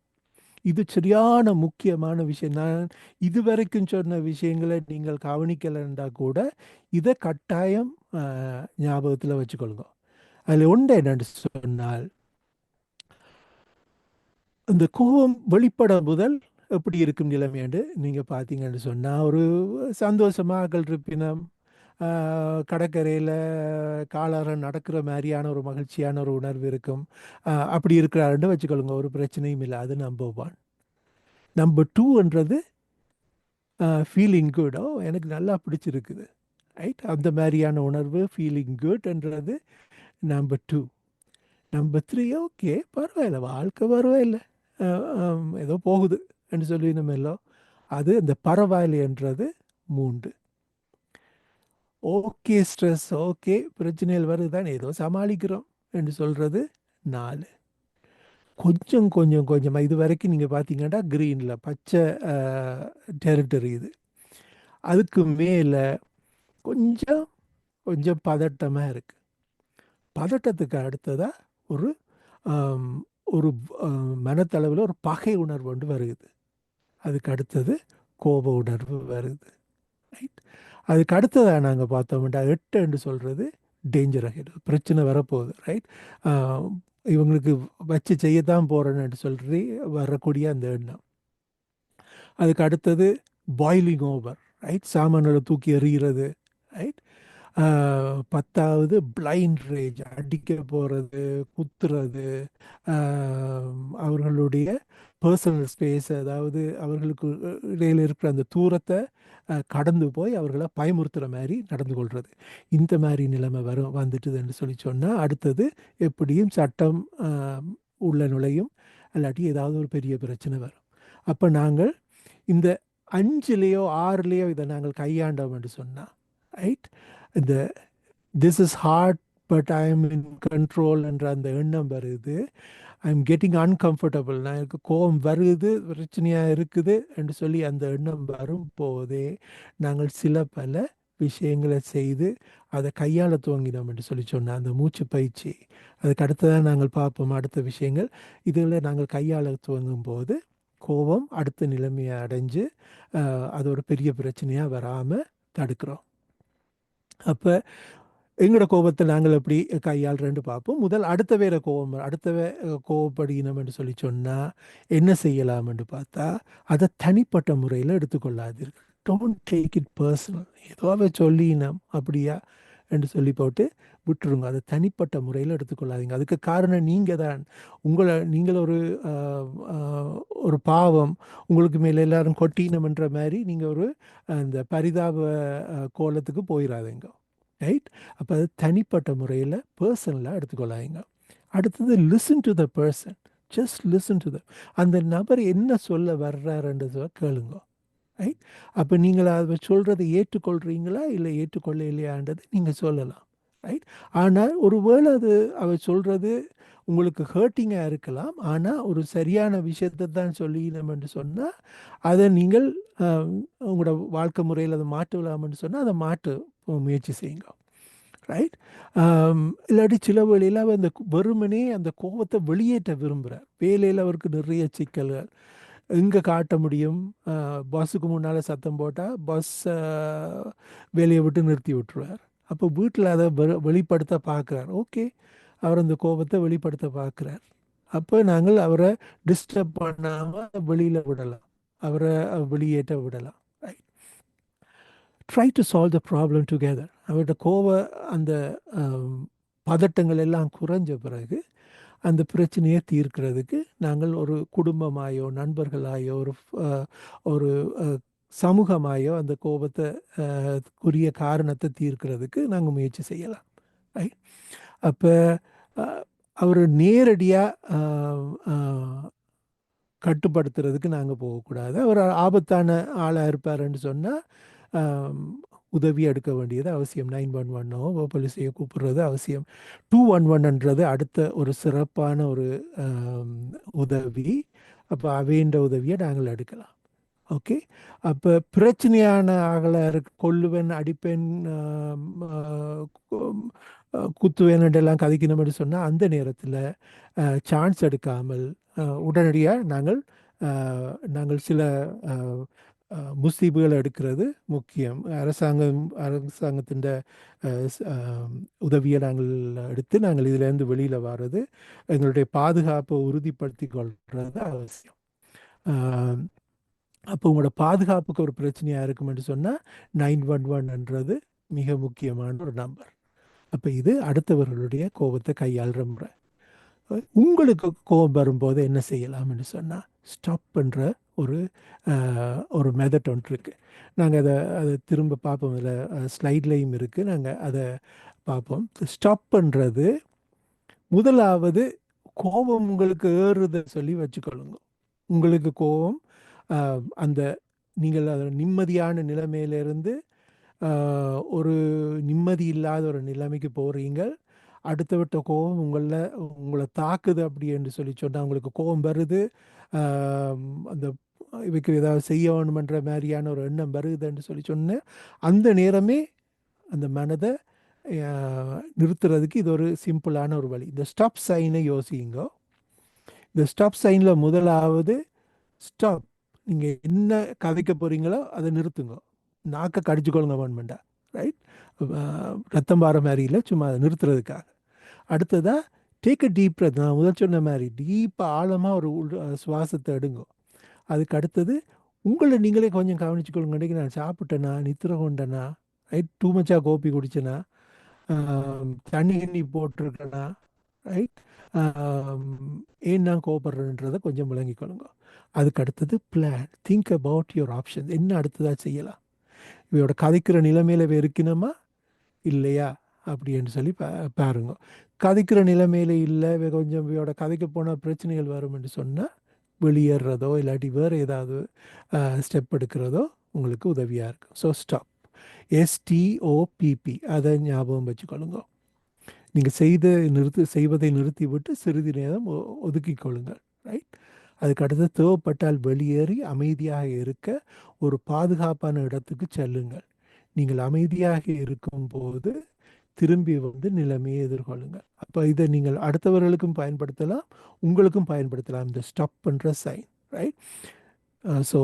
இது சரியான முக்கியமான விஷயம். நான் இதுவரைக்கும் சொன்ன விஷயங்களை நீங்கள் கவனிக்கலைன்னா கூட இதை கட்டாயம் ஞாபகத்தில் வச்சுக்கொள்ளுங்க. அதில் ஒன்று என்னென்னு சொன்னால், இந்த கோபம் வெளிப்பட முதல் எப்படி இருக்கும் நிலைமையாண்டு நீங்கள் பார்த்தீங்கன்னு சொன்னால், ஒரு சந்தோஷமாக இருப்பினம், கடற்கரையில் காலாரம் நடக்கிற மாதிரியான ஒரு மகிழ்ச்சியான ஒரு உணர்வு இருக்கும். அப்படி இருக்கிறாருன்னு வச்சுக்கொள்ளுங்க, ஒரு பிரச்சனையும் இல்லை. அது நம்பர் 1. நம்பர் 2ன்றது ஃபீலிங் குட். எனக்கு நல்லா பிடிச்சிருக்குது, ரைட், அந்த மாதிரியான உணர்வு ஃபீலிங் குட்ன்றது நம்பர் 2. நம்பர் 3, ஓகே பரவாயில்ல, வாழ்க்கை பரவாயில்லை, ஏதோ போகுது என்று சொல்லி நம்ம எல்லாம், அது அந்த பரவாயில்லைன்றது 3. ஓகே ஸ்ட்ரெஸ், ஓகே பிரச்சனைகள் வருதுதான் ஏதோ சமாளிக்கிறோம் என்று சொல்கிறது 4. கொஞ்சம் கொஞ்சம் கொஞ்சமாக இது வரைக்கும் நீங்கள் பார்த்தீங்கன்னா க்ரீனில் பச்சை டெரிட்டரி இது. அதுக்கு மேலே கொஞ்சம் கொஞ்சம் பதட்டமாக இருக்குது. பதட்டத்துக்கு அடுத்ததாக ஒரு ஆம், ஒரு மனத்தளவில் ஒரு பகை உணர்வு ஒன்று வருது. அதுக்கு அடுத்தது கோப உணர்வு வருது. ரைட். அதுக்கு அடுத்ததாக நாங்கள் பார்த்தோம்னா 8 என்று சொல்கிறது டேஞ்சர் ஆகிடுது, பிரச்சனை வரப்போகுது. ரைட். இவங்களுக்கு வச்சு செய்யத்தான் போகிறேன்னு சொல்லி வரக்கூடிய அந்த எண்ணம். அதுக்கு அடுத்தது பாய்லிங் ஓவர். ரைட். சாமான்களை தூக்கி எறிகிறது. ரைட். 10வது பிளைண்ட் ரேஜ், அடிக்க போகிறது, குத்துறது, அவர்களுடைய பர்சனல் ஸ்பேஸ், அதாவது அவர்களுக்கு இடையில் இருக்கிற அந்த தூரத்தை கடந்து போய் அவர்களை பயமுறுத்துகிற மாதிரி நடந்து கொள்வது. இந்த மாதிரி நிலைமை வந்துட்டுதுன்னு சொல்லி சொன்னால் அடுத்தது எப்படியும் சட்டம் உள்ள நுழையும், இல்லாட்டி ஏதாவது ஒரு பெரிய பிரச்சனை வரும். அப்போ நாங்கள் இந்த 5லேயோ 6லேயோ இதை நாங்கள் கையாண்டோம் என்று சொன்னால், ரைட், இந்த this is hard but I am in control என்ற அந்த எண்ணம் வருது. ஐ எம் கெட்டிங் அன்கம்ஃபர்டபுள், நான் எனக்கு கோபம் வருது, பிரச்சனையாக இருக்குது என்று சொல்லி அந்த எண்ணம் வரும் போதே நாங்கள் சில பல விஷயங்களை செய்து அதை கையாள துவங்கினோம் என்று சொல்லி சொன்னால் அந்த மூச்சு பயிற்சி, அதுக்கு அடுத்ததான் நாங்கள் பார்ப்போம் அடுத்த விஷயங்கள். இதில் நாங்கள் கையாள துவங்கும் போது கோபம் அடுத்த நிலைமையை அடைஞ்சு அது ஒரு பெரிய பிரச்சனையாக வராமல் தடுக்கிறோம். அப்போ எங்களோட கோபத்தை நாங்கள் எப்படி கையாளுறேன்னு பார்ப்போம். முதல் அடுத்த வேற கோபப்படினோம் என்று சொல்லி சொன்னால் என்ன செய்யலாம் என்று பார்த்தா, அதை தனிப்பட்ட முறையில் எடுத்துக்கொள்ளாதீர்கள். Don't take it personal. ஏதோவே சொல்லினோம் அப்படியா என்று சொல்லி போட்டு விட்டுருங்க. அதை தனிப்பட்ட முறையில் எடுத்துக்கொள்ளாதீங்க. அதுக்கு காரணம் நீங்கள் தான். நீங்கள் ஒரு பாவம் உங்களுக்கு மேலே எல்லாரும் கொட்டினம்ன்ற மாதிரி நீங்கள் ஒரு அந்த பரிதாப கோலத்துக்கு போயிடாதீங்க. ரைட். அப்போ அது தனிப்பட்ட முறையில் பர்சனலாக எடுத்துக்கொள்ளாதீங்க. அடுத்தது listen to the person. Just listen to the, அந்த நபர் என்ன சொல்ல வர்றாருன்றதை கேளுங்க. ரைட். அப்போ நீங்கள் அதை சொல்கிறத ஏற்றுக்கொள்கிறீங்களா இல்லை ஏற்றுக்கொள்ள இல்லையான்றது நீங்கள் சொல்லலாம். ரைட். ஆனால் ஒருவேளை அது அவர் சொல்கிறது உங்களுக்கு ஹர்ட்டிங்காக இருக்கலாம், ஆனால் ஒரு சரியான விஷயத்தை தான் சொல்லினோம்னு சொன்னால் அதை நீங்கள் உங்களோட வாழ்க்கை முறையில் அதை மாற்றலாம்னு சொன்னால் அதை மாற்ற முயற்சி செய்யுங்க. ரைட். இல்லாட்டி சில வேளையில் அவர் அந்த வெறுமனே அந்த கோபத்தை வெளியேற்ற விரும்புகிறார். வேலையில் அவருக்கு நிறைய சிக்கல்கள், எங்கே காட்ட முடியும்? பஸ்ஸுக்கு முன்னால் சத்தம் போட்டால் பஸ் வேலையை விட்டு நிறுத்தி விட்டுருவார். அப்போ வீட்டில் அதை வெளிப்படுத்த பார்க்குறார். ஓகே, அவர் அந்த கோபத்தை வெளிப்படுத்த பார்க்குறார். அப்போ நாங்கள் அவரை டிஸ்டர்ப் பண்ணாமல் வெளியில் விடலாம், அவரை வெளியேற்ற விடலாம். Right. Try to solve the problem together. அவரோட அந்த பதட்டங்கள் எல்லாம் குறைஞ்ச பிறகு அந்த பிரச்சனையை தீர்க்கிறதுக்கு நாங்கள் ஒரு குடும்பமாயோ நண்பர்களாயோ ஒரு சமூகமாயோ அந்த கோபத்தை உரிய காரணத்தை தீர்க்கிறதுக்கு நாங்கள் முயற்சி செய்யலாம். ரைட். அப்போ அவர் நேரடியாக கட்டுப்படுத்துறதுக்கு நாங்கள் போகக்கூடாது. அவர் ஆபத்தான ஆளாக இருப்பாருன்னு சொன்னால் உதவி எடுக்க வேண்டியது அவசியம். 911 போலீஸையோ கூப்பிடுறது அவசியம். 211ன்றது அடுத்த ஒரு சிறப்பான ஒரு உதவி. அப்போ அவைன்ற உதவியை நாங்கள் எடுக்கலாம். ஓகே. அப்போ பிரச்சனையான ஆகலை கொல்லுவேன், அடிப்பேன், குத்துவேனெல்லாம் கதைக்கணும்னு சொன்னால் அந்த நேரத்தில் சான்ஸ் எடுக்காமல் உடனடியாக நாங்கள் சில முஸ்தீபுகளை எடுக்கிறது முக்கியம். அரசாங்கத்தின் உதவியை நாங்கள் எடுத்து நாங்கள் இதிலேருந்து வெளியில் வர்றது, எங்களுடைய பாதுகாப்பை உறுதிப்படுத்தி கொள்வது அவசியம். அப்போ உங்களோட பாதுகாப்புக்கு ஒரு பிரச்சனையாக இருக்குமென்று சொன்னால் 911ன்றது மிக முக்கியமான ஒரு நம்பர். அப்போ இது அடுத்தவர்களுடைய கோபத்தை கையாளுற முறை. உங்களுக்கு கோபம் வரும்போது என்ன செய்யலாம்னு சொன்னால் ஸ்டாப் பண்ணுற ஒரு மெத்தட் ஒன்று இருக்குது. நாங்கள் அதை திரும்ப பார்ப்போம், அதில் ஸ்லைட்லையும் இருக்குது, நாங்கள் அதை பார்ப்போம். ஸ்டாப் பண்ணுறது முதலாவது கோபம் உங்களுக்கு ஏறுதை சொல்லி வச்சுக்கொள்ளுங்க. உங்களுக்கு கோபம் அந்த நீங்கள் நிம்மதியான நிலைமையிலிருந்து ஒரு நிம்மதி இல்லாத ஒரு நிலைமைக்கு போகிறீங்க. அடுத்தவட்ட கோபம் உங்களை தாக்குது அப்படி என்று சொல்லி சொன்னால் உங்களுக்கு கோபம் வருது. அந்த இவைக்கு ஏதாவது செய்ய வேணுமென்ற மாதிரியான ஒரு எண்ணம் வருதுன்னு சொல்லி சொன்னேன். அந்த நேரமே அந்த மனதை நிறுத்துறதுக்கு இது ஒரு சிம்பிளான ஒரு வழி. இந்த ஸ்டாப் சைனை யோசிங்க. இந்த ஸ்டாப் சைனில் முதலாவது ஸ்டாப். நீங்கள் என்ன கதைக்க போகிறீங்களோ அதை நிறுத்துங்க. நாக்கை கடிச்சுக்கொள்ளுங்க வேணுமெண்டா, ரைட்? ரத்தம் பார மாதிரி இல்லை, சும்மா அதை நிறுத்துறதுக்காக. அடுத்ததாக டேக் அ டீப் பிரெத். நான் முதல் சொன்ன மாதிரி டீப்பாக ஆழமாக ஒரு சுவாசத்தை எடுங்க. அதுக்கு அடுத்தது உங்களை நீங்களே கொஞ்சம் கவனிச்சுக்கொள்ளுங்க. இன்றைக்கி நான் சாப்பிட்டேனா, நித்திர கொண்டேனா, ரைட்? டூ மச்சா கோப்பி குடிச்சேனா, தண்ணி கிண்ணி போட்டிருக்கேனா, ரைட்? ஏன் நான் கோபப்படுறேன்றதை கொஞ்சம் விளங்கிக்கொள்ளுங்க. அதுக்கு அடுத்தது plan. Think about your option. என்ன அடுத்ததாக செய்யலாம்? இவையோட கதைக்கிற நிலைமையில இருக்கணுமா இல்லையா அப்படின்னு சொல்லி பாருங்க. கதைக்கிற நிலைமையில இல்லை, கொஞ்சம் இவையோட கதைக்க போனால் பிரச்சனைகள் வரும் என்று சொன்னால் வெளியேறதோ இல்லாட்டி வேறு ஏதாவது ஸ்டெப் எடுக்கிறதோ உங்களுக்கு உதவியாக இருக்கும். ஸோ ஸ்டாப், STOPP, அதை ஞாபகம் வச்சுக்கொள்ளுங்க. நீங்கள் செய்வதை நிறுத்தி விட்டு சிறிது நேரம் ஒதுக்கி கொள்ளுங்கள், ரைட்? அதுக்கு அடுத்து தேவைப்பட்டால் வெளியேறி அமைதியாக இருக்க ஒரு பாதுகாப்பான இடத்துக்கு செல்லுங்கள். நீங்கள் அமைதியாக இருக்கும்போது திரும்பி வந்து நிலைமையை எதிர்கொள்ளுங்கள். அப்போ இதை நீங்கள் அடுத்தவர்களுக்கும் பயன்படுத்தலாம், உங்களுக்கும் பயன்படுத்தலாம், இந்த ஸ்டாப் பண்ணுற sign, right? So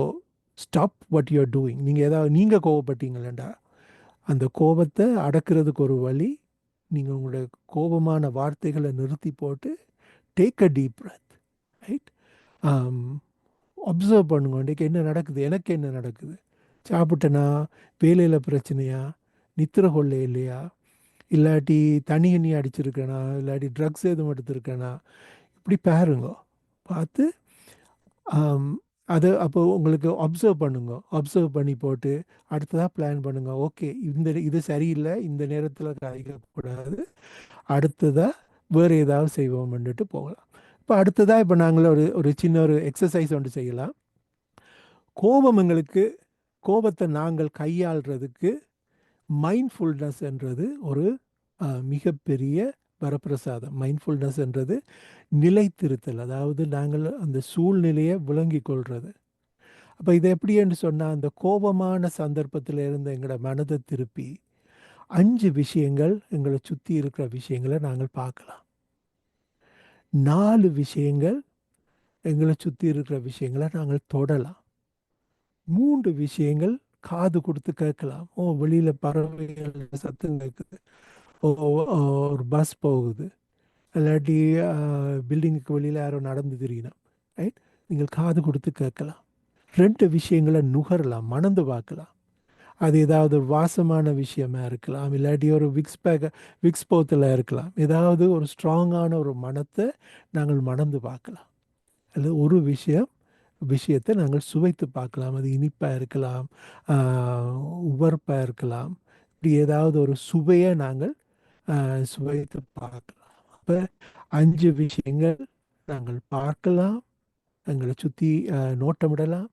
stop what you are doing. நீங்கள் கோவப்பட்டீங்களேண்டா, அந்த கோபத்தை அடக்கிறதுக்கு ஒரு வழி, நீங்கள் உங்களுடைய கோபமான வார்த்தைகளை நிறுத்தி போட்டு take a deep breadth, right? Observe பண்ணுங்க, இன்றைக்கு என்ன நடக்குது, எனக்கு என்ன நடக்குது, சாப்பிட்டேனா, வேலையில் பிரச்சனையா, நித்திர கொள்ளை இல்லையா, இல்லாட்டி தண்ணி எண்ணி அடிச்சிருக்கேனா, இல்லாட்டி ட்ரக்ஸ் எதுவும் எடுத்திருக்கேனா, இப்படி பாருங்க. பார்த்து அதை அப்போ உங்களுக்கு அப்சர்வ் பண்ணுங்க. அப்சர்வ் பண்ணி போட்டு அடுத்ததாக பிளான் பண்ணுங்க. ஓகே, இது சரியில்லை, இந்த நேரத்தில் கதைக்கக்கூடாது, அடுத்ததாக வேறு ஏதாவது செய்வோம்னுட்டு போகலாம். இப்போ அடுத்ததாக இப்போ நாங்கள் ஒரு சின்ன ஒரு எக்ஸசைஸ் ஒன்று செய்யலாம். கோபத்தை நாங்கள் கையாளுறதுக்கு மைண்ட்ஃபுல்னஸ் என்றது ஒரு மிகப்பெரிய வரப்பிரசாதம். மைண்ட்ஃபுல்னஸ் என்றது நிலைத்திருத்தல், அதாவது நாங்கள் அந்த சூழ்நிலையை விளங்கி கொள்வது. அப்போ இதை எப்படின்னு சொன்னால், அந்த கோபமான சந்தர்ப்பத்தில் இருந்து எங்களோட மனதை திருப்பி 5 விஷயங்கள், எங்களை சுற்றி இருக்கிற விஷயங்களை நாங்கள் பார்க்கலாம். 4 விஷயங்கள், எங்களை சுற்றி இருக்கிற விஷயங்களை நாங்கள் தொடலாம். 3 விஷயங்கள் காது கொடுத்து கேட்கலாம். வெளியில் பறவைகள் சத்தம் கேட்குது, ஒரு பஸ் போகுது, இல்லாட்டி பில்டிங்குக்கு வெளியில் யாரோ நடந்து தெரியணும், ரைட்? நீங்கள் காது கொடுத்து கேட்கலாம். 2 விஷயங்களை நுகரலாம், மணந்து பார்க்கலாம். அது ஏதாவது வாசமான விஷயமா இருக்கலாம், இல்லாட்டி ஒரு விக்ஸ் போத்தில் இருக்கலாம். ஏதாவது ஒரு ஸ்ட்ராங்கான ஒரு மனத்தை நாங்கள் மணந்து பார்க்கலாம். அல்லது ஒரு விஷயத்தை நாங்கள் சுவைத்து பார்க்கலாம். அது இனிப்பாக இருக்கலாம், உவர்ப்பாக இருக்கலாம். இப்படி ஏதாவது ஒரு சுவையை நாங்கள் சுவைத்து பார்க்கலாம். அப்போ 5 விஷயங்கள் நாங்கள் பார்க்கலாம், எங்களை சுற்றி நோட்டமிடலாம்,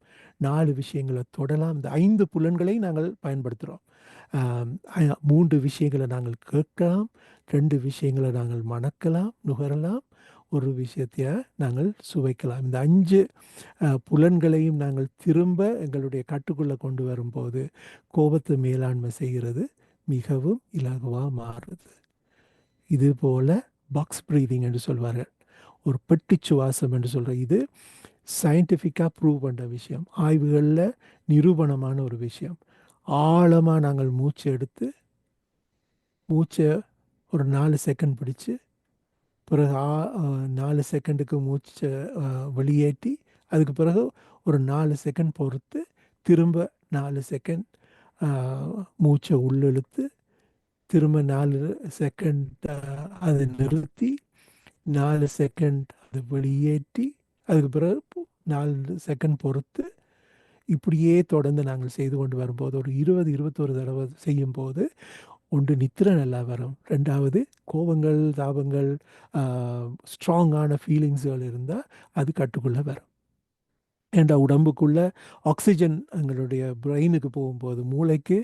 4 விஷயங்களை தொடலாம். இந்த 5 புலன்களை நாங்கள் பயன்படுத்துகிறோம். 3 விஷயங்களை நாங்கள் கேட்கலாம், 2 விஷயங்களை நாங்கள் மணக்கலாம், நுகரலாம், ஒரு விஷயத்தை நாங்கள் சுவைக்கலாம். இந்த 5 புலன்களையும் நாங்கள் திரும்ப எங்களுடைய கட்டுக்குள்ளே கொண்டு வரும்போது கோபத்தை மேலாண்மை செய்கிறது மிகவும் இலகுவாக மாறுது. இது போல் பாக்ஸ் ப்ரீதிங் என்று சொல்வார்கள், ஒரு பெட்டி சுவாசம் என்று சொல்கிற, இது சயின்டிஃபிக்காக ப்ரூவ் பண்ணுற விஷயம், ஆய்வுகளில் நிரூபணமான ஒரு விஷயம். ஆழமாக நாங்கள் மூச்சை எடுத்து மூச்சை ஒரு 4 செகண்ட் பிடிச்சு, பிறகு 4 செகண்டுக்கு மூச்சை வெளியேற்றி, அதுக்கு பிறகு ஒரு 4 செகண்ட் பொறுத்து திரும்ப 4 செகண்ட் மூச்சை உள்ளிழுத்து, திரும்ப 4 செகண்ட் அதை நிறுத்தி, 4 செகண்ட் அதை வெளியேற்றி, அதுக்கு பிறகு 4 செகண்ட் பொறுத்து, இப்படியே தொடர்ந்து நாங்கள் செய்து கொண்டு வரும்போது ஒரு 20-21 தடவை செய்யும்போது ஒன்று நித்திரை நல்லா வரும், 2வது கோபங்கள் தாபங்கள் ஸ்ட்ராங்கான ஃபீலிங்ஸ்கள் இருந்தால் அது கட்டுக்குள்ளே வரும். என்ற உடம்புக்குள்ள ஆக்சிஜன் எங்களுடைய பிரெயினுக்கு போகும்போது, மூளைக்கு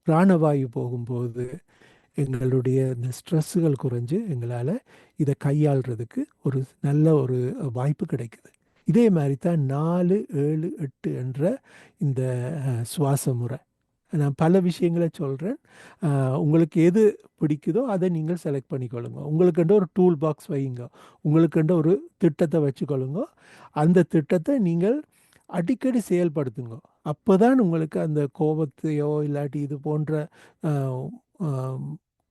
பிராணவாயு போகும்போது எங்களுடைய இந்த ஸ்ட்ரெஸ்ஸுகள் குறைஞ்சு எங்களால் இதை கையாளுறதுக்கு ஒரு நல்ல ஒரு வாய்ப்பு கிடைக்குது. இதே மாதிரி தான் 4, 7, 8 என்ற இந்த சுவாச முறை. நான் பல விஷயங்களை சொல்கிறேன். உங்களுக்கு எது பிடிக்குதோ அதை நீங்கள் செலக்ட் பண்ணிக்கொள்ளுங்க. உங்களுக்குன்ற ஒரு டூல் பாக்ஸ் வைங்க, உங்களுக்குன்ற ஒரு திட்டத்தை வச்சுக்கொள்ளுங்க. அந்த திட்டத்தை நீங்கள் அடிக்கடி செயல்படுத்துங்க. அப்போ தான் உங்களுக்கு அந்த கோபத்தையோ இல்லாட்டி இது போன்ற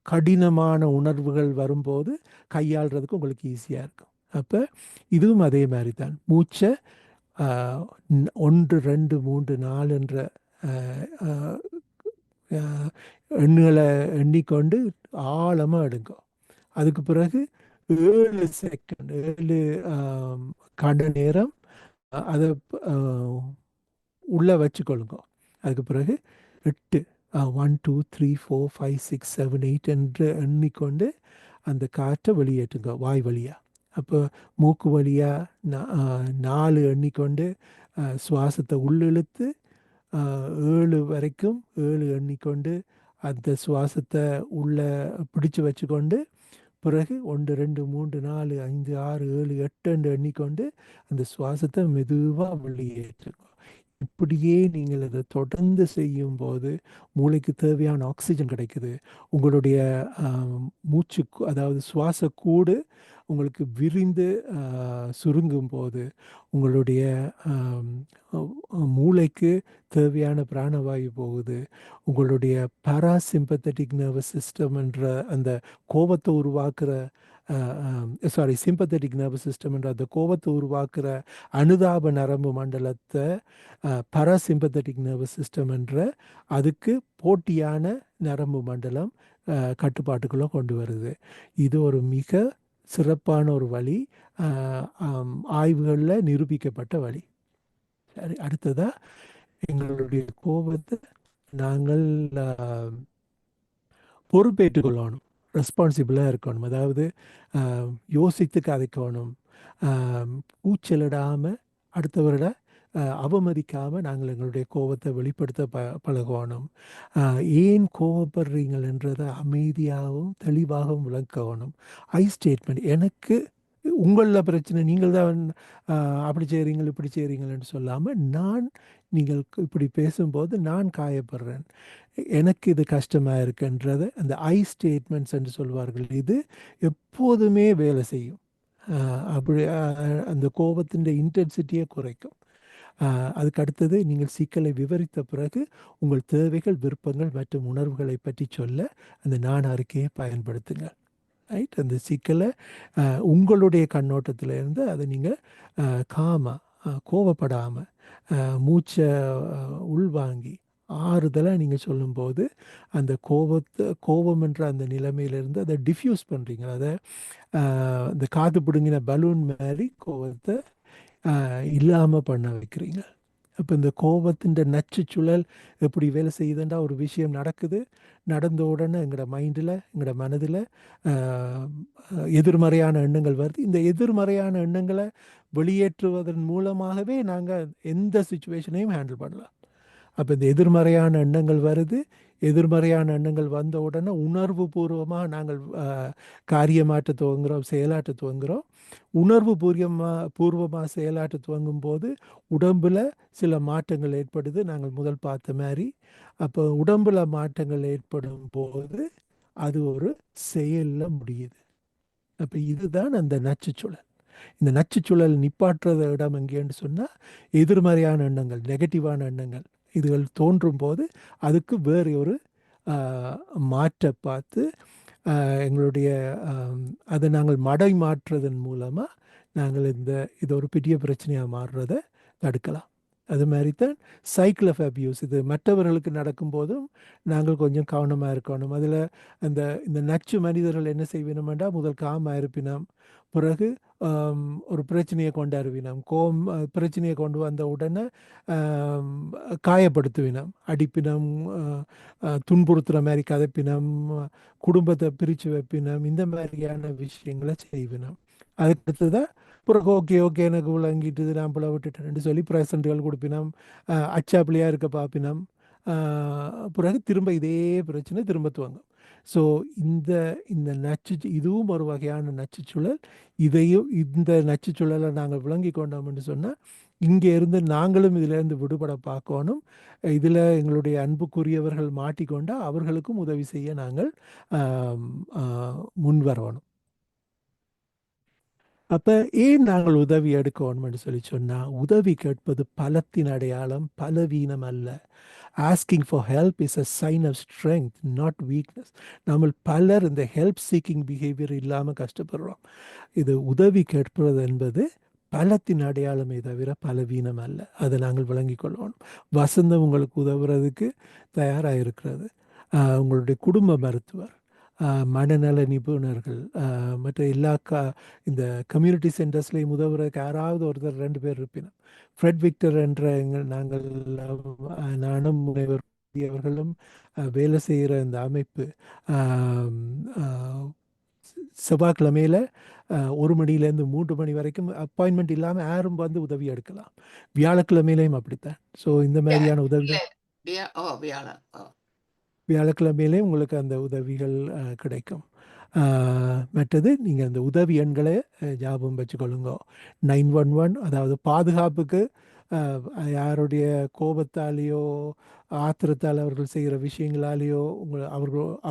கடினமான உணர்வுகள் வரும்போது கையாளுறதுக்கு உங்களுக்கு ஈஸியாக இருக்கும். அப்போ இதுவும் அதே மாதிரி தான். மூச்சை 1, 2, 3, 4 என்ற எண்ணுகளை எண்ணிக்கொண்டு ஆழமாக எடுங்க. அதுக்கு பிறகு 7 செகண்ட் 7 கண நேரம் அதை உள்ளே வச்சுக்கொள்ளுங்க. அதுக்கு பிறகு 8 1 2 3 4 5 6 7 8 என்று எண்ணிக்கொண்டு அந்த காற்றை வெளியேற்றுங்க வாய் வழியாக. அப்போ மூக்கு வழியாக 4 எண்ணிக்கொண்டு சுவாசத்தை உள்ளிழுத்து 7 வரைக்கும் 7 எண்ணிக்கொண்டு அந்த சுவாசத்தை உள்ளே பிடிச்சு வச்சுக்கொண்டு பிறகு 1 2 3 4 5 6 7 8 என்று எண்ணிக்கொண்டு அந்த சுவாசத்தை மெதுவாக வெளியேற்றுங்க. இப்படியே நீங்கள் அதை தொடர்ந்து செய்யும்போது மூளைக்கு தேவையான ஆக்சிஜன் கிடைக்குது. உங்களுடைய மூச்சு அதாவது சுவாச கூடு உங்களுக்கு விரிந்து சுருங்கும் போது உங்களுடைய மூளைக்கு தேவையான பிராணவாயு போகுது. உங்களுடைய பாராசிம்பத்தட்டிக் நர்வஸ் சிஸ்டம் என்ற அந்த கோபத்தை உருவாக்குற சிம்பத்தட்டிக் நர்வஸ் சிஸ்டம் என்ற அந்த கோபத்தை உருவாக்குற அனுதாப நரம்பு மண்டலத்தை பாராசிம்பத்தட்டிக் நர்வஸ் சிஸ்டம் என்ற அதுக்கு போட்டியான நரம்பு மண்டலம் கட்டுப்பாட்டுக்குள்ளே கொண்டு வருது. இது ஒரு மிக சிறப்பான ஒரு வழி, ஆய்வுகளில் நிரூபிக்கப்பட்ட வழி. சரி, அடுத்ததாக எங்களுடைய கோபத்தை நாங்கள் பொறுப்பேற்றுக்கொள்ளணும், ரெஸ்பான்சிபிளாக இருக்கணும். அதாவது யோசித்து கதைக்கணும், கூச்சலிடாமல் அடுத்தவரோட அவமதிக்காமல் நாங்கள் எங்களுடைய கோபத்தை வெளிப்படுத்த பழகணும். ஏன் கோபப்படுறீங்கன்றதை அமைதியாகவும் தெளிவாகவும் விளக்கணும். ஐ ஸ்டேட்மெண்ட், எனக்கு உங்களில் பிரச்சனை, நீங்கள் தான் அப்படி செய்கிறீங்க இப்படி செய்கிறீங்களன்னு சொல்லாமல் நீங்கள் இப்படி பேசும்போது நான் காயப்படுறேன், எனக்கு இது கஷ்டமாக இருக்குன்றதை அந்த ஐ ஸ்டேட்மெண்ட்ஸ் என்று சொல்வார்கள். இது எப்போதுமே வேலை செய்யும். அப்படி அந்த கோபத்தின் இன்டென்சிட்டியை குறைக்கும். அதுக்கு அடுத்தது நீங்கள் சிக்கலை விவரித்த பிறகு உங்கள் தேவைகள், விருப்பங்கள் மற்றும் உணர்வுகளை பற்றி சொல்ல அந்த நான் அறிக்கையை பயன்படுத்துங்க. ரைட், அந்த சிக்கலை உங்களுடைய கண்ணோட்டத்தில் இருந்து அதை நீங்கள் கோபப்படாமல் மூச்சை உள்வாங்கி ஆறுதலாக நீங்கள் சொல்லும்போது அந்த கோபம் என்ற அந்த நிலைமையிலேருந்து அதை டிஃப்யூஸ் பண்ணுறீங்க. அதை இந்த காது பிடுங்கின பலூன் மாதிரி கோபத்தை இல்லாமல் பண்ண வைக்கிறீங்க. அப்போ இந்த கோபத்தின் நச்சு சுழல் எப்படி வேலை செய்யுதுன்றா, ஒரு விஷயம் நடக்குது, நடந்த உடனே எங்களோட மைண்டில் எங்களோட மனதில் எதிர்மறையான எண்ணங்கள் வருது. இந்த எதிர்மறையான எண்ணங்களை வெளியேற்றுவதன் மூலமாகவே நாங்கள் எந்த சுச்சுவேஷனையும் ஹேண்டில் பண்ணலாம். அப்போ இந்த எதிர்மறையான எண்ணங்கள் வருது, எதிர்மறையான எண்ணங்கள் வந்த உடனே உணர்வு பூர்வமாக நாங்கள் காரியமாற்ற துவங்குகிறோம், செயலாற்ற துவங்குகிறோம். உணர்வு பூர்வமாக செயலாற்ற துவங்கும் போது உடம்பில் சில மாற்றங்கள் ஏற்படுது, நாங்கள் முதல் பார்த்த மாதிரி. அப்போ உடம்பில் மாற்றங்கள் ஏற்படும் போது அது ஒரு செயலில் முடியுது. அப்போ இதுதான் அந்த நச்சுச்சுழல். இந்த நச்சுச்சுழல் நிப்பாற்றுற இடம் எங்கேன்னு சொன்னால் எதிர்மறையான எண்ணங்கள், நெகட்டிவான எண்ணங்கள் இதுகள் தோன்றும் போது அதுக்கு வேறு ஒரு மாற்றை பார்த்து எங்களுடைய அதை நாங்கள் மடை மாற்றுறதன் மூலமாக நாங்கள் இது ஒரு பெரிய பிரச்சனையாக மாறுறதை தடுக்கலாம். அது மாதிரி தான் சைக்கிள் ஆஃப் அப்யூஸ், இது மற்றவர்களுக்கு நடக்கும்போதும் நாங்கள் கொஞ்சம் கவனமாக இருக்கணும். அதில் இந்த நச்சு மனிதர்கள் என்ன செய்வினோம்டா, முதல் காமாக இருப்பினோம், பிறகு ஒரு பிரச்சனையை கொண்டாடுவினோம், பிரச்சனையை கொண்டு வந்த உடனே காயப்படுத்துவினோம், அடிப்பினம், துன்புறுத்துகிற மாதிரி கதைப்பினம், குடும்பத்தை பிரித்து வைப்பினம், இந்த மாதிரியான விஷயங்களை செய்வினோம். அதுக்கடுத்து தான் பிறகு ஓகே ஓகே எனக்கு விளங்கிட்டு நான் பிள்ளை விட்டுட்டேன்னு சொல்லி ப்ரெசண்ட்டுகள் கொடுப்பினோம், அச்சாப்பிள்ளையாக இருக்க பார்ப்பினோம். பிறகு திரும்ப இதே பிரச்சனை திரும்ப துவங்கும். ஸோ இந்த இந்த இதுவும் ஒரு வகையான நச்சுச்சூழல். இந்த நச்சுச்சூழலை நாங்கள் விளங்கி கொண்டோம்னு சொன்னால் இங்கே இருந்து நாங்களும் இதிலேருந்து விடுபட பார்க்கணும். இதில் எங்களுடைய அன்புக்குரியவர்கள் மாட்டிக்கொண்டால் அவர்களுக்கும் உதவி செய்ய நாங்கள் முன்வரணும். அப்போ ஏன் நாங்கள் உதவி எடுக்கணும்னு சொல்லி சொன்னால், உதவி கேட்பது பலத்தின் அடையாளம், பலவீனம் அல்ல. Asking for help is a sign of strength, not weakness. நம்ம பலர் இந்த ஹெல்ப் சீக்கிங் பிஹேவியர் இல்லாமல் கஷ்டப்படுறோம். இது உதவி கேட்பது என்பது பலத்தின் அடையாளமே தவிர பலவீனம் அல்ல. அதை நாங்கள் விளங்கி கொள்ளணும். வசந்தம் உங்களுக்கு உதவுறதுக்கு தயாராக இருக்கிறது. உங்களுடைய குடும்ப மருத்துவர், மனநல நிபுணர்கள், மற்ற எல்லா இந்த கம்யூனிட்டி சென்டர்ஸ்லேயும் உதவுறதுக்கு யாராவது ஒருத்தர் 2 பேர் இருப்பினோம். ஃப்ரெட் விக்டர் என்ற நாங்கள் நானும் முனைவர் அவர்களும் வேலை செய்கிற இந்த அமைப்பு செவ்வாய்க்கிழமையில் 1 மணிலேருந்து 3 மணி வரைக்கும் அப்பாயின்மெண்ட் இல்லாமல் யாரும் வந்து உதவி எடுக்கலாம். வியாழக்கிழமையிலையும் அப்படித்தான். ஸோ இந்த மாதிரியான உதவிகள் வியாழக்கிழமையிலையும் உங்களுக்கு அந்த உதவிகள் கிடைக்கும். மற்றது நீங்கள் அந்த உதவி எண்களை ஞாபகம் வச்சுக்கொள்ளுங்க. 911, அதாவது பாதுகாப்புக்கு யாருடைய கோபத்தாலேயோ ஆத்திரத்தால் அவர்கள் செய்கிற விஷயங்களாலேயோ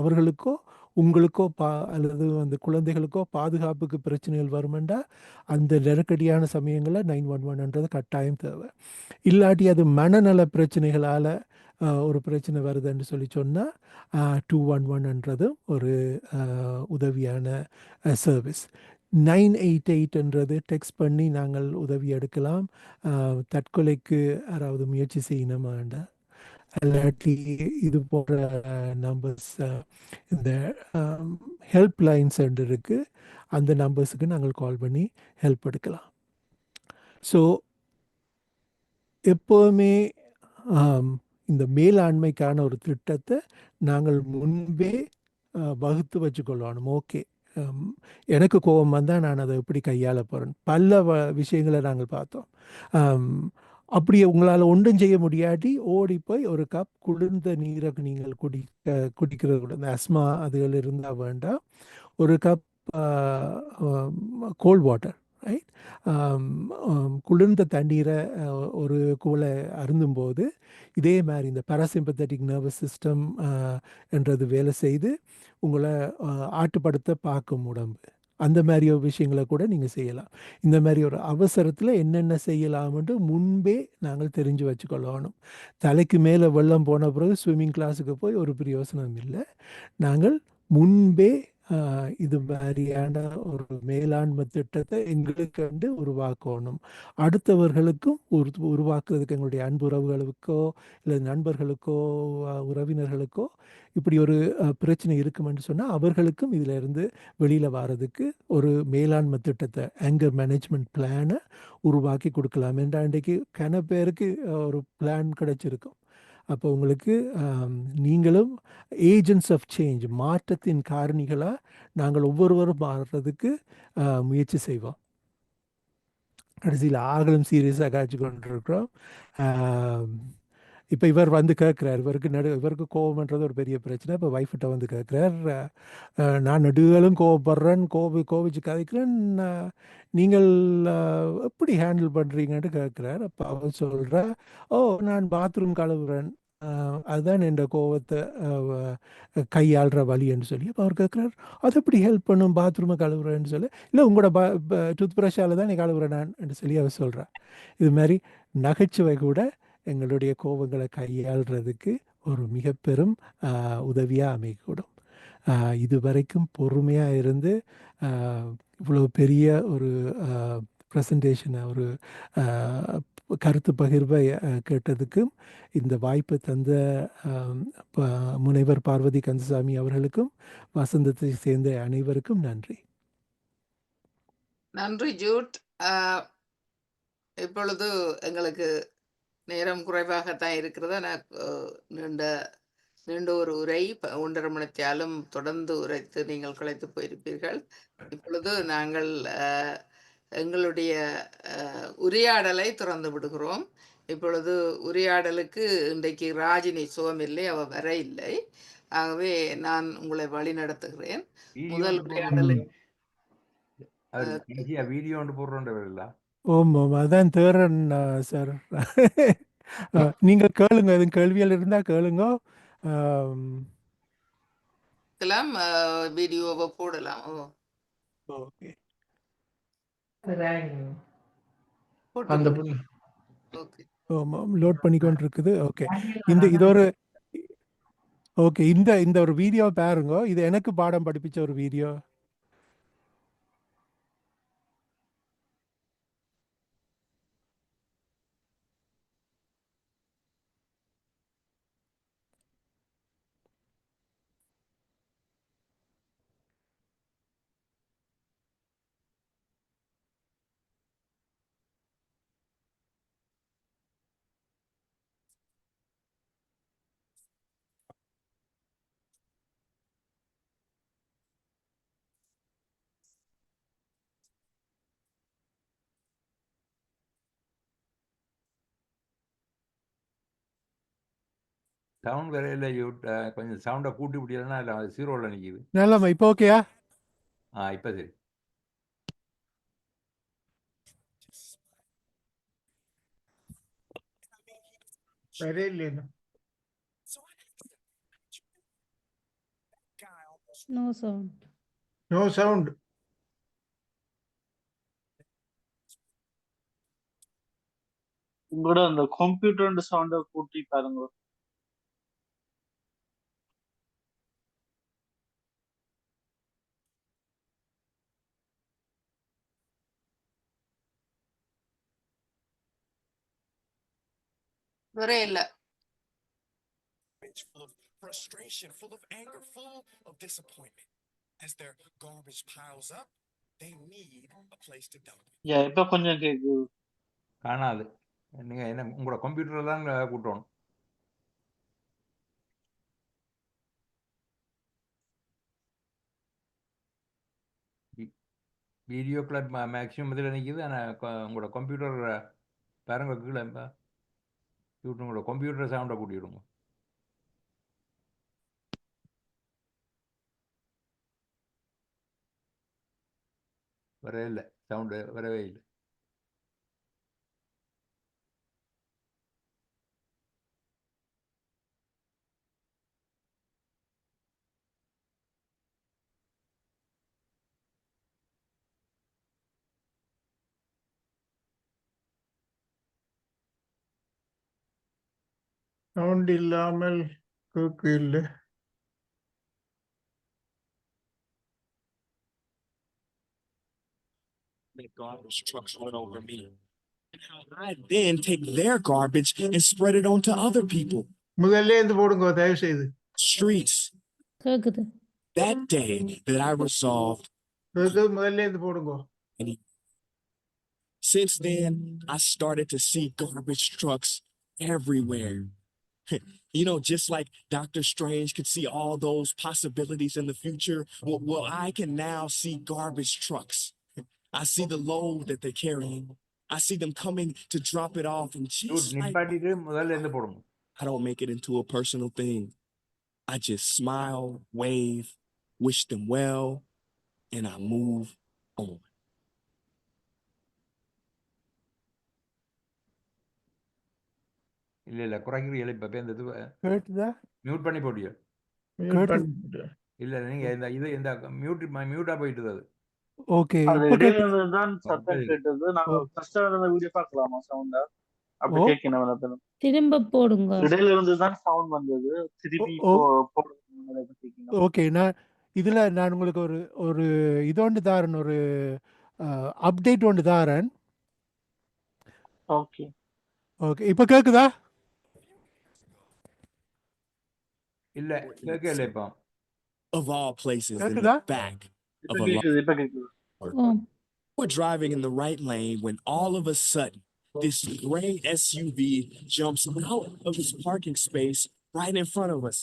அவர்களுக்கோ உங்களுக்கோ அல்லது அந்த குழந்தைகளுக்கோ பாதுகாப்புக்கு பிரச்சனைகள் வருமெண்டா அந்த நெருக்கடியான சமயங்களில் 911ன்றது கட்டாயம் தேவை. இல்லாட்டி அது மனநல பிரச்சனைகளால் ஒரு பிரச்சனை வருதுன்னு சொல்லி சொன்னால் 211ன்றது ஒரு உதவியான சர்வீஸ். 988ன்றது டெக்ஸ்ட் பண்ணி நாங்கள் உதவி எடுக்கலாம். தற்கொலைக்கு யாராவது முயற்சி செய்யணும் வேண்டாம், இல்லாட்டி இது போன்ற நம்பர்ஸ், இந்த ஹெல்ப் லைன்ஸ் இருக்குது, அந்த நம்பர்ஸுக்கு நாங்கள் கால் பண்ணி ஹெல்ப் எடுக்கலாம். ஸோ எப்போவுமே இந்த மேலாண்மைக்கான ஒரு திட்டத்தை நாங்கள் முன்பே வகுத்து வச்சுக்கொள்ளணும். ஓகே, எனக்கு கோபம் வந்தால் நான் அதை எப்படி கையாள போகிறேன். பல விஷயங்களை நாங்கள் பார்த்தோம். அப்படியே உங்களால் ஒன்றும் செய்ய முடியாட்டி ஓடி போய் ஒரு கப் குளிர்ந்த நீரை நீங்கள் குடிக்கிறது கூட, இந்த அஸ்மா அதுகள் இருந்தால் வேண்டாம், ஒரு கப் கோல்ட் வாட்டர், ரைட், குளிர்ந்த தண்ணீரை ஒரு கூலை அருந்தும்போது இதே மாதிரி இந்த பாராசிம்பத்தட்டிக் நர்வஸ் சிஸ்டம் என்றது வேலை செய்து உங்களை ஆட்டுப்படுத்த பார்க்கும் உடம்பு. அந்த மாதிரி ஒரு விஷயங்களை கூட நீங்கள் செய்யலாம். இந்த மாதிரி ஒரு அவசரத்தில் என்னென்ன செய்யலாம்ன்ட்டு முன்பே நாங்கள் தெரிஞ்சு வச்சுக்கொள்ளணும். தலைக்கு மேலே வெள்ளம் போன பிறகு ஸ்விம்மிங் கிளாஸுக்கு போய் ஒரு பிரயோசனம் இல்லை. நாங்கள் முன்பே இது மாதிரியான ஒரு மேலாண்மை திட்டத்தை எங்களுக்கு கண்டு உருவாக்கணும். அடுத்தவர்களுக்கும் உருவாக்குறதுக்கு எங்களுடைய அன்புறவுகளுக்கோ இல்லை நண்பர்களுக்கோ உறவினர்களுக்கோ இப்படி ஒரு பிரச்சனை இருக்குமென்னு சொன்னால் அவர்களுக்கும் இதில் இருந்து வெளியில் வர்றதுக்கு ஒரு மேலாண்மை திட்டத்தை, ஆங்கர் மேனேஜ்மெண்ட் பிளானை உருவாக்கி கொடுக்கலாம். என்ற அன்றைக்கு பேருக்கு ஒரு பிளான் கிடைச்சிருக்கும். அப்போ உங்களுக்கு நீங்களும் ஏஜென்ட்ஸ் ஆஃப் சேஞ்ச், மாற்றத்தின் காரணிகளாக நாங்கள் ஒவ்வொருவரும் மாறுறதுக்கு முயற்சி செய்வோம். கடைசியில் ஆகலும் சீரியஸாக காய்ச்சி கொண்டிருக்கிறோம். இப்போ இவர் வந்து கேட்குறார், இவருக்கு கோபம்ன்றது ஒரு பெரிய பிரச்சனை. இப்போ ஒய்ஃப்கிட்ட வந்து கேட்குறார், நான் நெடுகளும் கோவப்படுறேன், கோவிச்சு கதைக்கிறேன், நீங்கள் எப்படி ஹேண்டில் பண்ணுறீங்கன்ட்டு கேட்குறார். அப்போ அவர் சொல்கிற, ஓ நான் பாத்ரூம் கழுவுறேன், அதுதான் என் கோவத்தை கையாளுற வழின்னு சொல்லி. அப்போ அவர் கேட்குறாரு, அது எப்படி ஹெல்ப் பண்ணும் பாத்ரூமை கழுவுறேன்னு சொல்லி. இல்லை உங்களோட டூத் ப்ரஷ்ஷால் தான் நீ கழுவுறேன் நான் என்று சொல்லி அவர் சொல்கிறார். இது மாதிரி நகைச்சுவை கூட எங்களுடைய கோபங்களை கையாளுறதுக்கு ஒரு மிக பெரும் உதவியாக அமையக்கூடும். இதுவரைக்கும் பொறுமையாக இருந்து இவ்வளோ பெரிய ஒரு ப்ரெசன்டேஷனை, ஒரு கருத்து பகிர்வை கேட்டதுக்கும் இந்த வாய்ப்பை தந்த முனைவர் பார்வதி கந்தசாமி அவர்களுக்கும் வசந்தத்தை சேர்ந்த அனைவருக்கும் நன்றி. நன்றி ஜூட். இப்பொழுது எங்களுக்கு நேரம் குறைவாகத்தான் இருக்கிறது. நீண்ட ஒரு உரை 1.5 மணித்தாலும் தொடர்ந்து உரைத்து நீங்கள் களைத்து போயிருப்பீர்கள். இப்பொழுது நாங்கள் எங்களுடைய உரையாடலை திறந்து விடுகிறோம். இப்பொழுது உரையாடலுக்கு இன்றைக்கு ராஜினி சுகமில்லை, அவ வர இல்லை. ஆகவே நான் உங்களை வழி நடத்துகிறேன். வீடியோ முதல் ஒன்று உரையாடலை அது கடைசியா வீடியோ ஒன்று போடுறோன்றவர்களா? ஓம் ஓம் அதான் தேர்றேன் சார். நீங்கள் கேளுங்க, எதுவும் கேள்விகள் இருந்தால் கேளுங்க. வீடியோவை போடலாம். ஓகே. அந்த ஓகே. லோட் பண்ணிக்கொண்டு இருக்குது. ஓகே, இது ஒரு ஓகே, இந்த ஒரு வீடியோ பாருங்க. இது எனக்கு பாடம் படிப்பிச்ச ஒரு வீடியோ. சவுண்ட் வேற இல்லை. கொஞ்சம் சவுண்டை கூட்டி விட்டீங்கன்னா இல்லை, அது ஜீரோவில் நிற்கிது. நல்லம்மா, இப்போ ஓகேயா? இப்போ சரி. சரி இல்லையா? No sound. No sound. உங்களோட அந்த கம்ப்யூட்டர் சவுண்ட கூட்டி பாருங்க. வர இல்லை. Full of frustration, full of anger, full of disappointment. As their garbage piles up, they need a place to dump it. இப்ப கொஞ்சம் கேக்குது. காணாது. நீங்கள் என்ன உங்களோட கம்ப்யூட்டரில் தான் கூட்டணும். வீடியோ கிளப் மேக்ஸிமம் இதில் நிற்கிது. ஆனால் உங்களோட கம்ப்யூட்டர் பாருங்க கீழே உங்களோட கம்ப்யூட்டர் சவுண்டை கூட்டிவிடுங்க. வரவே இல்லை, சவுண்டு வரவே இல்லை. சவுண்ட் இல்லாமல் கேக்கு இல்லை. The garbage trucks run over me. And how I then take their garbage and spread it onto other people. முதல்ல இருந்து போடுங்க தயவு செய்து. Streets. கேக்குது. That day that I resolved. முதல்ல இருந்து போடுங்க. Since then, I started to see garbage trucks everywhere. You know, just like Dr. Strange could see all those possibilities in the future, well, I can now see garbage trucks. I see the load that they're carrying. I see them coming to drop it off, and just like I don't make it into a personal thing. I just smile, wave, wish them well, and I move on. இல்லை குறைக்கிறீங்களா? இப்போ பேர்ந்தது கேட்டுதா? Mute பண்ணி போட்டியா? இல்லை நீங்கள் இந்த மியூட்டாக போயிட்டுது. அது okay, அது இடையில இருந்து தான் சத்தம் கேட்டது. நாங்க ஃபர்ஸ்ட் அந்த வீடியோ பார்க்கலாமா சவுண்டா? அப்படி கேட்கணும். திரும்ப போடுங்க. இடையில இருந்து தான் சவுண்ட் வந்தது. திருப்பி போடுங்க. ஓகே, நான் உங்களுக்கு ஒரு இதோண்டு தாரன், ஒரு அப்டேட் ஒன்று தாரன். ஓகே ஓகே, இப்போ கேக்குதா? இல்லை கேட்கல. இப்போ Of all places, in கேக்குதா? the back of a இப்ப கேக்குது. We're driving in the right lane when all of a sudden this gray SUV jumps out of his parking space right in front of us.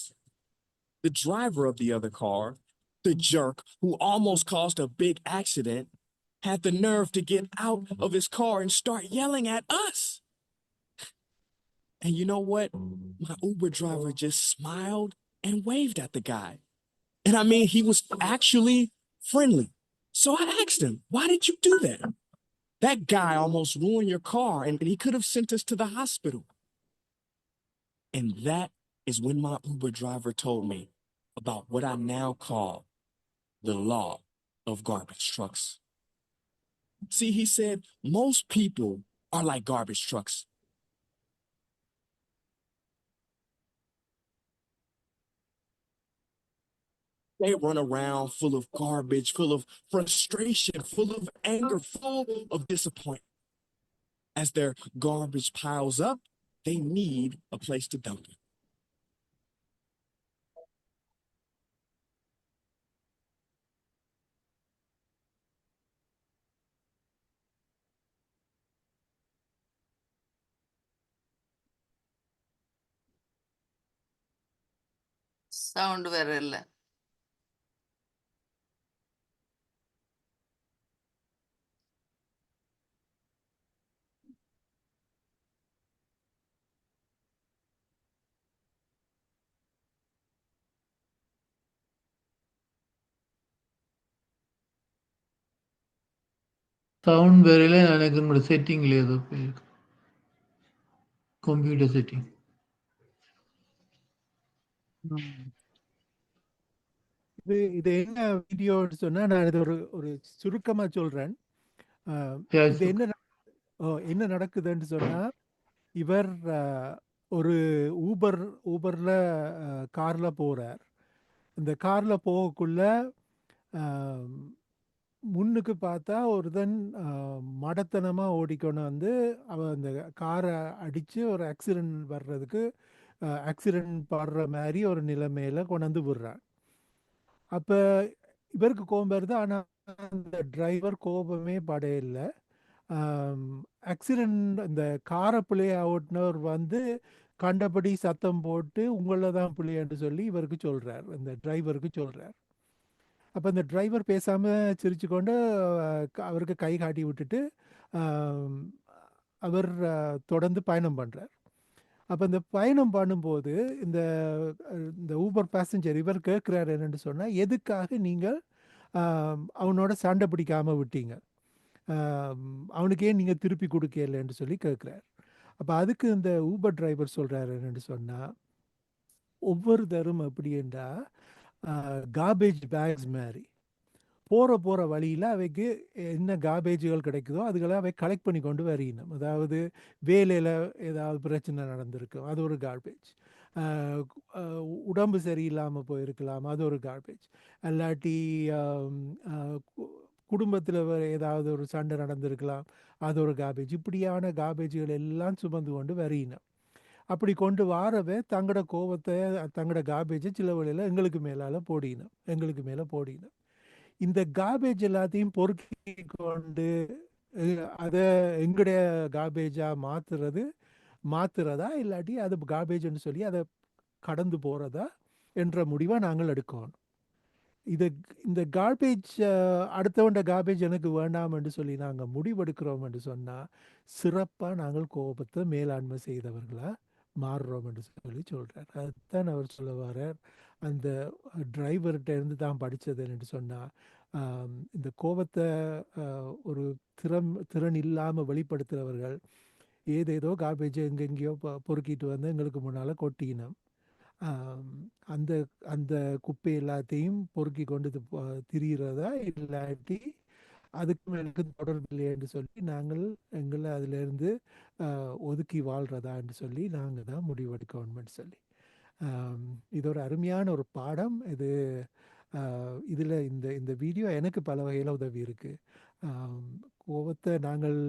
The driver of the other car, the jerk who almost caused a big accident, had the nerve to get out of his car and start yelling at us. And you know what? My Uber driver just smiled and waved at the guy. And I mean, he was actually friendly. So I asked him, why did you do that? That guy almost ruined your car and he could have sent us to the hospital. And that is when my Uber driver told me about what I now call the law of garbage trucks. See, he said, most people are like garbage trucks. They run around full of garbage, full of frustration, full of anger, full of disappointment. As their garbage piles up, they need a place to dump it. Sound வேற இல்ல. Sound வேறையில எனக்கு உங்களோட செட்டிங்ல ஏதோ போயிருக்கு. Computer setting. இது என்ன வீடியோன்னு சொன்னா நான் இது ஒரு சுருக்கமா சொல்றேன். இது என்ன நடக்குதுன்னு சொன்னா இவர் ஒரு ஊபர்ல கார்ல போறார். இந்த கார்ல போகக்குள்ள முன்னுக்கு பார்த்தா ஒருத்தன் மடத்தனமா ஓடிக்கொண்டு வந்து அவன் அந்த காரை அடிச்சு ஒரு ஆக்சிடென்ட் படுற மாதிரி ஒரு நிலைமையில கொண்டாந்து விடுறான். அப்ப இவருக்கு கோபம் வருது. ஆனா அந்த டிரைவர் கோபமே படையில்லை. ஆக்சிடென்ட் இந்த காரை பிள்ளைய ஓட்டுனவர் வந்து கண்டபடி சத்தம் போட்டு உங்களை தான் பிள்ளைன்னு சொல்லி இவருக்கு சொல்றார், இந்த டிரைவருக்கு சொல்றார். அப்போ இந்த டிரைவர் பேசாமல் சிரிச்சுக்கொண்டு அவருக்கு கை காட்டி விட்டுட்டு அவர் தொடர்ந்து பயணம் பண்ணுறார். அப்போ இந்த பயணம் பண்ணும்போது இந்த ஊபர் பேசஞ்சர் இவர் கேட்குறாரு என்னென்னு சொன்னால், எதுக்காக நீங்கள் அவனோட சண்டை பிடிக்காமல் விட்டீங்க, அவனுக்கே நீங்கள் திருப்பி கொடுக்கலன்னு சொல்லி கேட்குறாரு. அப்போ அதுக்கு இந்த ஊபர் டிரைவர் சொல்கிறாரு என்னென்னு சொன்னால், ஒவ்வொரு தரும் அப்படின்னா கார்பேஜ் பேக்ஸ் மாதிரி போகிற வழியில் அவைக்கு என்ன கார்பேஜுகள் கிடைக்குதோ அதுகளை அவை கலெக்ட் பண்ணி கொண்டு வரையணும். அதாவது வேலையில் ஏதாவது பிரச்சனை நடந்திருக்கும், அது ஒரு கார்பேஜ். உடம்பு சரியில்லாமல் போயிருக்கலாம், அது ஒரு கார்பேஜ். இல்லாட்டி குடும்பத்தில் ஏதாவது ஒரு சண்டை நடந்திருக்கலாம், அது ஒரு கார்பேஜ். இப்படியான கார்பேஜுகள் எல்லாம் சுமந்து கொண்டு வரையணும். அப்படி கொண்டு வாரவே தங்களோட கோபத்தை தங்களோட கார்பேஜை சில வழியில் எங்களுக்கு மேலே போடினோம். இந்த கார்பேஜ் எல்லாத்தையும் பொறுக்கி கொண்டு அதை எங்களுடைய கார்பேஜாக மாற்றுறதா இல்லாட்டி அது கார்பேஜ்னு சொல்லி அதை கடந்து போகிறதா என்ற முடிவை நாங்கள் எடுக்கணும். இந்த கார்பேஜ் அடுத்தவண்ட கார்பேஜ் எனக்கு வேண்டாம் என்று சொல்லி நாங்கள் முடிவெடுக்கிறோம் என்று சொன்னால் சிறப்பாக நாங்கள் கோபத்தை மேலாண்மை செய்தவர்களாக மாறுறோம் என்று சொல்லி சொல்கிறார். அதுதான் அவர் சொல்ல வர்றார். அந்த டிரைவர்கிட்ட இருந்து தான் படித்தது என்று சொன்னால், இந்த கோபத்தை ஒரு திறன் இல்லாமல் வெளிப்படுத்துகிறவர்கள் ஏதேதோ கார்பேஜை எங்கெங்கேயோ பொறுக்கிட்டு வந்து எங்களுக்கு முன்னால் கொட்டினோம். அந்த குப்பை எல்லாத்தையும் பொறுக்கி கொண்டு திரிகிறதா இல்லாட்டி அதுக்கும் எனக்கு தொடர்பு இல்லை என்று சொல்லி நாங்கள் எங்களை அதிலிருந்து ஒதுக்கி வாழ்கிறதா என்று சொல்லி நாங்கள் தான் முடிவெடுக்கணும்னு சொல்லி இது ஒரு அருமையான ஒரு பாடம். இதில் இந்த வீடியோ எனக்கு பல வகையில் உதவி இருக்குது. கோபத்தை நாங்கள்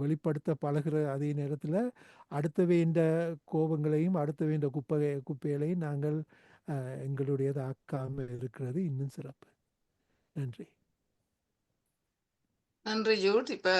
வெளிப்படுத்த பழகிற அதே நேரத்தில் அடுத்த வேண்ட கோபங்களையும் அடுத்த வேண்ட குப்பைகளையும் நாங்கள் எங்களுடையது ஆக்காமல் இருக்கிறது இன்னும் சிறப்பு. நன்றி. நன்றி ஜூட். இப்போ